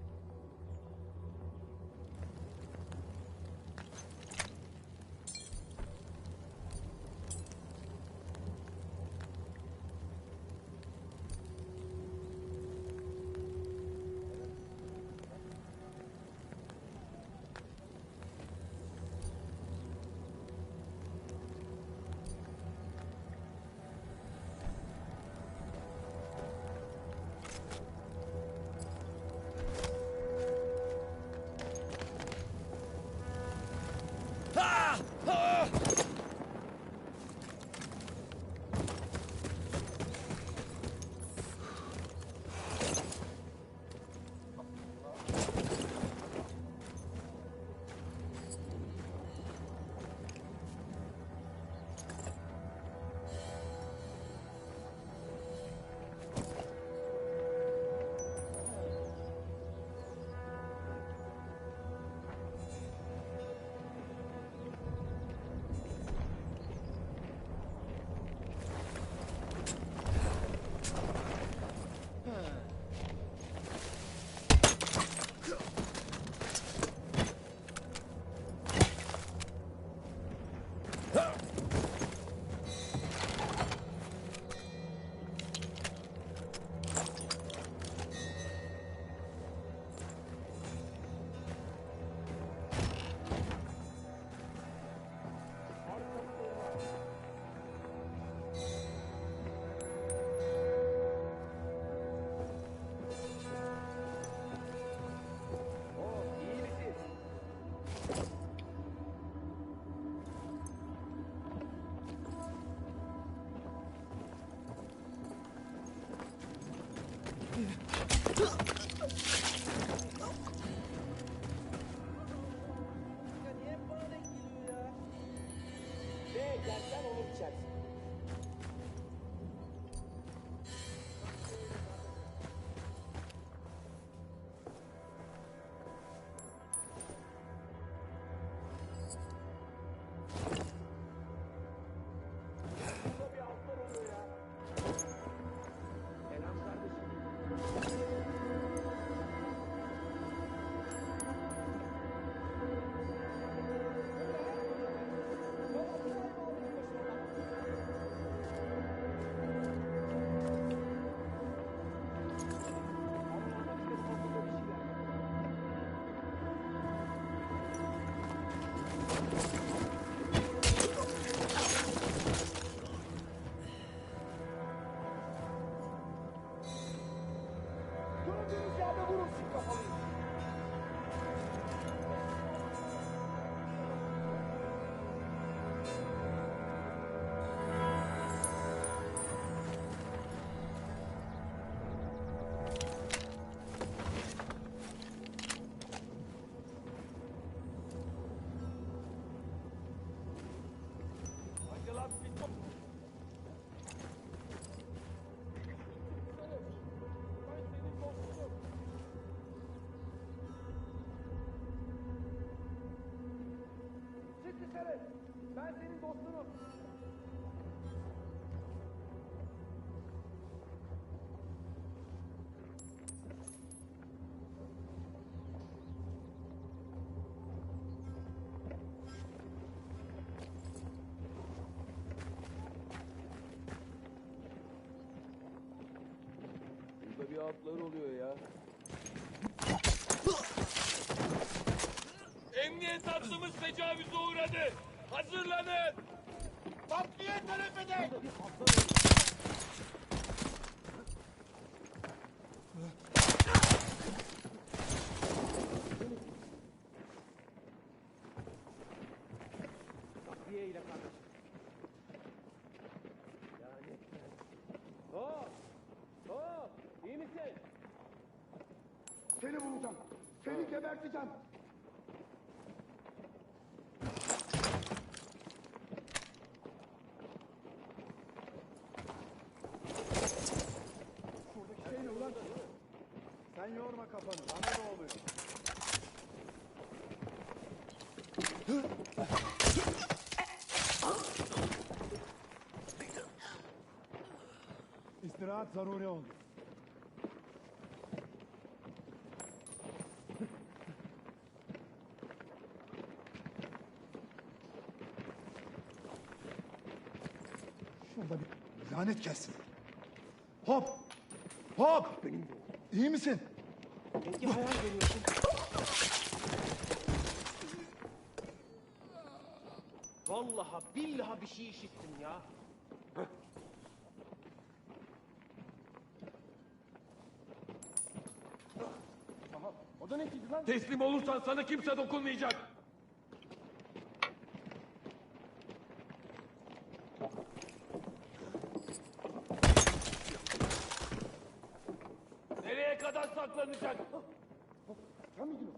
bir altlar oluyor ya. Emniyet hattımız tecavüze uğradı. Hazırlanın. Takviye talep edin. Takviye ile kardeşim. Lanetler. Hop! İyi misin? Seni vuracağım. Seni geberteceğim. Şuradaki şey ne ulan? Sen yorma kafanı. Bana ne oluyor? İstirahat zaruri oldu. Şurada bir lanet gelsin. Hop! Hop! Benim bu. İyi misin? Peki hayal görüyorsun. Vallahi billahi bir şey işittim ya. Aha, o da ne dedi lan? Teslim olursan sana kimse dokunmayacak. Nereye kadar saklanacak? Sen miydin o?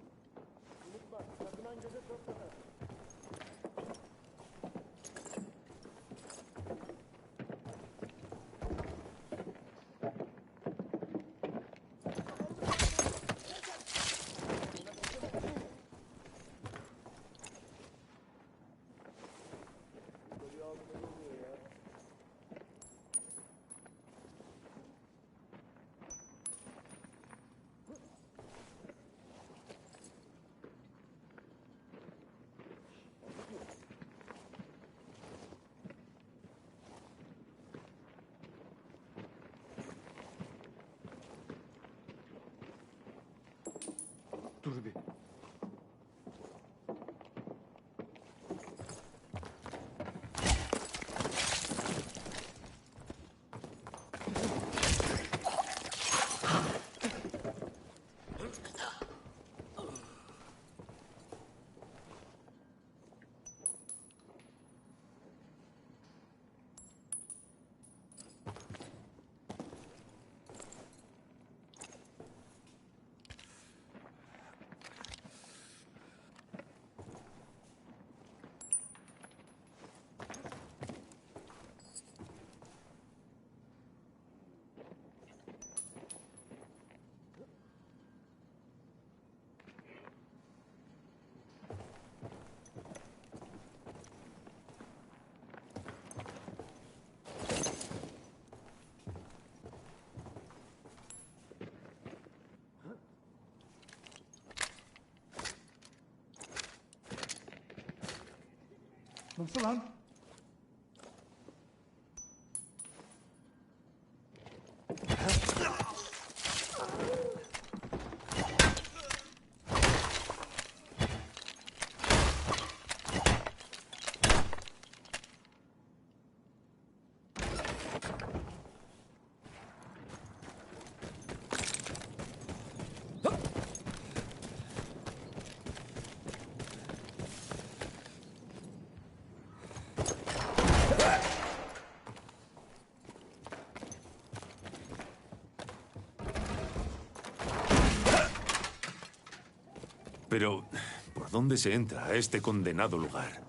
Unutma, sakınan göze çok kadar. Dur bir. Nasıl lan? Pero, ¿por dónde se entra a este condenado lugar?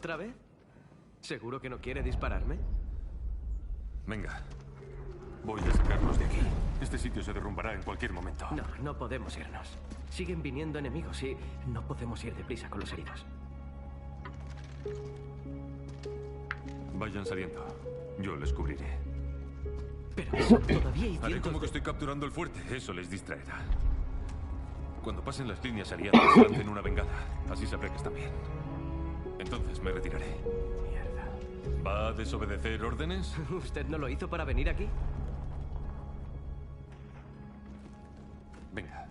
¿Otra vez? ¿Seguro que no quiere dispararme? Venga. Voy a sacarnos de aquí. Este sitio se derrumbará en cualquier momento. No, no podemos irnos. Siguen viniendo enemigos y no podemos ir deprisa con los heridos. Vayan saliendo. Yo les cubriré. Pero eso todavía hay Haré cientos como que de- estoy capturando el fuerte. Eso les distraerá. Cuando pasen las líneas aliadas, lancen una bengala. Así sabré que están bien. Entonces me retiraré. Mierda. ¿Va a desobedecer órdenes? ¿Usted no lo hizo para venir aquí? Venga.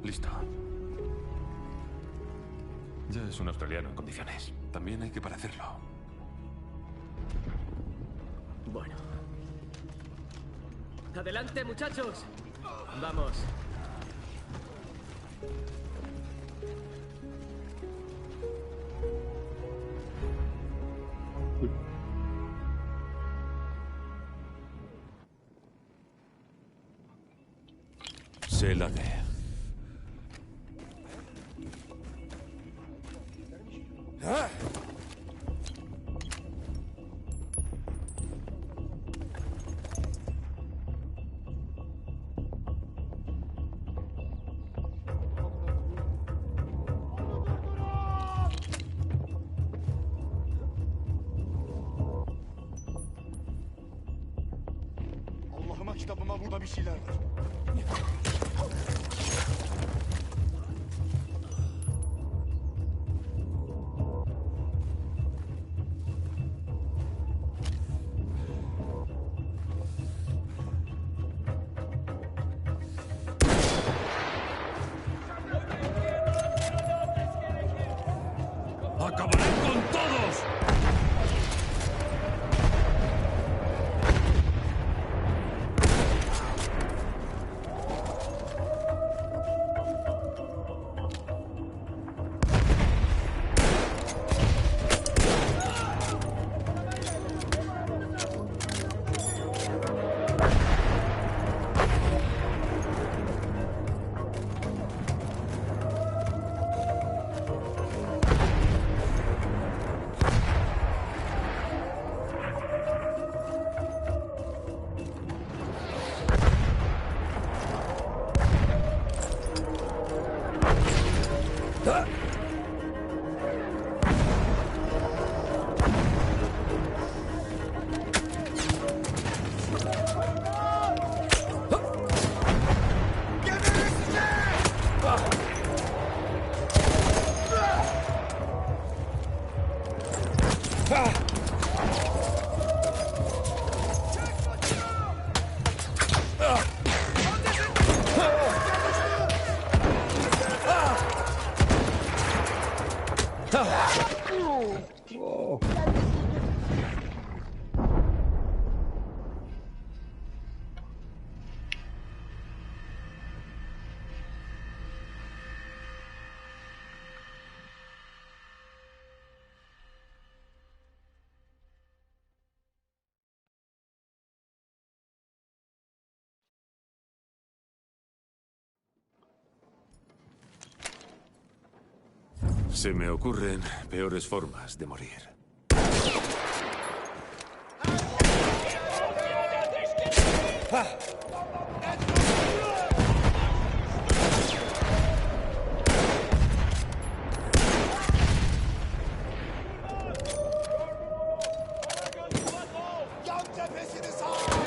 Listo. Ya es un australiano en condiciones. También hay que parecerlo. Bueno. ¡Adelante, muchachos! ¡Vamos! Se la de. Allah'ıma kitabıma burada bir şeyler var. ¡Acabaré con todos! Se me ocurren peores formas de morir. Yan tepesini sağ!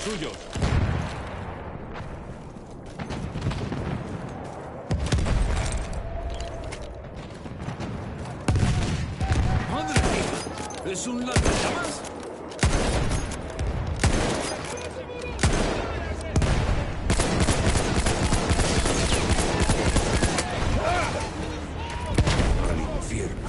Suyos. ¡Madre mía! ¿Es un lanzallamas? Al infierno.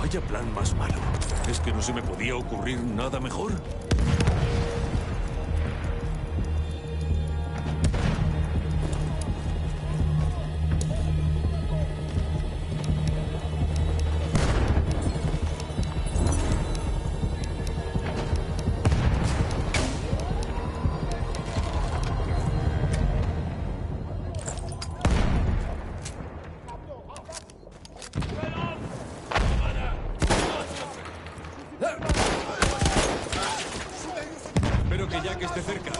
Vaya plan más malo. ¿Es que no se me podía ocurrir nada mejor? Espero que Jack esté cerca.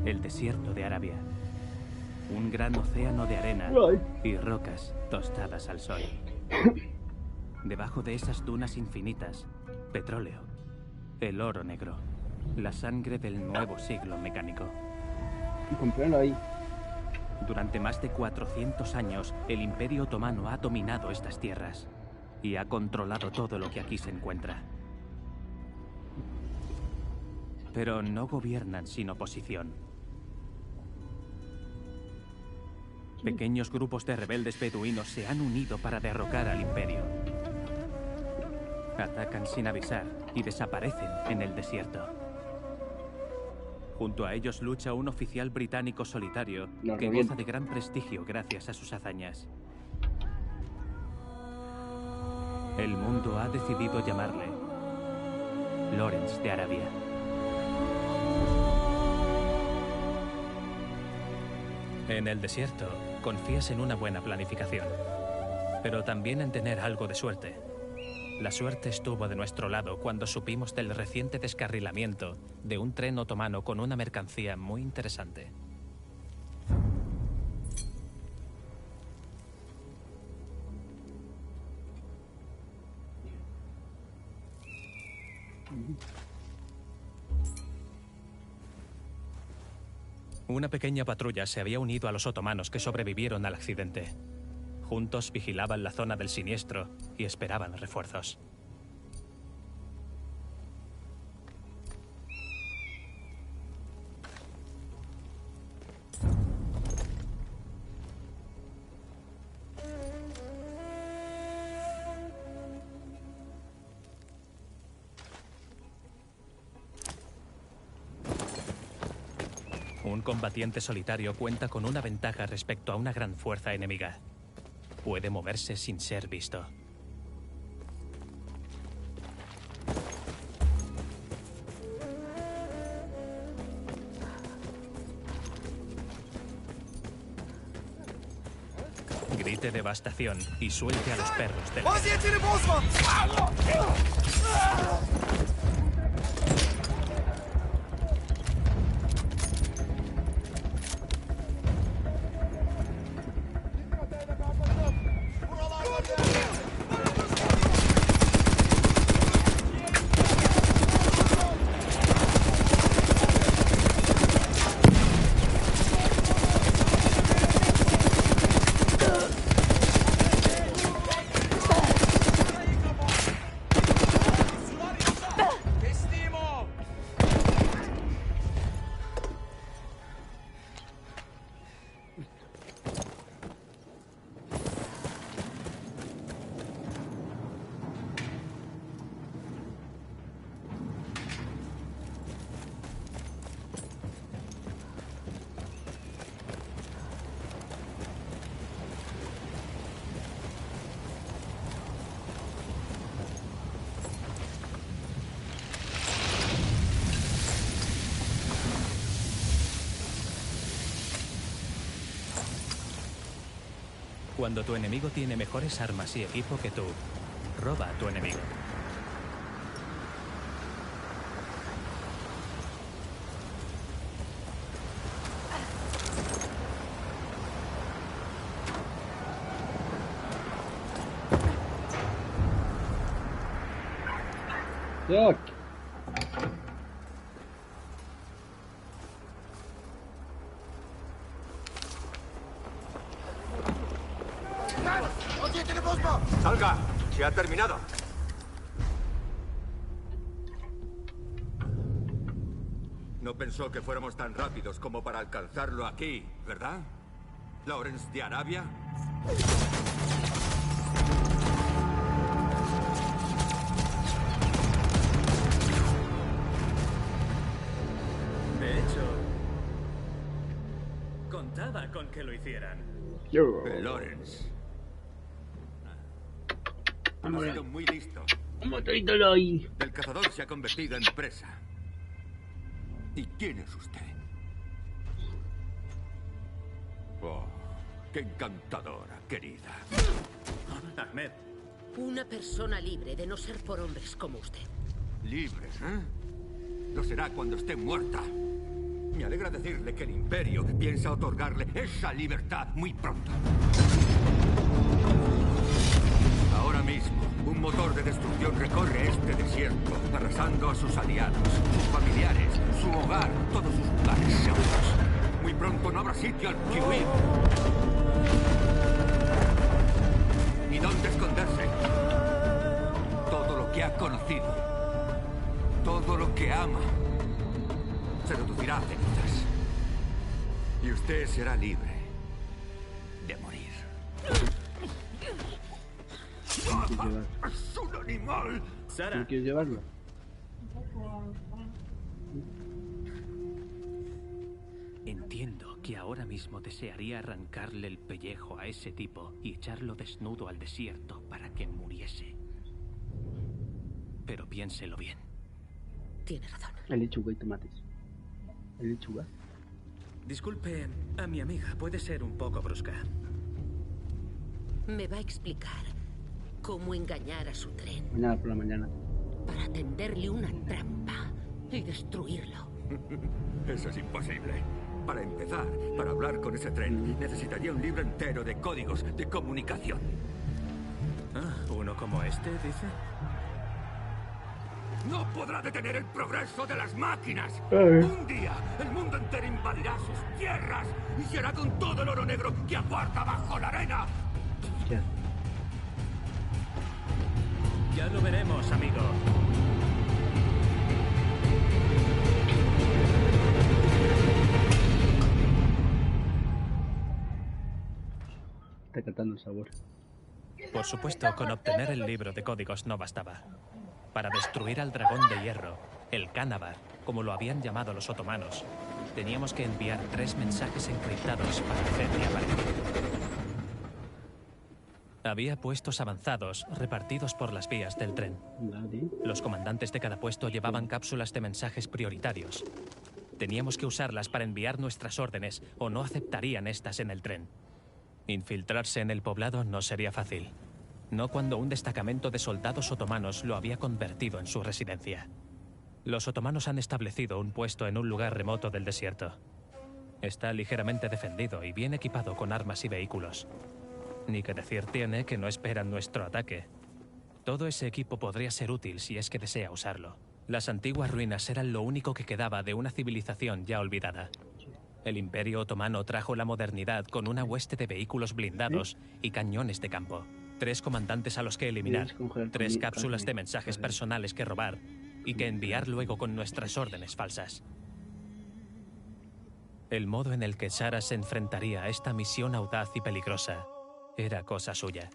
El desierto de Arabia. Un gran océano de arena y rocas tostadas al sol. Debajo de esas dunas infinitas, petróleo, el oro negro, la sangre del nuevo siglo mecánico. Comprarlo ahí. Durante más de 400 años, el Imperio Otomano ha dominado estas tierras y ha controlado todo lo que aquí se encuentra. Pero no gobiernan sin oposición. Pequeños grupos de rebeldes beduinos se han unido para derrocar al Imperio. Atacan sin avisar y desaparecen en el desierto. Junto a ellos lucha un oficial británico solitario que goza de gran prestigio gracias a sus hazañas. El mundo ha decidido llamarle Lawrence de Arabia. En el desierto, confías en una buena planificación, pero también en tener algo de suerte. La suerte estuvo de nuestro lado cuando supimos del reciente descarrilamiento de un tren otomano con una mercancía muy interesante. Una pequeña patrulla se había unido a los otomanos que sobrevivieron al accidente. Juntos vigilaban la zona del siniestro y esperaban refuerzos. Un combatiente solitario cuenta con una ventaja respecto a una gran fuerza enemiga. Puede moverse sin ser visto. Grite devastación y suelte a los perros del... Cuando tu enemigo tiene mejores armas y equipo que tú, roba a tu enemigo. Yok. ¡Salga! ¡Se ha terminado! No pensó que fuéramos tan rápidos como para alcanzarlo aquí, ¿verdad? ¿Lawrence de Arabia? De hecho, contaba con que lo hicieran. Lawrence. Ha sido muy listo. El cazador se ha convertido en presa. ¿Y quién es usted? Oh, qué encantadora, querida. Ahmed. Una persona libre de no ser por hombres como usted. ¿Libre, eh? Lo será cuando esté muerta. Me alegra decirle que el Imperio piensa otorgarle esa libertad muy pronto. Ahora mismo, un motor de destrucción recorre este desierto, arrasando a sus aliados, sus familiares, su hogar, todos sus lugares seguros. Muy pronto no habrá sitio al que huir. ¿Y dónde esconderse? Todo lo que ha conocido, todo lo que ama, se reducirá a cenizas. Y usted será libre de morir. ¡Es un animal! ¿No quieres llevarlo? Entiendo que ahora mismo desearía arrancarle el pellejo a ese tipo y echarlo desnudo al desierto para que muriese. Pero piénselo bien. Tiene razón. El lechuga y tomates. El lechuga. Disculpe a mi amiga, puede ser un poco brusca. Me va a explicar cómo engañar a su tren Mañana por la mañana. para tenderle una trampa y destruirlo. Eso es imposible. Para empezar, para hablar con ese tren, necesitaría un libro entero de códigos de comunicación. Ah, ¿uno como este, dice? No podrá detener el progreso de las máquinas. ver. Un día, el mundo entero invadirá sus tierras y se hará con todo el oro negro que aguarda bajo la arena. Ya. Ya lo veremos, amigo. Está catando el sabor. Por supuesto, con obtener el libro de códigos no bastaba. Para destruir al dragón de hierro, el Cánabar, como lo habían llamado los otomanos, teníamos que enviar 3 mensajes encriptados para hacerle aparecer. Había puestos avanzados repartidos por las vías del tren. Los comandantes de cada puesto llevaban cápsulas de mensajes prioritarios. Teníamos que usarlas para enviar nuestras órdenes o no aceptarían estas en el tren. Infiltrarse en el poblado no sería fácil. No cuando un destacamento de soldados otomanos lo había convertido en su residencia. Los otomanos han establecido un puesto en un lugar remoto del desierto. Está ligeramente defendido y bien equipado con armas y vehículos. Ni que decir tiene que no esperan nuestro ataque. Todo ese equipo podría ser útil si es que desea usarlo. Las antiguas ruinas eran lo único que quedaba de una civilización ya olvidada. El Imperio Otomano trajo la modernidad con una hueste de vehículos blindados y cañones de campo. 3 comandantes a los que eliminar, 3 cápsulas de mensajes personales que robar y que enviar luego con nuestras órdenes falsas. El modo en el que Sara se enfrentaría a esta misión audaz y peligrosa era cosa suya.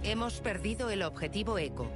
Hemos perdido el objetivo Eco.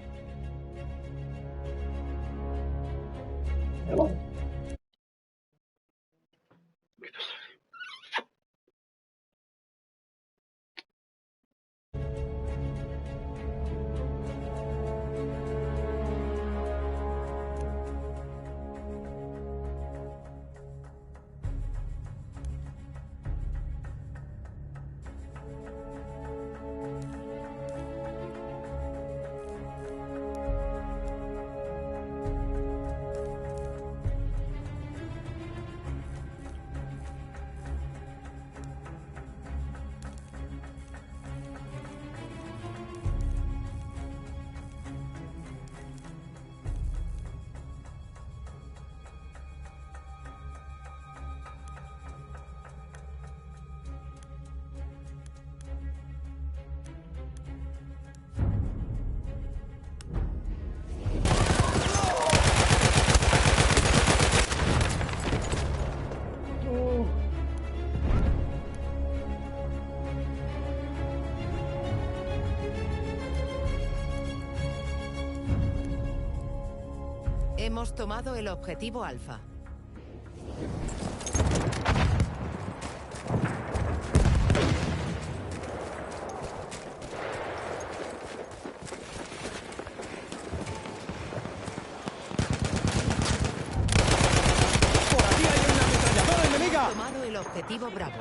Hemos tomado el objetivo Alfa. ¡Por aquí hay una ametralladora enemiga! Hemos tomado el objetivo Bravo.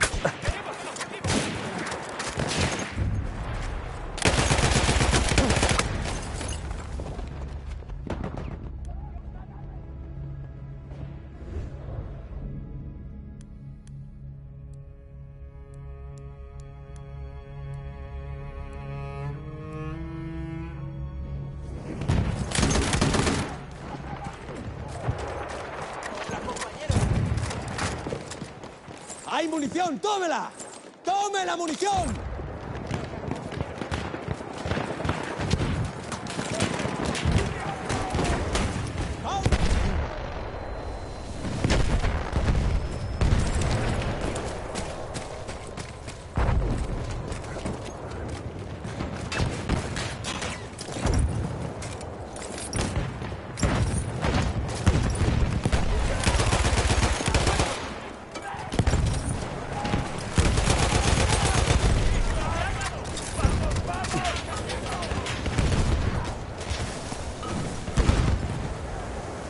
¡Hay munición! ¡Tómela! ¡Tome la munición!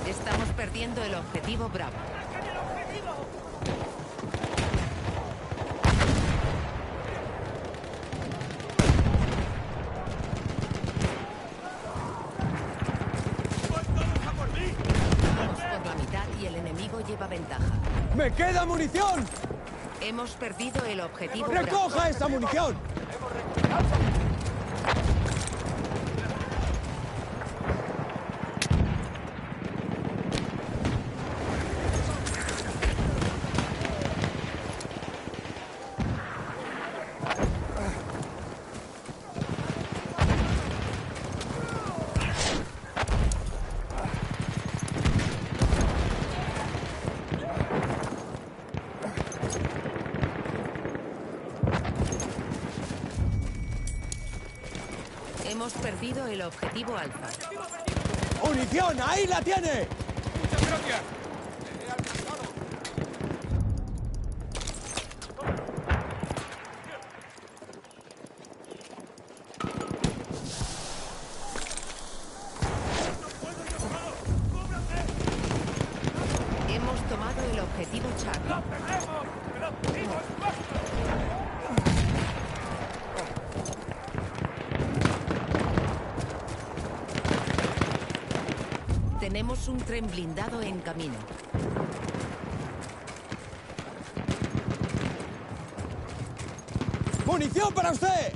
Estamos perdiendo el objetivo Bravo. Vamos por la mitad y el enemigo lleva ventaja. ¡Me queda munición! Hemos perdido el objetivo Bravo. ¡Recoja esa munición! Hemos perdido el objetivo Alfa. ¡Munición! ¡Ahí la tiene! ¡Muchas gracias! Hemos tomado el objetivo Charlie. ¡Lo tenemos! ¡El objetivo es nuestro! Tenemos un tren blindado en camino. ¡Munición para usted!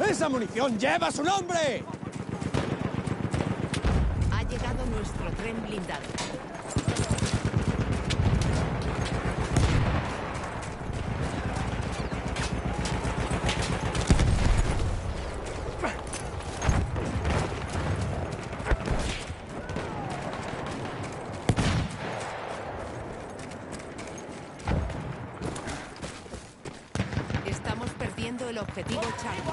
¡Esa munición lleva su nombre! Ha llegado nuestro tren blindado. Estamos perdiendo el objetivo Charlie.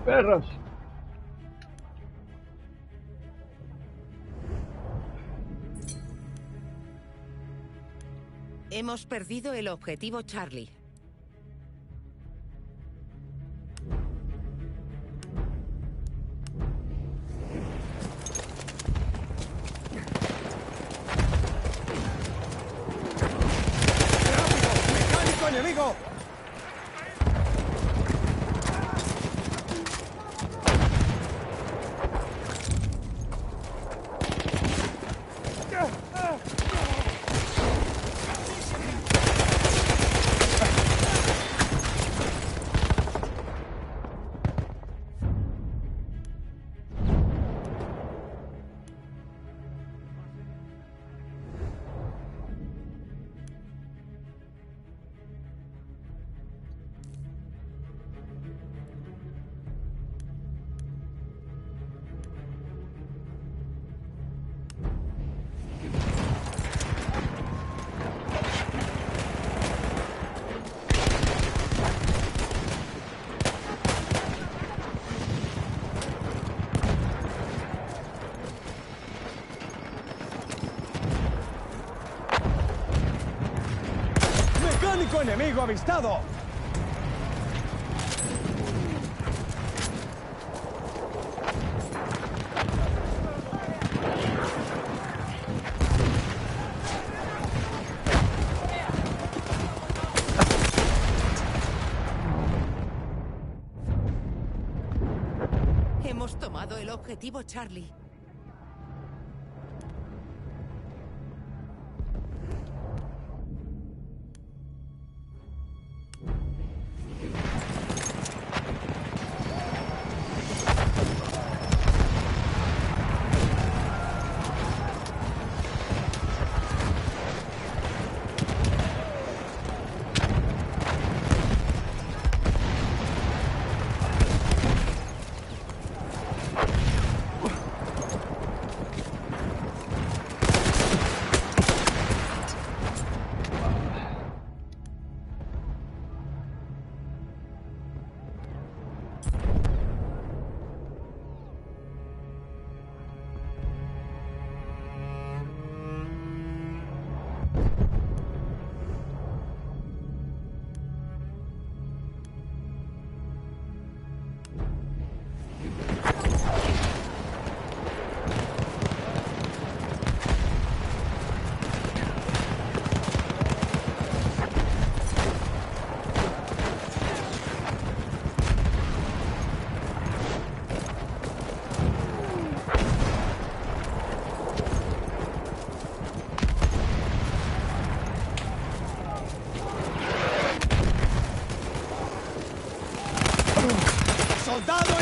Perros. Hemos perdido el objetivo Charlie. ¡Mecánico enemigo! ¡Mecánico enemigo avistado! Hemos tomado el objetivo Charlie. ¡Soldado!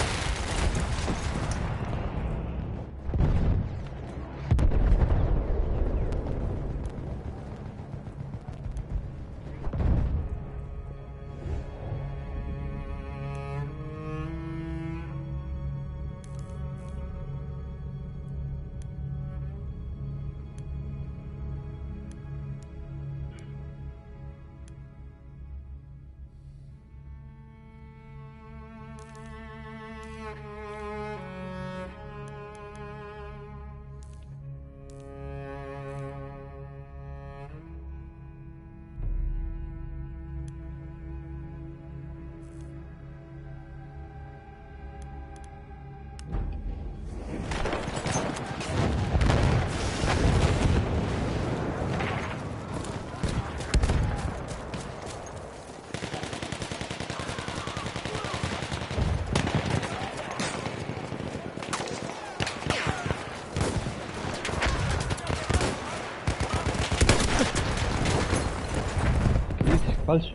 Falso.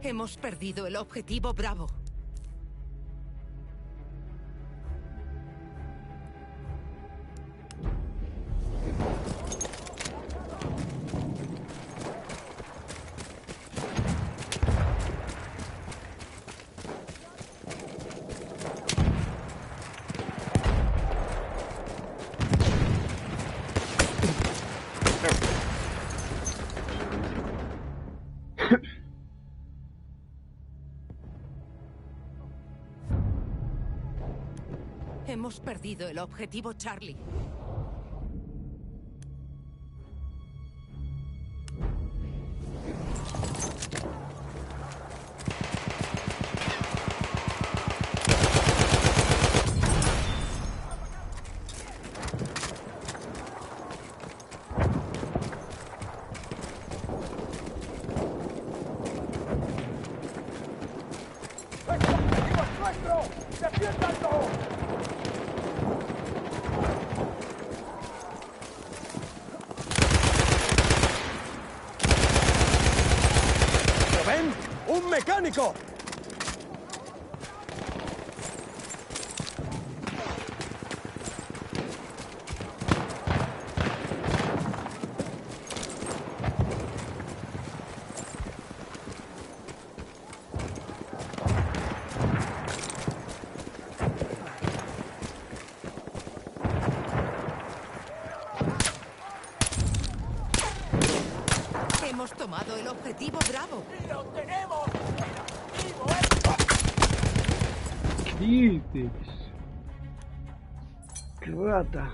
Hemos perdido el objetivo Bravo. Hemos perdido el objetivo Charlie. ¡Un mecánico! Hemos tomado el objetivo Bravo. ¡Lo tenemos! Dices. ¡Qué rata!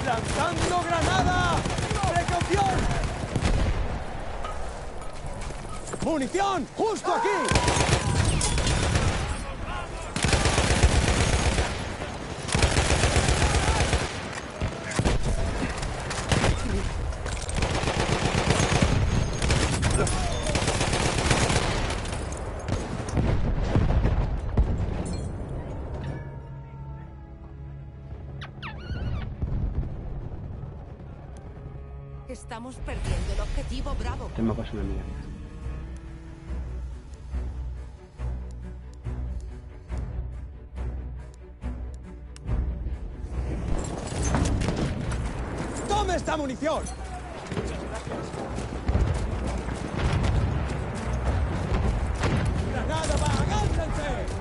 ¡Lanzando granada! ¡Precaución! ¡Munición! ¡Justo aquí! Estamos perdiendo el objetivo Bravo. Este mapa es una mierda. ¡Tome esta munición! ¡Granada va! ¡Agántense!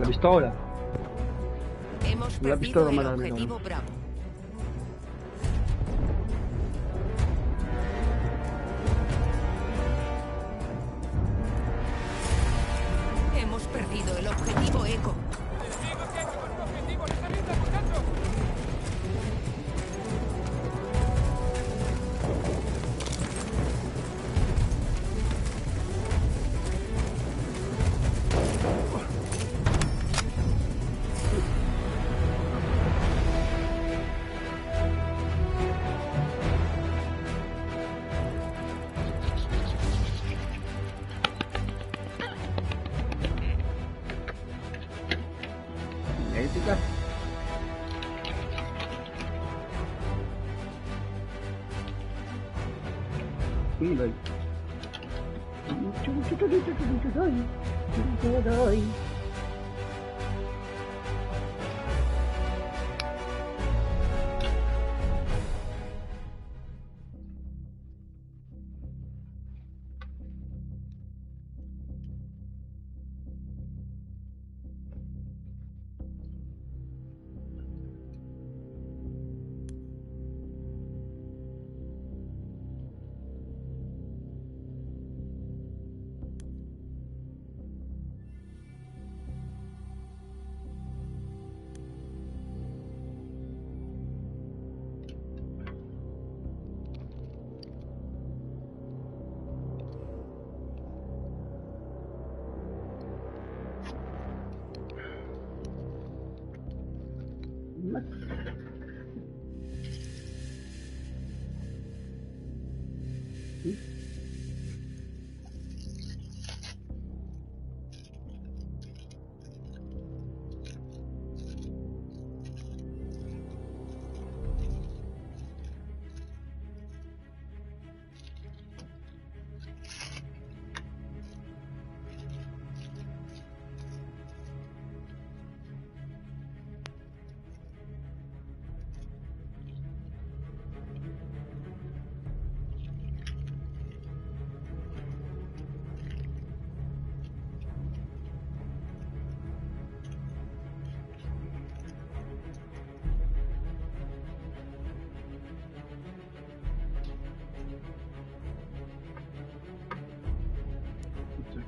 La pistola. Hemos La perdido pistola el mala, objetivo Bravo. Hemos perdido el objetivo Eco. Ética. ¿Qué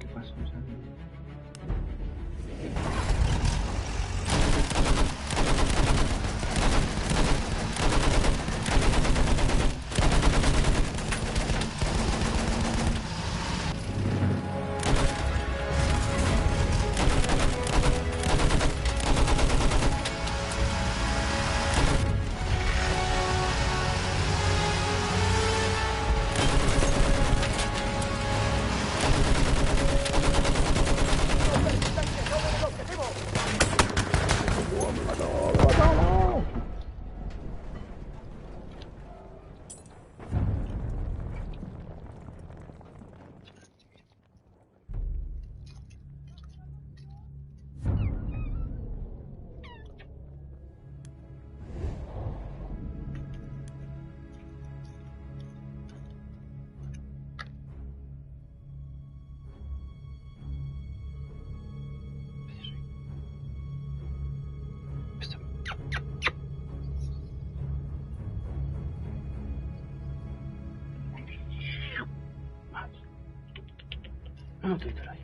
pasa? No estoy por ahí.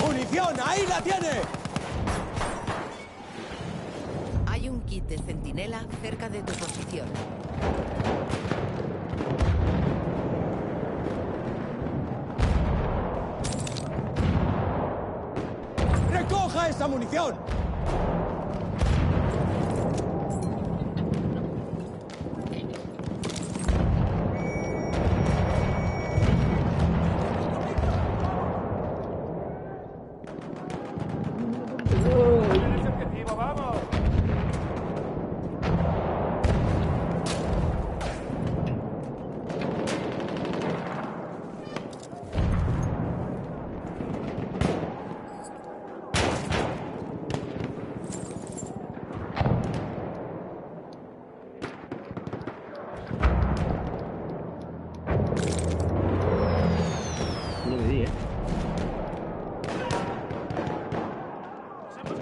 ¡Munición! ¡Ahí la tiene! Hay un kit de centinela cerca de tu posición. ¡Recoja esa munición!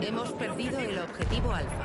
Hemos perdido el objetivo Alfa.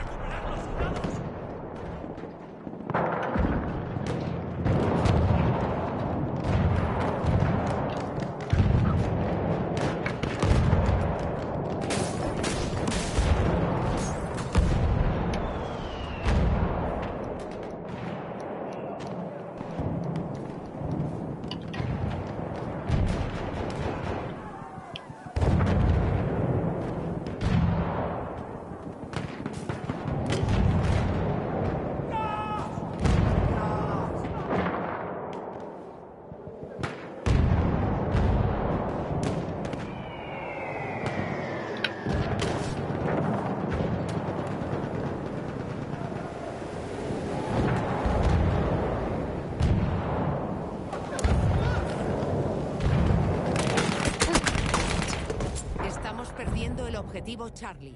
Perdiendo el objetivo Charlie.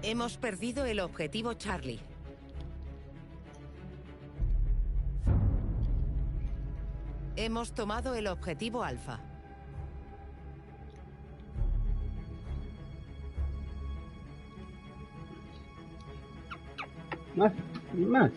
Hemos perdido el objetivo Charlie. Hemos tomado el objetivo Alfa. Más y más.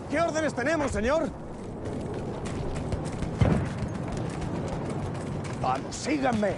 ¿Qué órdenes tenemos, señor? Vamos, síganme.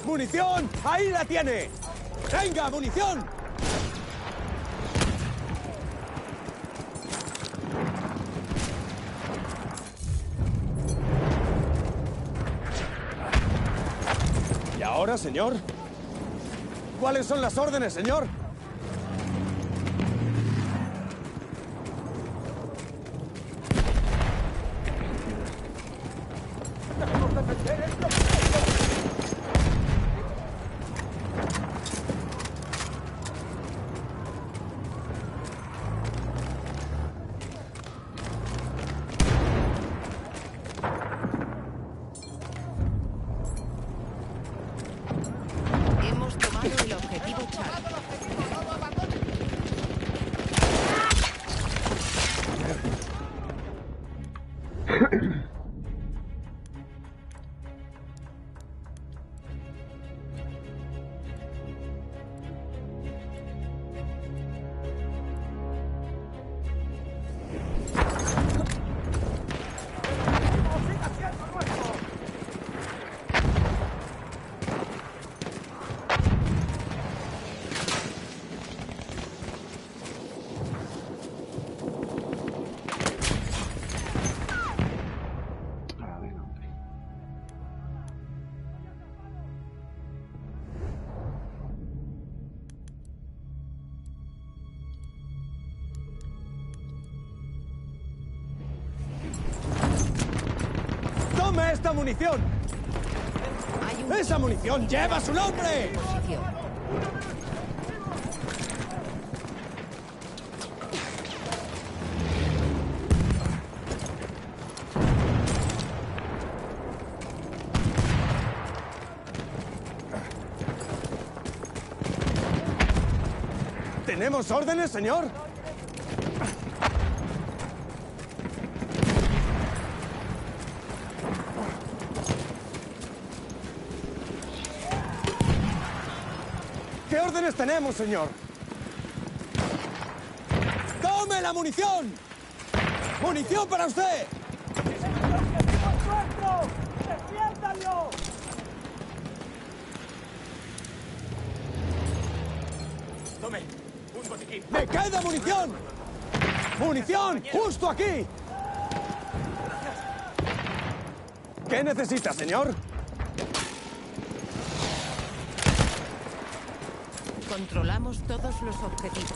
¡Munición! ¡Ahí la tiene! ¡Venga, munición! ¿Y ahora, señor? ¿Cuáles son las órdenes, señor? Hemos tomado el objetivo Charlie. ¡Tome esta munición! ¡Esa munición lleva su nombre! ¿Tenemos órdenes, señor? ¿Qué órdenes tenemos, señor? ¡Tome la munición! ¡Munición para usted! ¡Defiéndanlo! Tome, un botiquín. ¡Me queda munición! ¡Munición! ¡Justo aquí! ¿Qué necesita, señor? Controlamos todos los objetivos.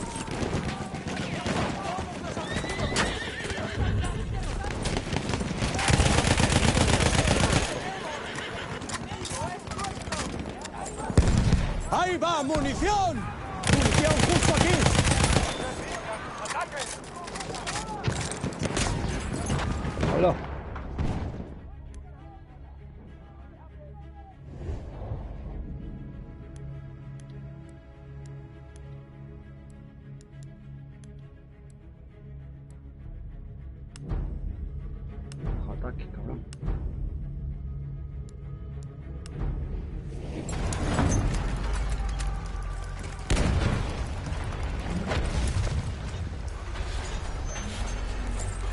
¡Mira! ¡Munición! ¡Munición justo aquí! Hola. Ataque, cabrón.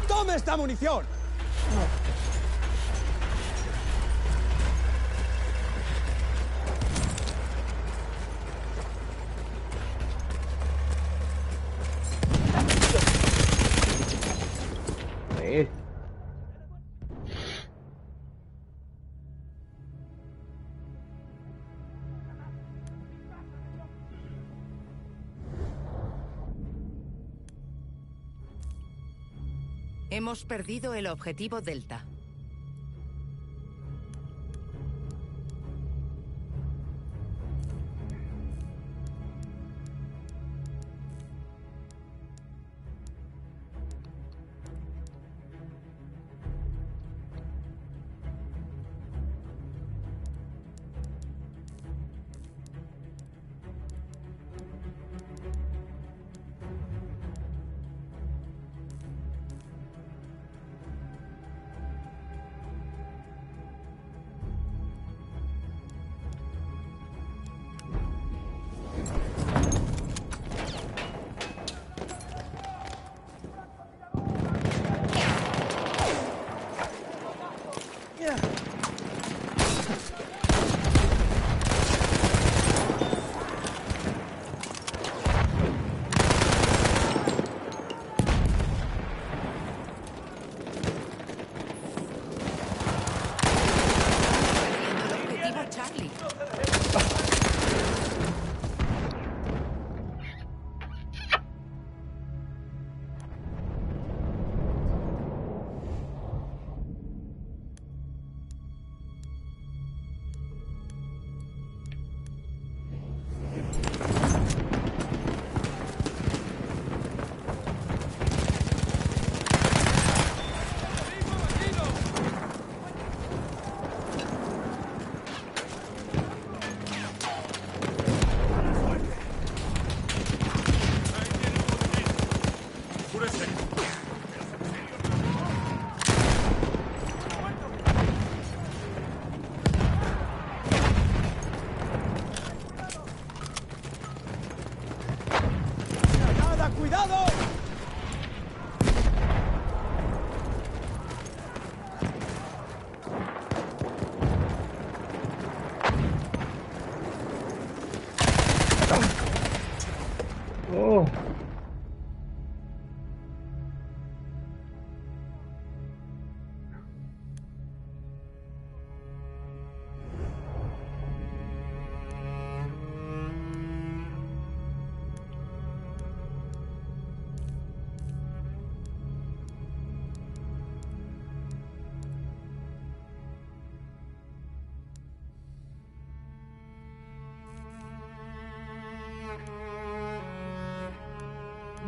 ¡Tome esta munición! Hemos perdido el objetivo Delta.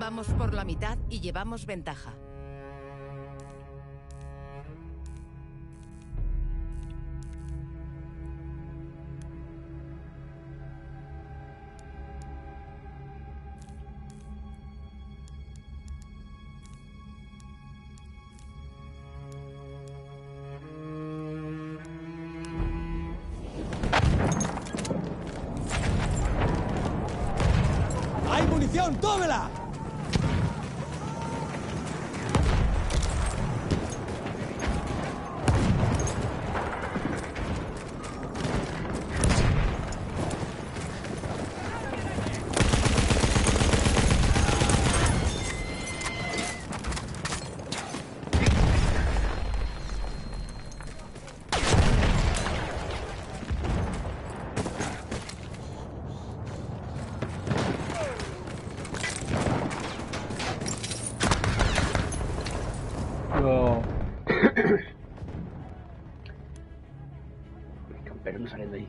Vamos por la mitad y llevamos ventaja. ¡Hay munición! ¡Tómela! Camperos no salen de ahí.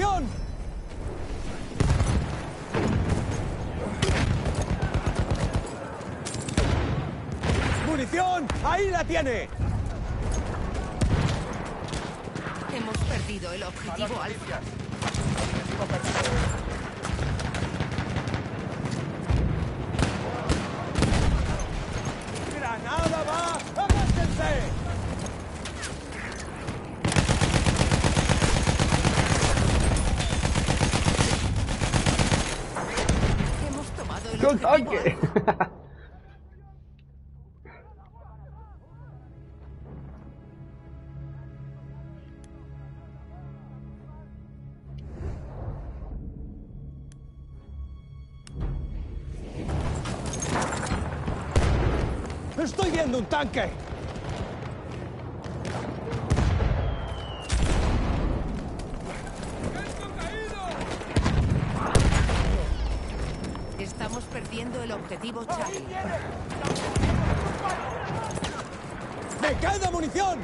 munición! ¡Munición! ¡Ahí la tiene! Hemos perdido el objetivo alfa. ¡Granada va! ¡Agárrense! Hemos tomado el ¡Qué objetivo tanque! alfa. ¡Estoy viendo un tanque! Estamos perdiendo el objetivo Charlie. ¡Me queda munición!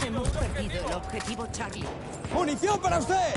Hemos perdido el objetivo Charlie. ¡Munición para usted!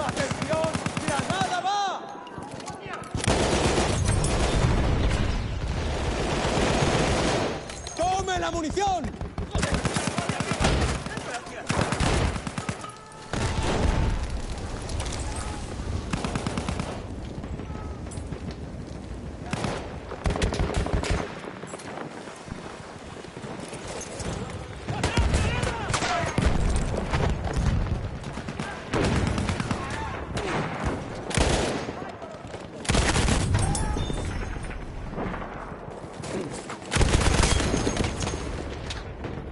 ¡Atención! ¡Granada va! ¡Tome la munición!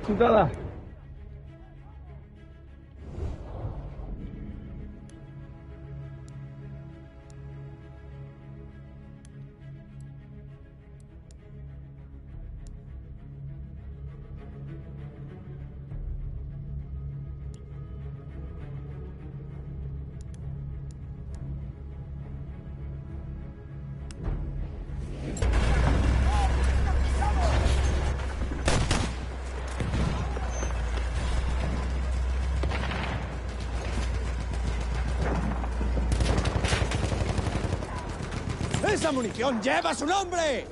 Putada. ¡Esa munición lleva su nombre!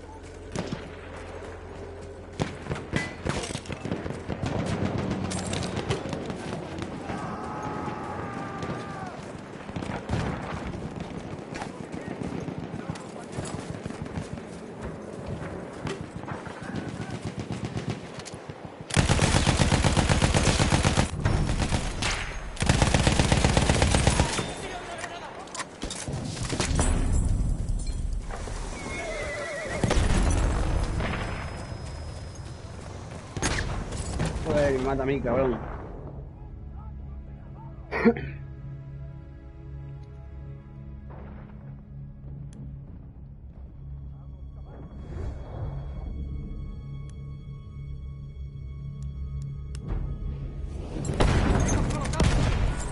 Joder, me mata a mí, cabrón.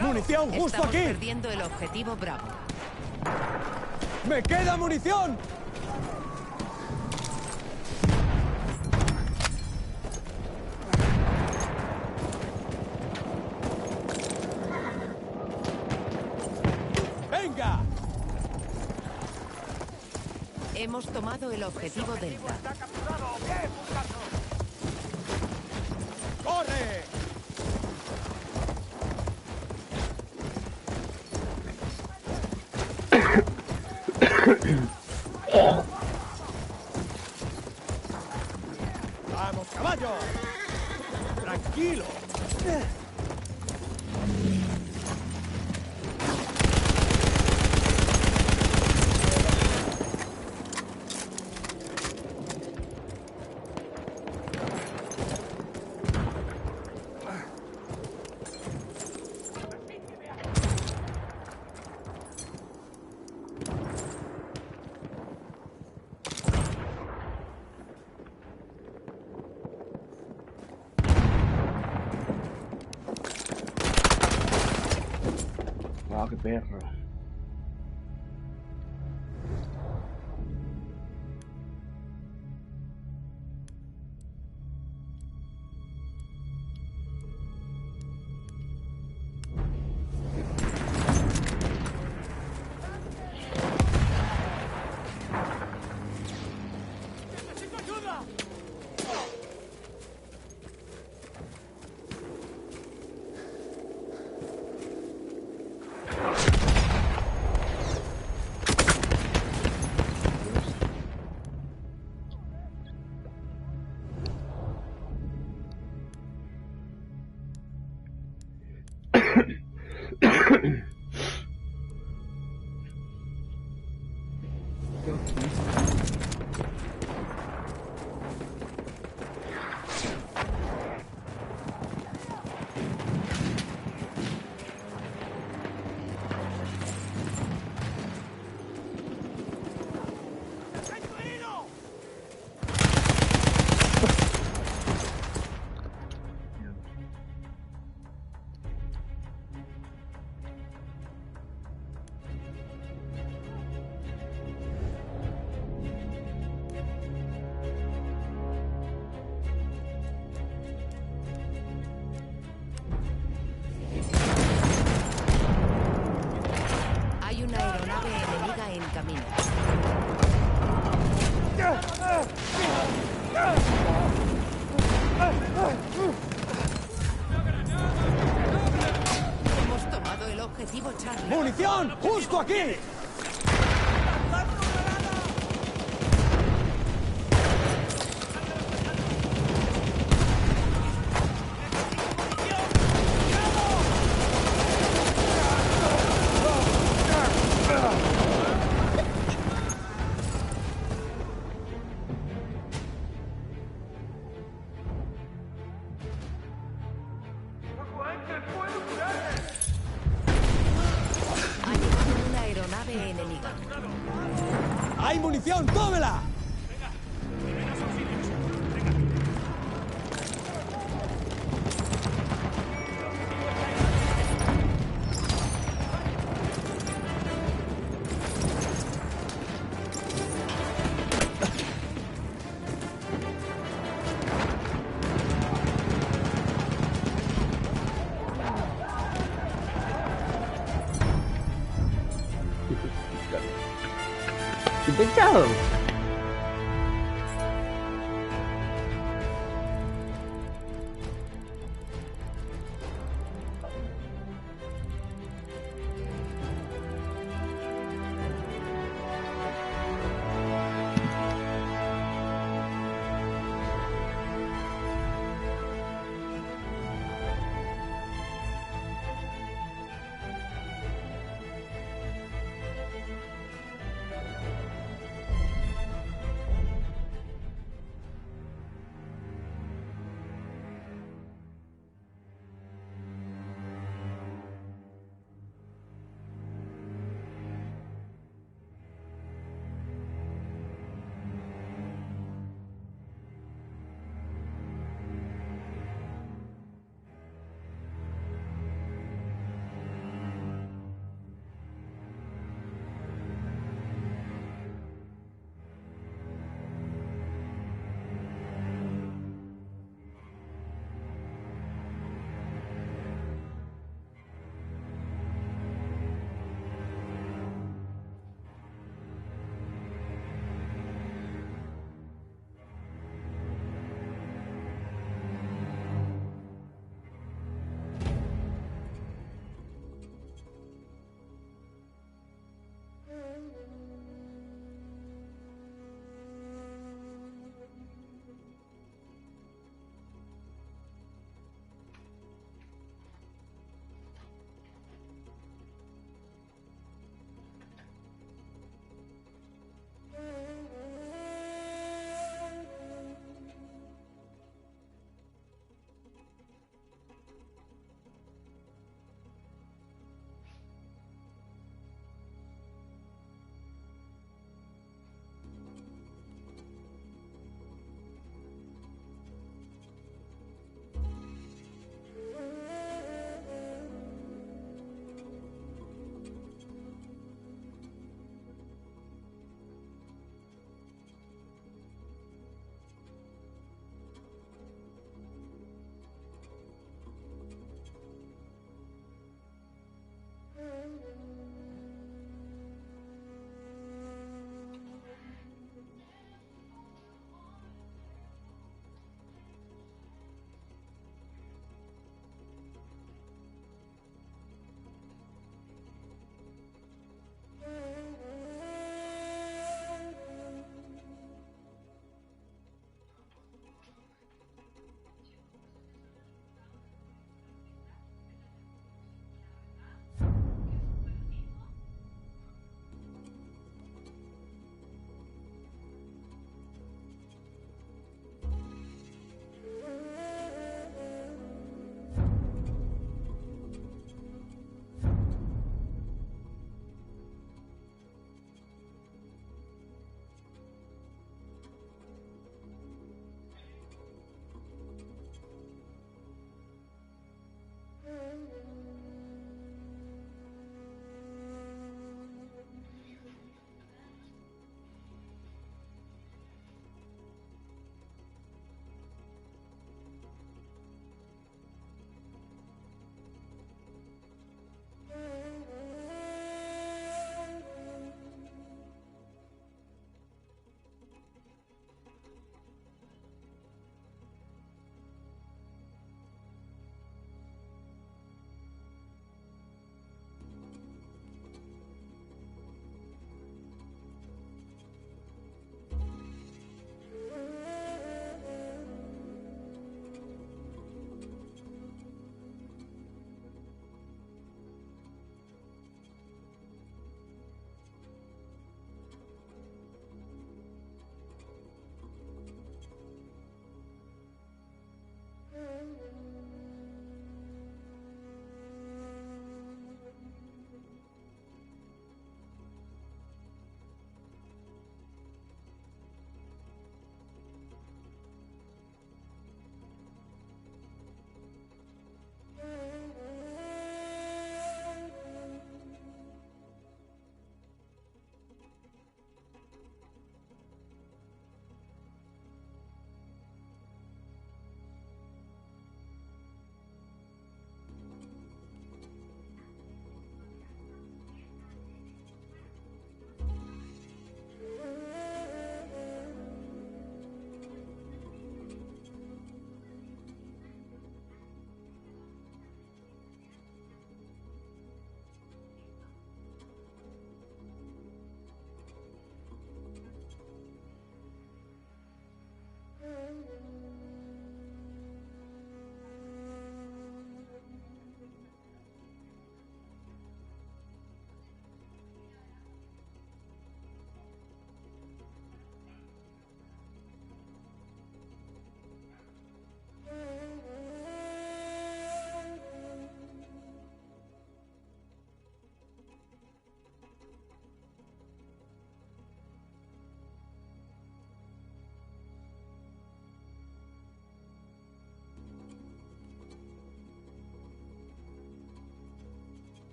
¡Munición justo Estamos aquí! perdiendo el objetivo Bravo. ¡Me queda munición! ¡Venga! Hemos tomado el objetivo Delta. ¡Corre! ¡Vamos, caballo! ¡Tranquilo! Ah, qué perro. Hay una aeronave enemiga en camino. Hemos tomado el objetivo Charlie. ¡Munición! ¡Justo aquí! Ha llegado una aeronave enemiga. ¡Hay munición! ¡Tómela! ¡Chao!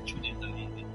piaciuti andare